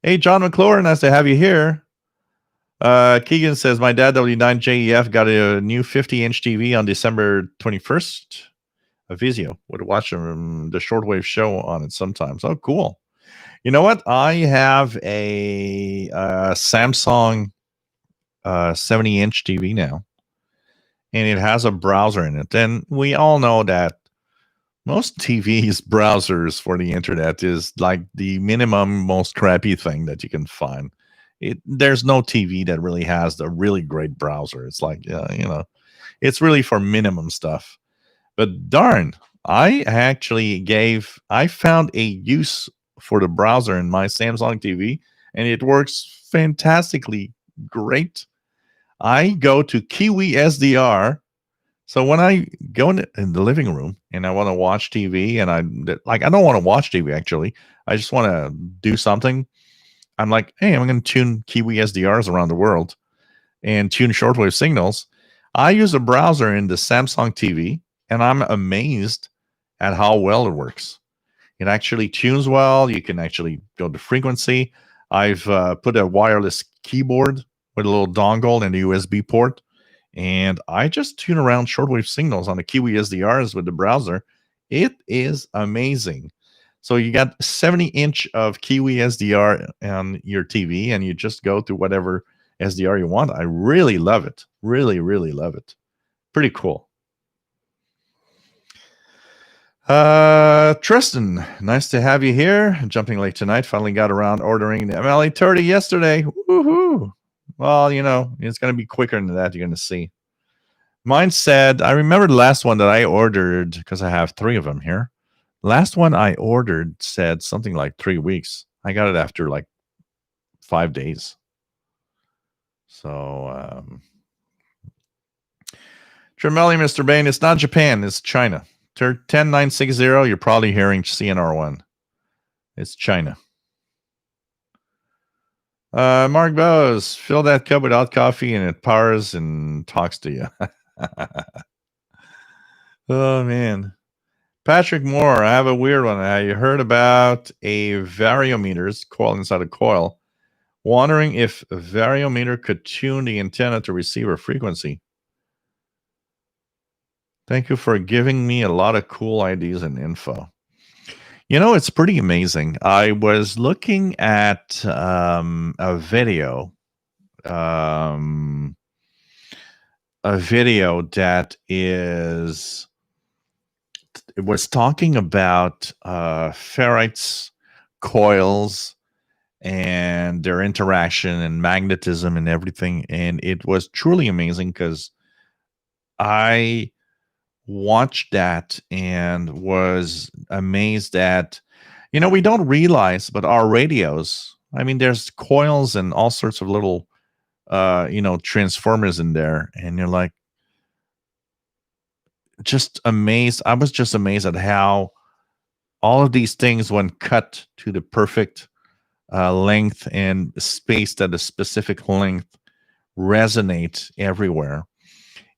Hey, John McClure, nice to have you here. Keegan says, "My dad, W9JEF, got a new 50-inch TV on December 21st. A Vizio. Would watch the shortwave show on it sometimes." Oh, cool. You know what? I have a Samsung 70-inch TV now, and it has a browser in it. And we all know that most TVs browsers for the internet is like the minimum, most crappy thing that you can find. There's no TV that really has the really great browser. It's like, it's really for minimum stuff. But darn, I found a use for the browser in my Samsung TV, and it works fantastically great. I go to Kiwi SDR. So when I go in the living room and I want to watch TV, and I don't want to watch TV actually. I just want to do something. I'm like, hey, I'm going to tune Kiwi SDRs around the world and tune shortwave signals. I use a browser in the Samsung TV, and I'm amazed at how well it works. It actually tunes well. You can actually go to frequency. I've put a wireless keyboard with a little dongle and a USB port, and I just tune around shortwave signals on the Kiwi SDRs with the browser. It is amazing. So you got 70-inch of Kiwi SDR on your TV, and you just go to whatever SDR you want. I really love it. Really, really love it. Pretty cool. Tristan, nice to have you here. Jumping late tonight. Finally got around ordering the MLA30 yesterday. Woohoo! Well, it's going to be quicker than that. You're going to see. Mine said, I remember the last one that I ordered because I have 3 of them here. Last one I ordered said something like 3 weeks. I got it after like 5 days. So, Tremelli, Mr. Bain, it's not Japan, it's China. 10960, you're probably hearing CNR1. It's China. Mark Bowes, fill that cup with hot coffee and it powers and talks to you. Oh, man. Patrick Moore, I have a weird one. I heard about a variometers coil inside a coil. Wondering if a variometer could tune the antenna to receive a frequency. Thank you for giving me a lot of cool ideas and info. It's pretty amazing. I was looking at a video that it was talking about ferrites, coils, and their interaction and magnetism and everything. And it was truly amazing because I watched that and was amazed at, we don't realize, but our radios, there's coils and all sorts of little, transformers in there. And you're like, just amazed. I was just amazed at how all of these things, when cut to the perfect length and spaced at a specific length, resonate everywhere.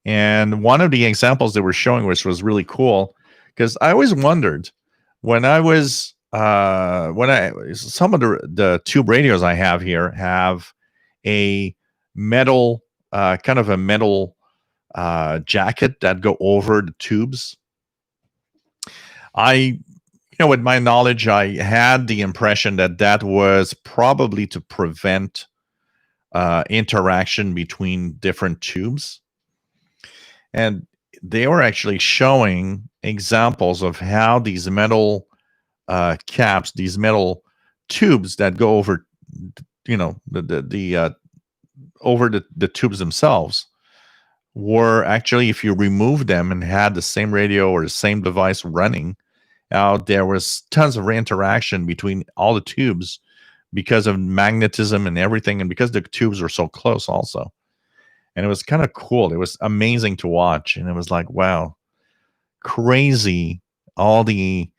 And one of the examples they were showing, which was really cool, because I always wondered when I was some of the tube radios I have here have a metal kind of a metal jacket that go over the tubes. With my knowledge, I had the impression that was probably to prevent interaction between different tubes. And they were actually showing examples of how these metal caps, these metal tubes that go over, over the tubes themselves, were actually, if you remove them and had the same radio or the same device running, there was tons of interaction between all the tubes because of magnetism and everything, and because the tubes were so close also. And it was kind of cool. It was amazing to watch. And it was like, wow, crazy, all the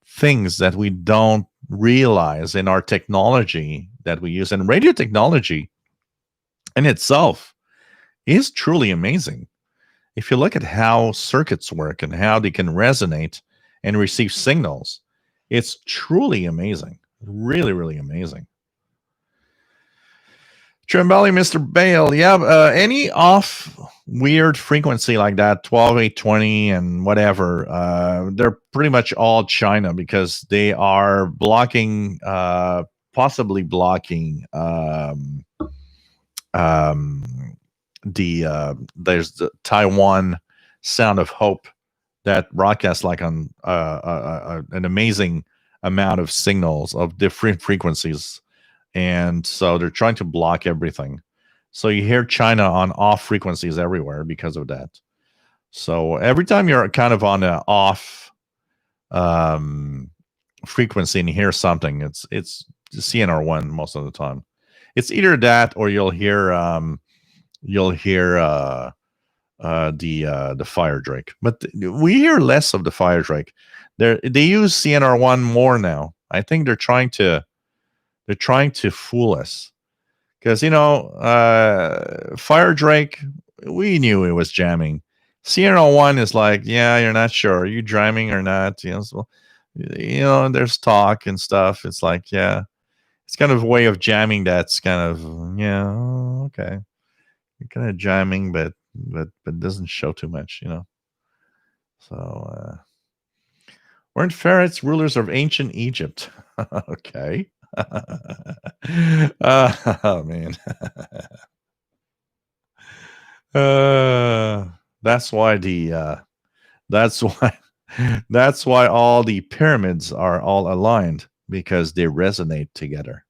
things that we don't realize in our technology that we use. And radio technology in itself is truly amazing. If you look at how circuits work and how they can resonate and receive signals, it's truly amazing. Really, really amazing. Trembelli, Mr. Bale, yeah, any off weird frequency like that, 12820 and whatever, they're pretty much all China because they are blocking, possibly blocking there's the Taiwan Sound of Hope that broadcasts like on an amazing amount of signals of different frequencies. And so they're trying to block everything. So you hear China on off frequencies everywhere because of that. So every time you're kind of on an off um, frequency and hear something, it's CNR1 most of the time. It's either that or you'll hear the fire drake, but we hear less of the fire drake. They use CNR1 more now. I think they're trying to fool us because fire drake, we knew it was jamming. CNR1 is like, yeah, you're not sure, are you jamming or not? So, there's talk and stuff. It's like, yeah, it's kind of a way of jamming that's kind of, yeah, okay, you're kind of jamming, but doesn't show too much. So, weren't ferrets rulers of ancient Egypt? Okay. Oh man. uh, that's why that's why that's why all the pyramids are all aligned, because they resonate together.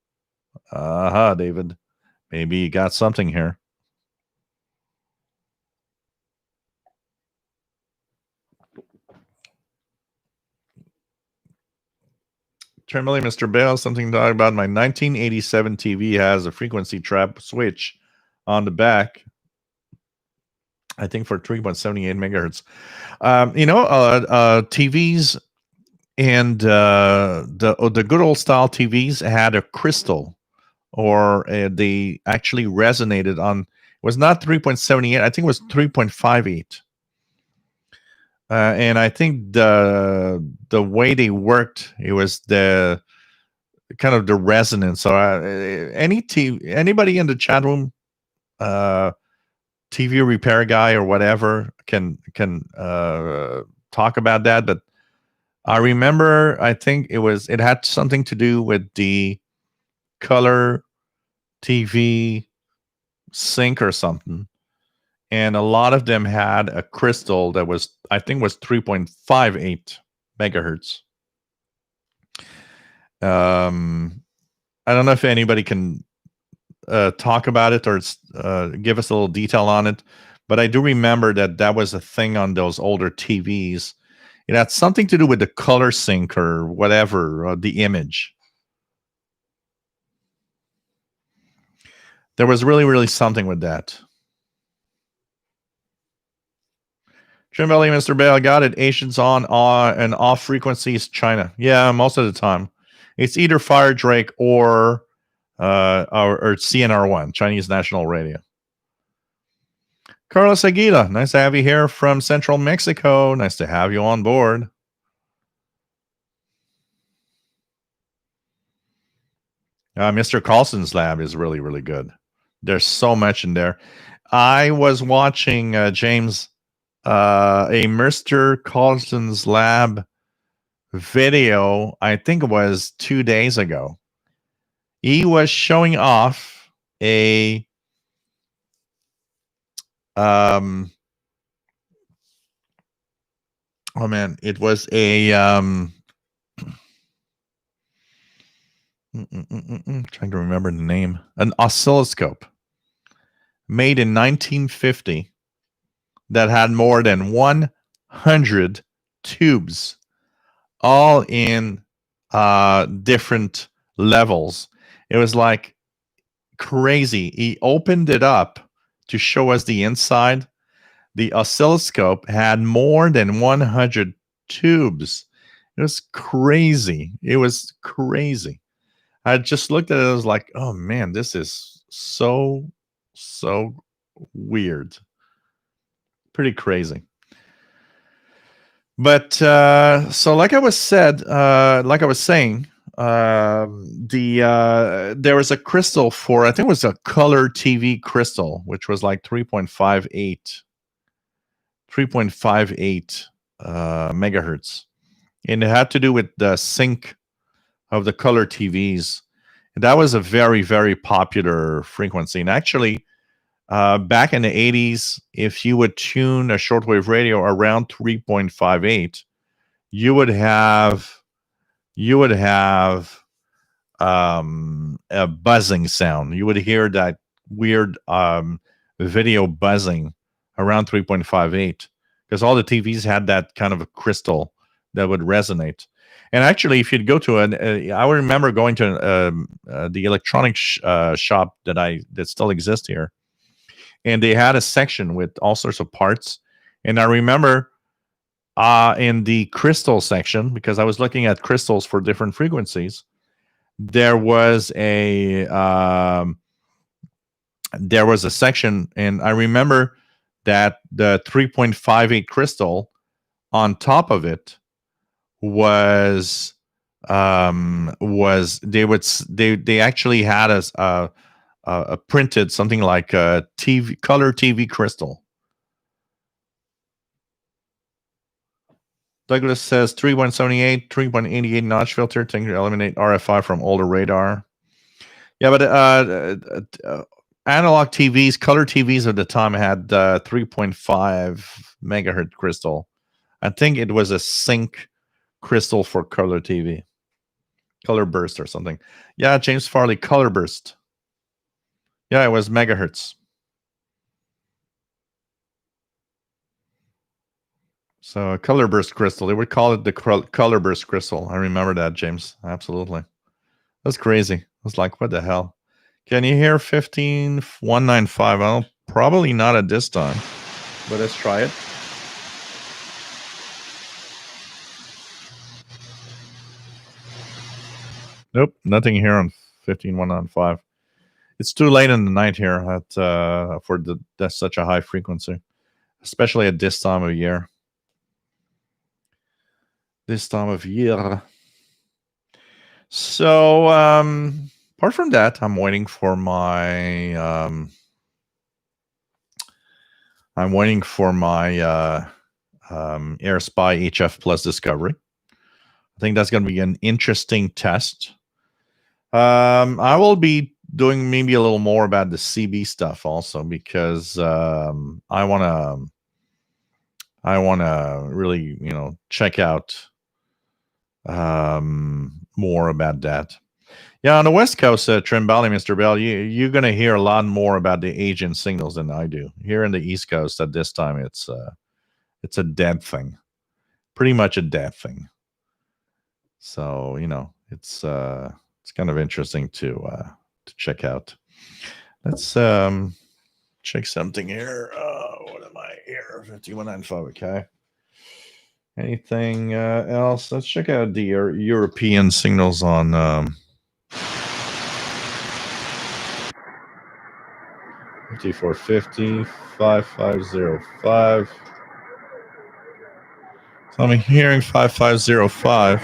Aha, David. Maybe you got something here. Trembling Mr. Bale, something to talk about. My 1987 TV has a frequency trap switch on the back, I think for 3.78 megahertz. TVs and the good old style TVs had a crystal, or they actually resonated on. It was not 3.78. I think it was 3.58. And I think the way they worked, it was the kind of the resonance. So anybody in the chat room, TV repair guy or whatever, can talk about that. But I remember, I think it had something to do with the color TV sync or something. And a lot of them had a crystal that was, I think, was 3.58 megahertz. I don't know if anybody can talk about it or give us a little detail on it, but I do remember that was a thing on those older TVs. It had something to do with the color sync or whatever, or the image. There was really, really something with that. Trim Valley, Mr. Bale, got it. Asians on and off frequencies, China. Yeah, most of the time. It's either Fire Drake or CNR1, Chinese National Radio. Carlos Aguila, nice to have you here from Central Mexico. Nice to have you on board. Mr. Carlson's lab is really, really good. There's so much in there. I was watching, James, a Mr. Carlson's lab video, I think it was 2 days ago. He was showing off a oh man, it was a trying to remember the name, an oscilloscope made in 1950 that had more than 100 tubes, all in different levels. It was like crazy. He opened it up to show us the inside. The oscilloscope had more than 100 tubes. It was crazy. It was crazy. I just looked at it. I was like, oh man, this is so weird. Pretty crazy. But so like I was saying, there was a crystal for, I think it was a color TV crystal, which was like 3.58 megahertz, and it had to do with the sync of the color TVs. And that was a very, very popular frequency. And actually, back in the 80s, if you would tune a shortwave radio around 3.58, you would have a buzzing sound. You would hear that weird video buzzing around 3.58, because all the TVs had that kind of a crystal that would resonate. And actually, if you'd go to I remember going to the electronic shop that still exists here, and they had a section with all sorts of parts. And I remember in the crystal section, because I was looking at crystals for different frequencies, there was a section, and I remember that the 3.58 crystal on top of it was they actually had a printed something like a color TV crystal. Douglas says 3.78, 3.88 notch filter to eliminate RFI from older radar. Yeah, but analog TVs, color TVs at the time had 3.5 megahertz crystal. I think it was a sync crystal for color TV, color burst or something. Yeah, James Farley, color burst. Yeah, it was megahertz. So a color burst crystal. They would call it the color burst crystal. I remember that, James. Absolutely. That's crazy. I was like, what the hell? Can you hear 15195? Well, probably not at this time, but let's try it. Nope, nothing here on 15195. It's too late in the night here for that's such a high frequency, especially at this time of year. So apart from that, I'm waiting for my AirSpy HF Plus discovery. I think that's going to be an interesting test. I will be doing maybe a little more about the CB stuff also, because I want to really check out more about that. Yeah, on the West Coast, Trimbali, Mr. Bell, you're going to hear a lot more about the agent signals than I do. Here in the East Coast at this time, it's a dead thing, pretty much a dead thing. So it's kind of interesting to check out. Let's check something here. What am I here? 5195. Okay. Anything else? Let's check out the European signals on 5450, 5505. So I'm hearing 5505.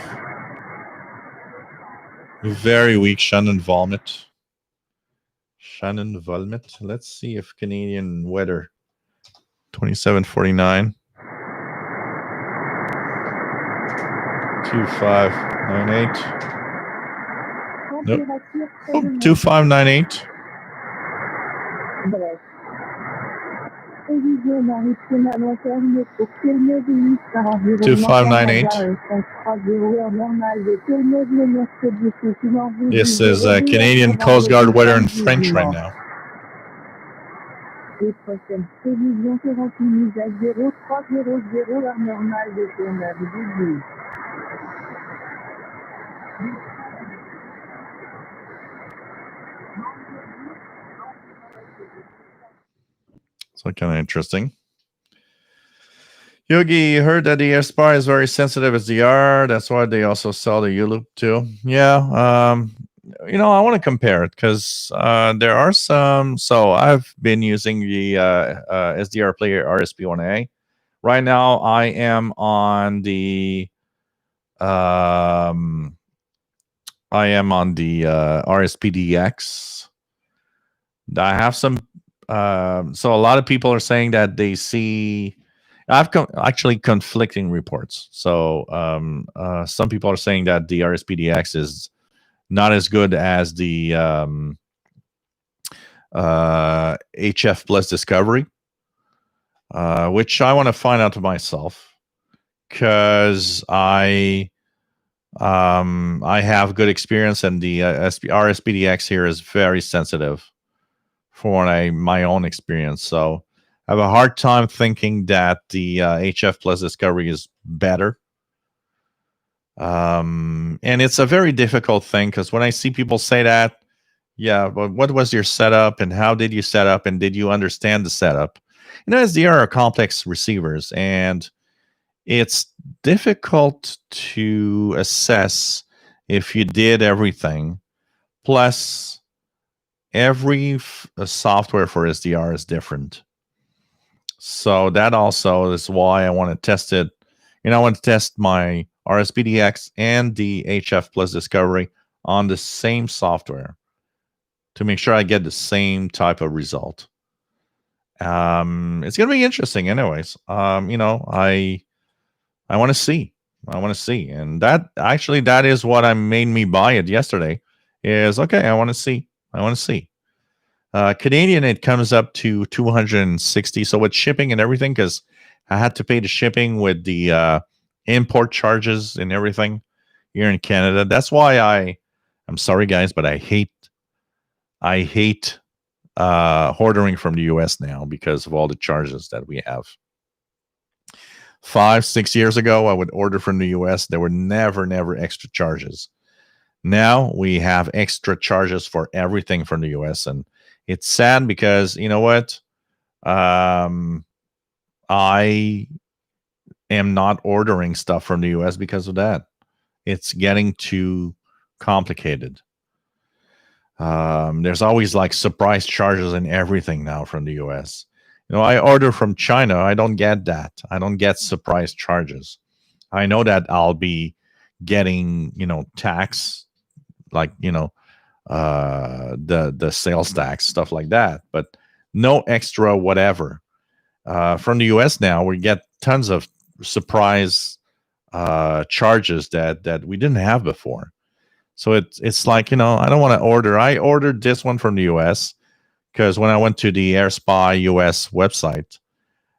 Very weak Shannon Volmet. Let's see if Canadian weather 2749. 2598. Nope. Oh, 2598. 2598. This is Canadian Coast Guard weather in French right now. Les prochaines prévisions seront mises à 0300 heure normale de tournage dédiée. So kind of interesting. Yogi, heard that the AirSpy is very sensitive as DR. That's why they also sell the U-Loop too. Yeah. I want to compare it because there are some. So I've been using the SDR Player RSP1A. Right now, I am on the RSPDX. I have some. So a lot of people are saying that they see. I've actually conflicting reports. So some people are saying that the RSPDX is not as good as the HF Plus Discovery, which I want to find out to myself, because I have good experience, and the RSPDX here is very sensitive for my own experience. So I have a hard time thinking that the HF Plus Discovery is better. And it's a very difficult thing because when I see people say that, yeah, but what was your setup and how did you set up and did you understand the setup? SDR are complex receivers and it's difficult to assess if you did everything. Plus, every software for SDR is different. So that also is why I want to test it. I want to test my RSPDX and the HF Plus Discovery on the same software to make sure I get the same type of result. It's gonna be interesting, anyways. I want to see. I want to see, and that is what I made me buy it yesterday. Is okay. I want to see. I want to see. Canadian, it comes up to 260. So with shipping and everything, because I had to pay the shipping with the import charges and everything here in Canada. That's why I'm sorry guys, but I hate ordering from the US now because of all the charges that we have. 5-6 years ago, I would order from the US. There were never extra charges. Now we have extra charges for everything from the US, and it's sad because you know what? I am not ordering stuff from the US because of that. It's getting too complicated. There's always like surprise charges and everything now from the US. I order from China. I don't get that. I don't get surprise charges. I know that I'll be getting, tax, like, the sales tax, stuff like that, but no extra whatever. From the US now, we get tons of surprise charges that we didn't have before. So it's like, I don't want to order. I ordered this one from the US because when I went to the AirSpy US website,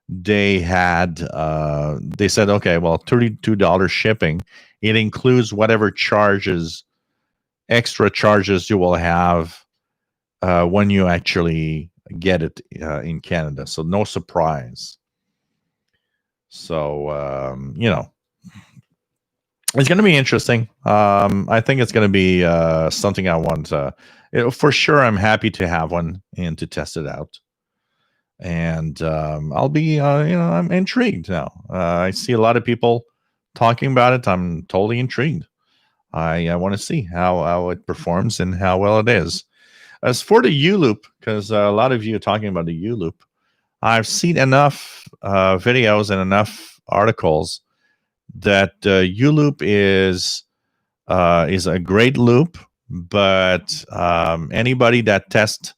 they said, okay, well, $32 shipping. It includes whatever extra charges you will have when you actually get it in Canada. So no surprise. So, it's going to be interesting. I think it's going to be something I want. For sure, I'm happy to have one and to test it out. And I'll be, I'm intrigued now. I see a lot of people talking about it. I'm totally intrigued. I want to see how it performs and how well it is. As for the U-loop, because a lot of you are talking about the U-loop, I've seen enough videos and enough articles that U-loop is a great loop, but anybody that tests,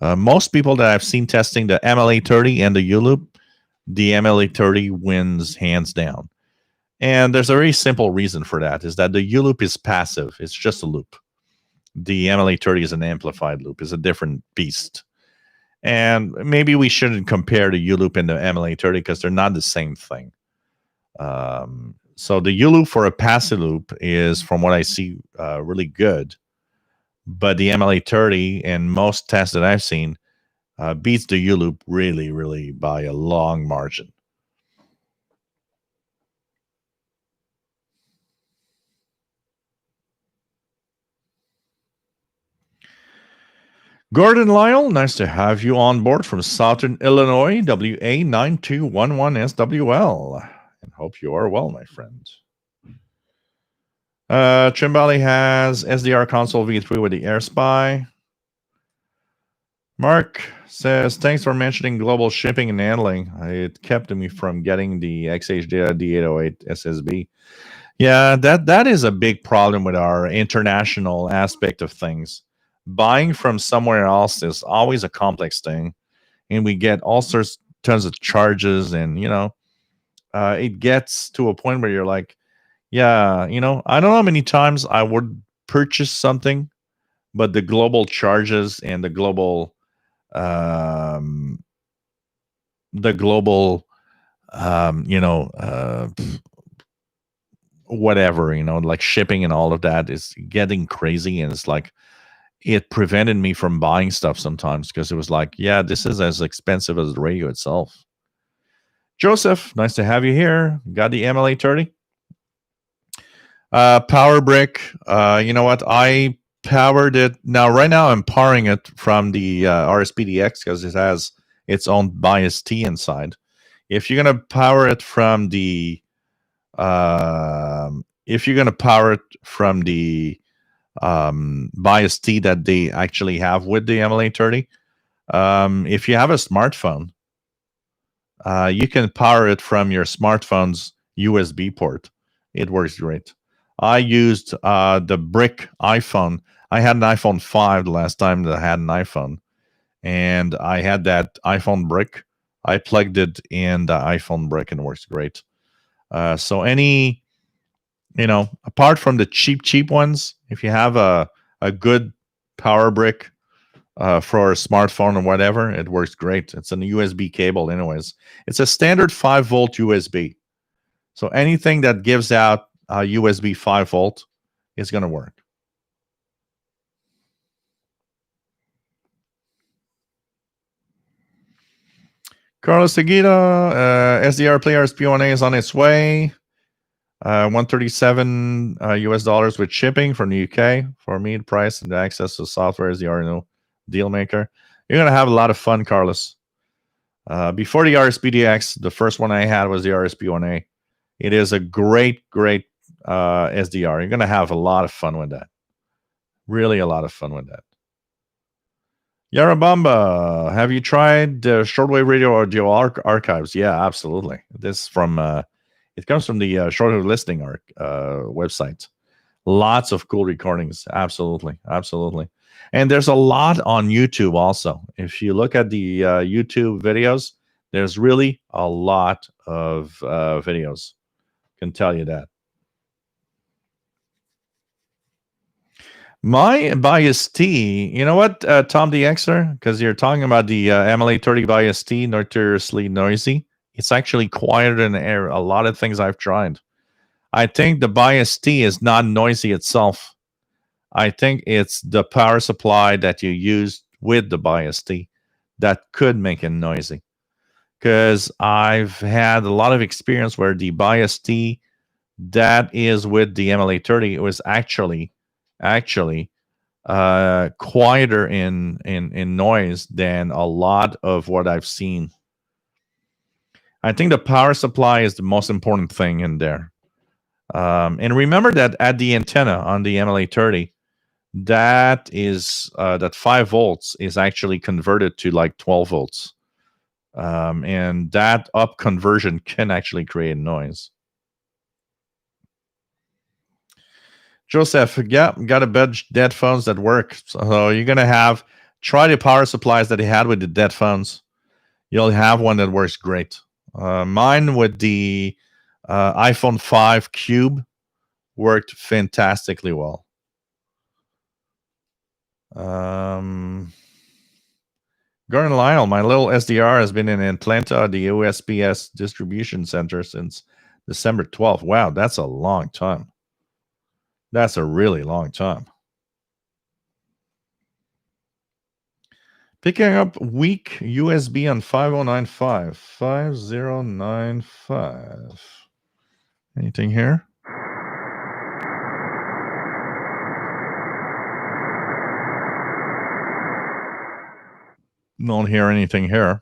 most people that I've seen testing the MLA30 and the U-loop, the MLA30 wins hands down. And there's a very simple reason for that, is that the U-loop is passive. It's just a loop. The MLA30 is an amplified loop. It's a different beast. And maybe we shouldn't compare the U-loop and the MLA30 because they're not the same thing. So the U-loop for a passive loop is, from what I see, really good. But the MLA30 and most tests that I've seen beats the U-loop really, really by a long margin. Gordon Lyle, nice to have you on board from Southern Illinois, WA9211SWL. And hope you are well, my friend. Trimbali has SDR console V3 with the AirSpy. Mark says, thanks for mentioning global shipping and handling. It kept me from getting the XH Data D808 SSB. Yeah, that is a big problem with our international aspect of things. Buying from somewhere else is always a complex thing, and we get all sorts, tons of charges, and it gets to a point where you're like, yeah, I don't know how many times I would purchase something, but the global charges and the global whatever, like shipping and all of that is getting crazy, and it's like it prevented me from buying stuff sometimes because it was like, yeah, this is as expensive as the radio itself. Joseph, nice to have you here. Got the MLA30? Power brick. You know what? I powered it. Now, right now, I'm powering it from the RSPDX because it has its own bias T inside. If you're gonna power it from the, if you're gonna power it from the bias T that they actually have with the MLA30, if you have a smartphone, you can power it from your smartphone's USB port. It works great. I used the brick iPhone. I had an iPhone 5 the last time that I had an iPhone, and I had that iPhone brick. I plugged it in the iPhone brick and it works great. So any, apart from the cheap ones, if you have a good power brick for a smartphone or whatever, it works great. It's a USB cable, anyways. It's a standard 5-volt USB. So anything that gives out USB 5-volt is going to work. Carlos Seguida, SDR player SPONA is on its way. 137 US dollars with shipping from the UK for meat price and access to software is the RNO deal maker. You're going to have a lot of fun, Carlos. Before the RSPDX, the first one I had was the RSP1A. It is a great SDR. You're going to have a lot of fun with that. Really a lot of fun with that. Yarabamba, have you tried the shortwave radio audio archives? Yeah, absolutely. This from it comes from the shortwave listening website. Lots of cool recordings. Absolutely. And there's a lot on YouTube also. If you look at the YouTube videos, there's really a lot of videos. Can tell you that. My bias T, you know what, Tom the Xer? Because you're talking about the MLA30 bias T, notoriously noisy. It's actually quieter than air. A lot of things I've tried. I think the bias T is not noisy itself. I think it's the power supply that you use with the bias T that could make it noisy. Because I've had a lot of experience where the bias T that is with the MLA30, it was actually quieter in noise than a lot of what I've seen. I think the power supply is the most important thing in there. And remember that at the antenna on the MLA30, that is that 5 volts is actually converted to like 12 volts. And that up conversion can actually create noise. Joseph, yeah, got a bed dead phones that work. So you're gonna try the power supplies that he had with the dead phones. You'll have one that works great. Mine with the iPhone 5 Cube worked fantastically well. Gordon Lionel, my little SDR has been in Atlanta, the USPS distribution center since December 12th. Wow, that's a long time. That's a really long time. Picking up weak USB on 5095. 5095. Anything here? Don't hear anything here.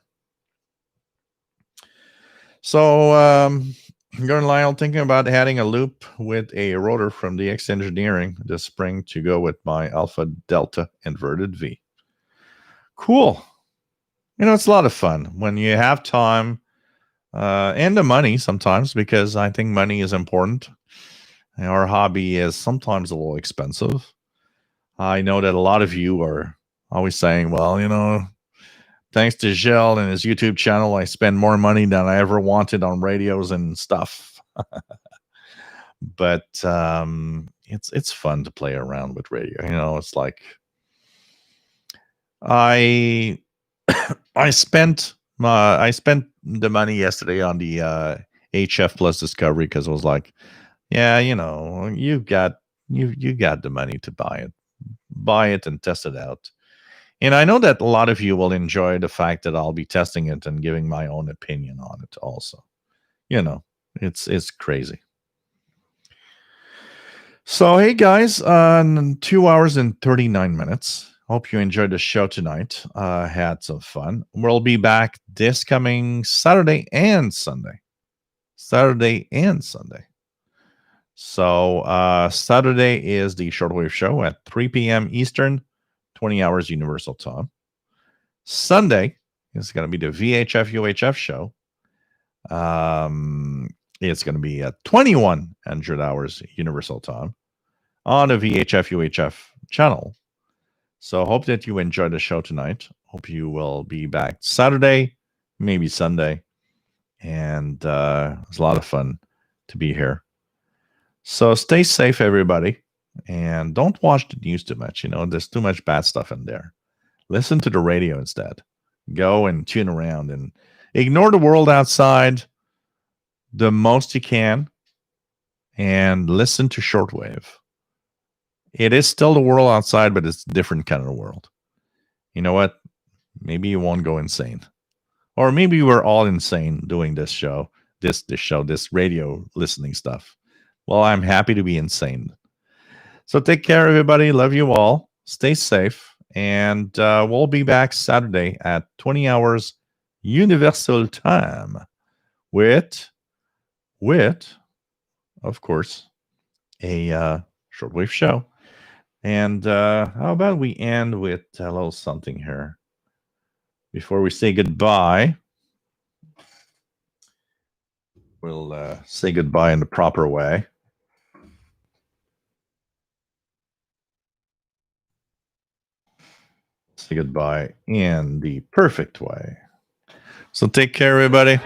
So, Gordon Lyle, thinking about adding a loop with a rotor from DX Engineering this spring to go with my Alpha Delta inverted V. Cool. It's a lot of fun when you have time and the money sometimes, because I think money is important. Our hobby is sometimes a little expensive. I know that a lot of you are always saying, well, thanks to Gilles and his YouTube channel, I spend more money than I ever wanted on radios and stuff. But it's fun to play around with radio. It's like I spent the money yesterday on the HF Plus Discovery because I was like, yeah, you got the money to buy it and test it out. And I know that a lot of you will enjoy the fact that I'll be testing it and giving my own opinion on it also. It's crazy. So, hey guys, 2 hours and 39 minutes. Hope you enjoyed the show tonight. Had some fun. We'll be back this coming Saturday and Sunday. Saturday and Sunday. So, Saturday is the Shortwave show at 3 p.m. Eastern, 20 hours Universal Time. Sunday is going to be the VHF UHF show. It's going to be at 2100 hours Universal Time on the VHF UHF channel. So hope that you enjoyed the show tonight. Hope you will be back Saturday, maybe Sunday. And it was a lot of fun to be here. So stay safe, everybody. And don't watch the news too much. There's too much bad stuff in there. Listen to the radio instead. Go and tune around and ignore the world outside the most you can and listen to Shortwave. It is still the world outside, but it's a different kind of world. You know what? Maybe you won't go insane. Or maybe we're all insane doing this show, this radio listening stuff. Well, I'm happy to be insane. So take care, everybody. Love you all. Stay safe. And we'll be back Saturday at 20 hours Universal Time with of course, a shortwave show. And how about we end with a little something here before we say goodbye? We'll say goodbye in the proper way. Say goodbye in the perfect way. So take care, everybody.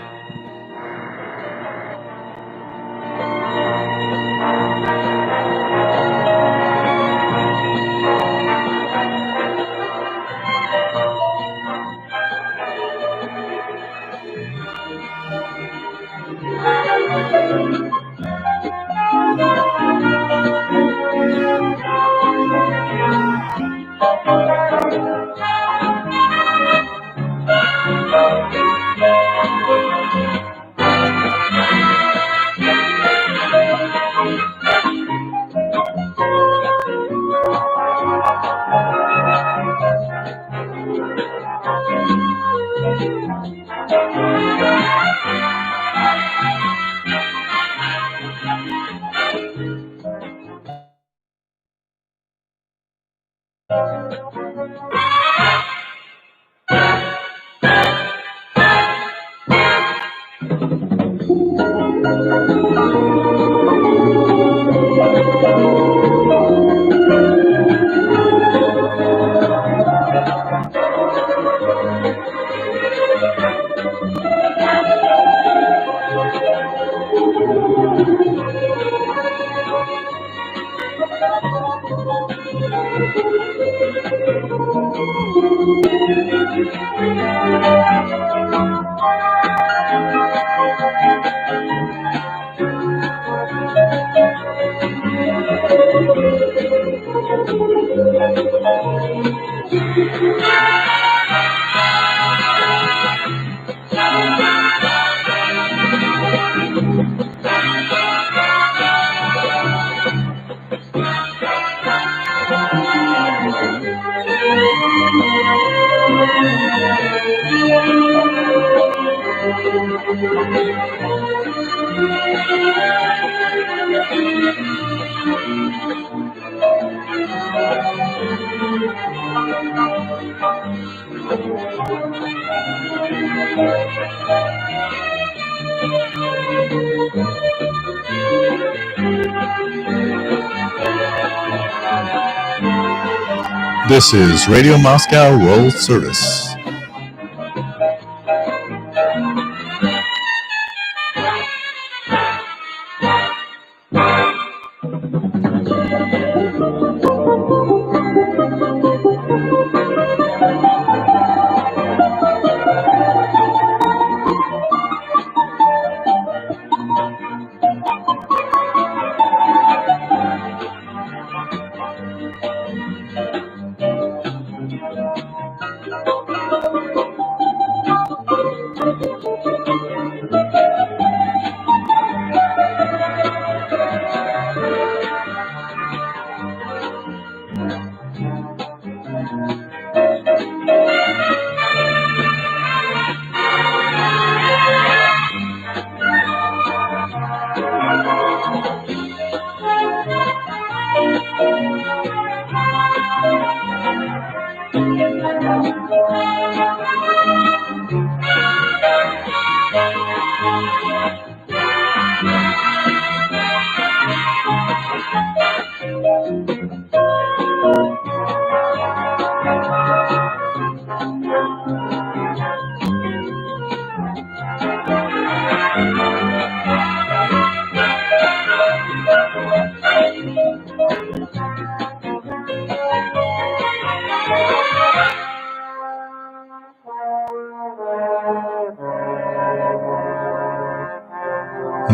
This is Radio Moscow World Service.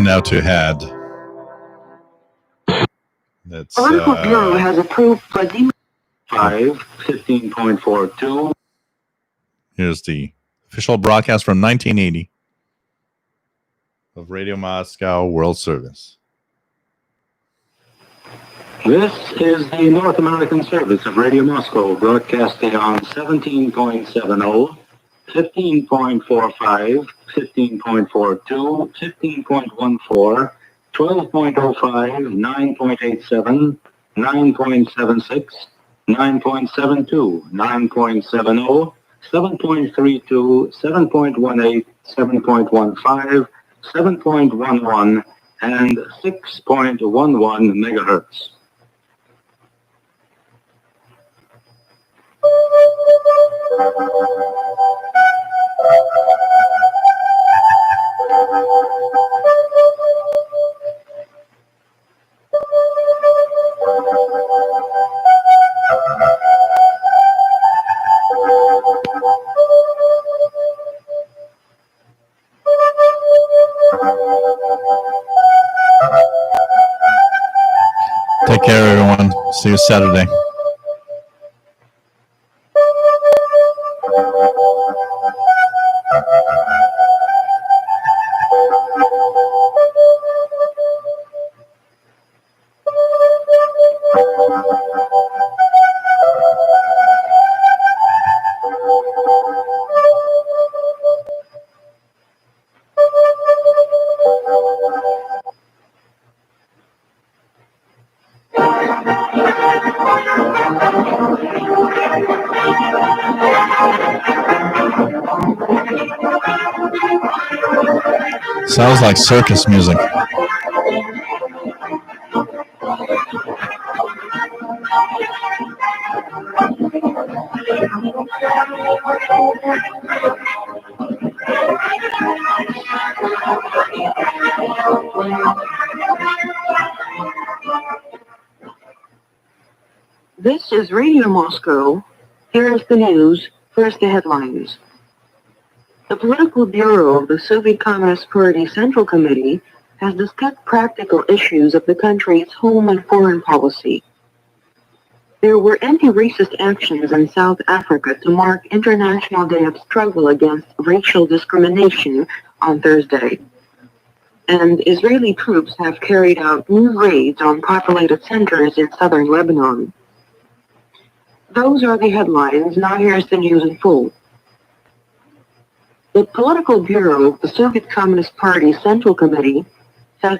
Now to head. That's Political Bureau has approved Vladimir 15.42. Here's the official broadcast from 1980 of Radio Moscow World Service. This is the North American service of Radio Moscow, broadcasting on 17.70, 15.45, 15.42, 15.14, 12.05, 9.87, 9.76, 9.72, 9.70, 7.32, 7.18, 7.15, 7.11, and 6.11 megahertz. Take care, everyone. See you Saturday. Sounds like circus music. This is Radio Moscow. Here is the news. First, the headlines. The Political Bureau of the Soviet Communist Party Central Committee has discussed practical issues of the country's home and foreign policy. There were anti-racist actions in South Africa to mark International Day of Struggle Against Racial Discrimination on Thursday. And Israeli troops have carried out new raids on populated centers in southern Lebanon. Those are the headlines. Now here's the news in full. The Political Bureau of the Soviet Communist Party Central Committee has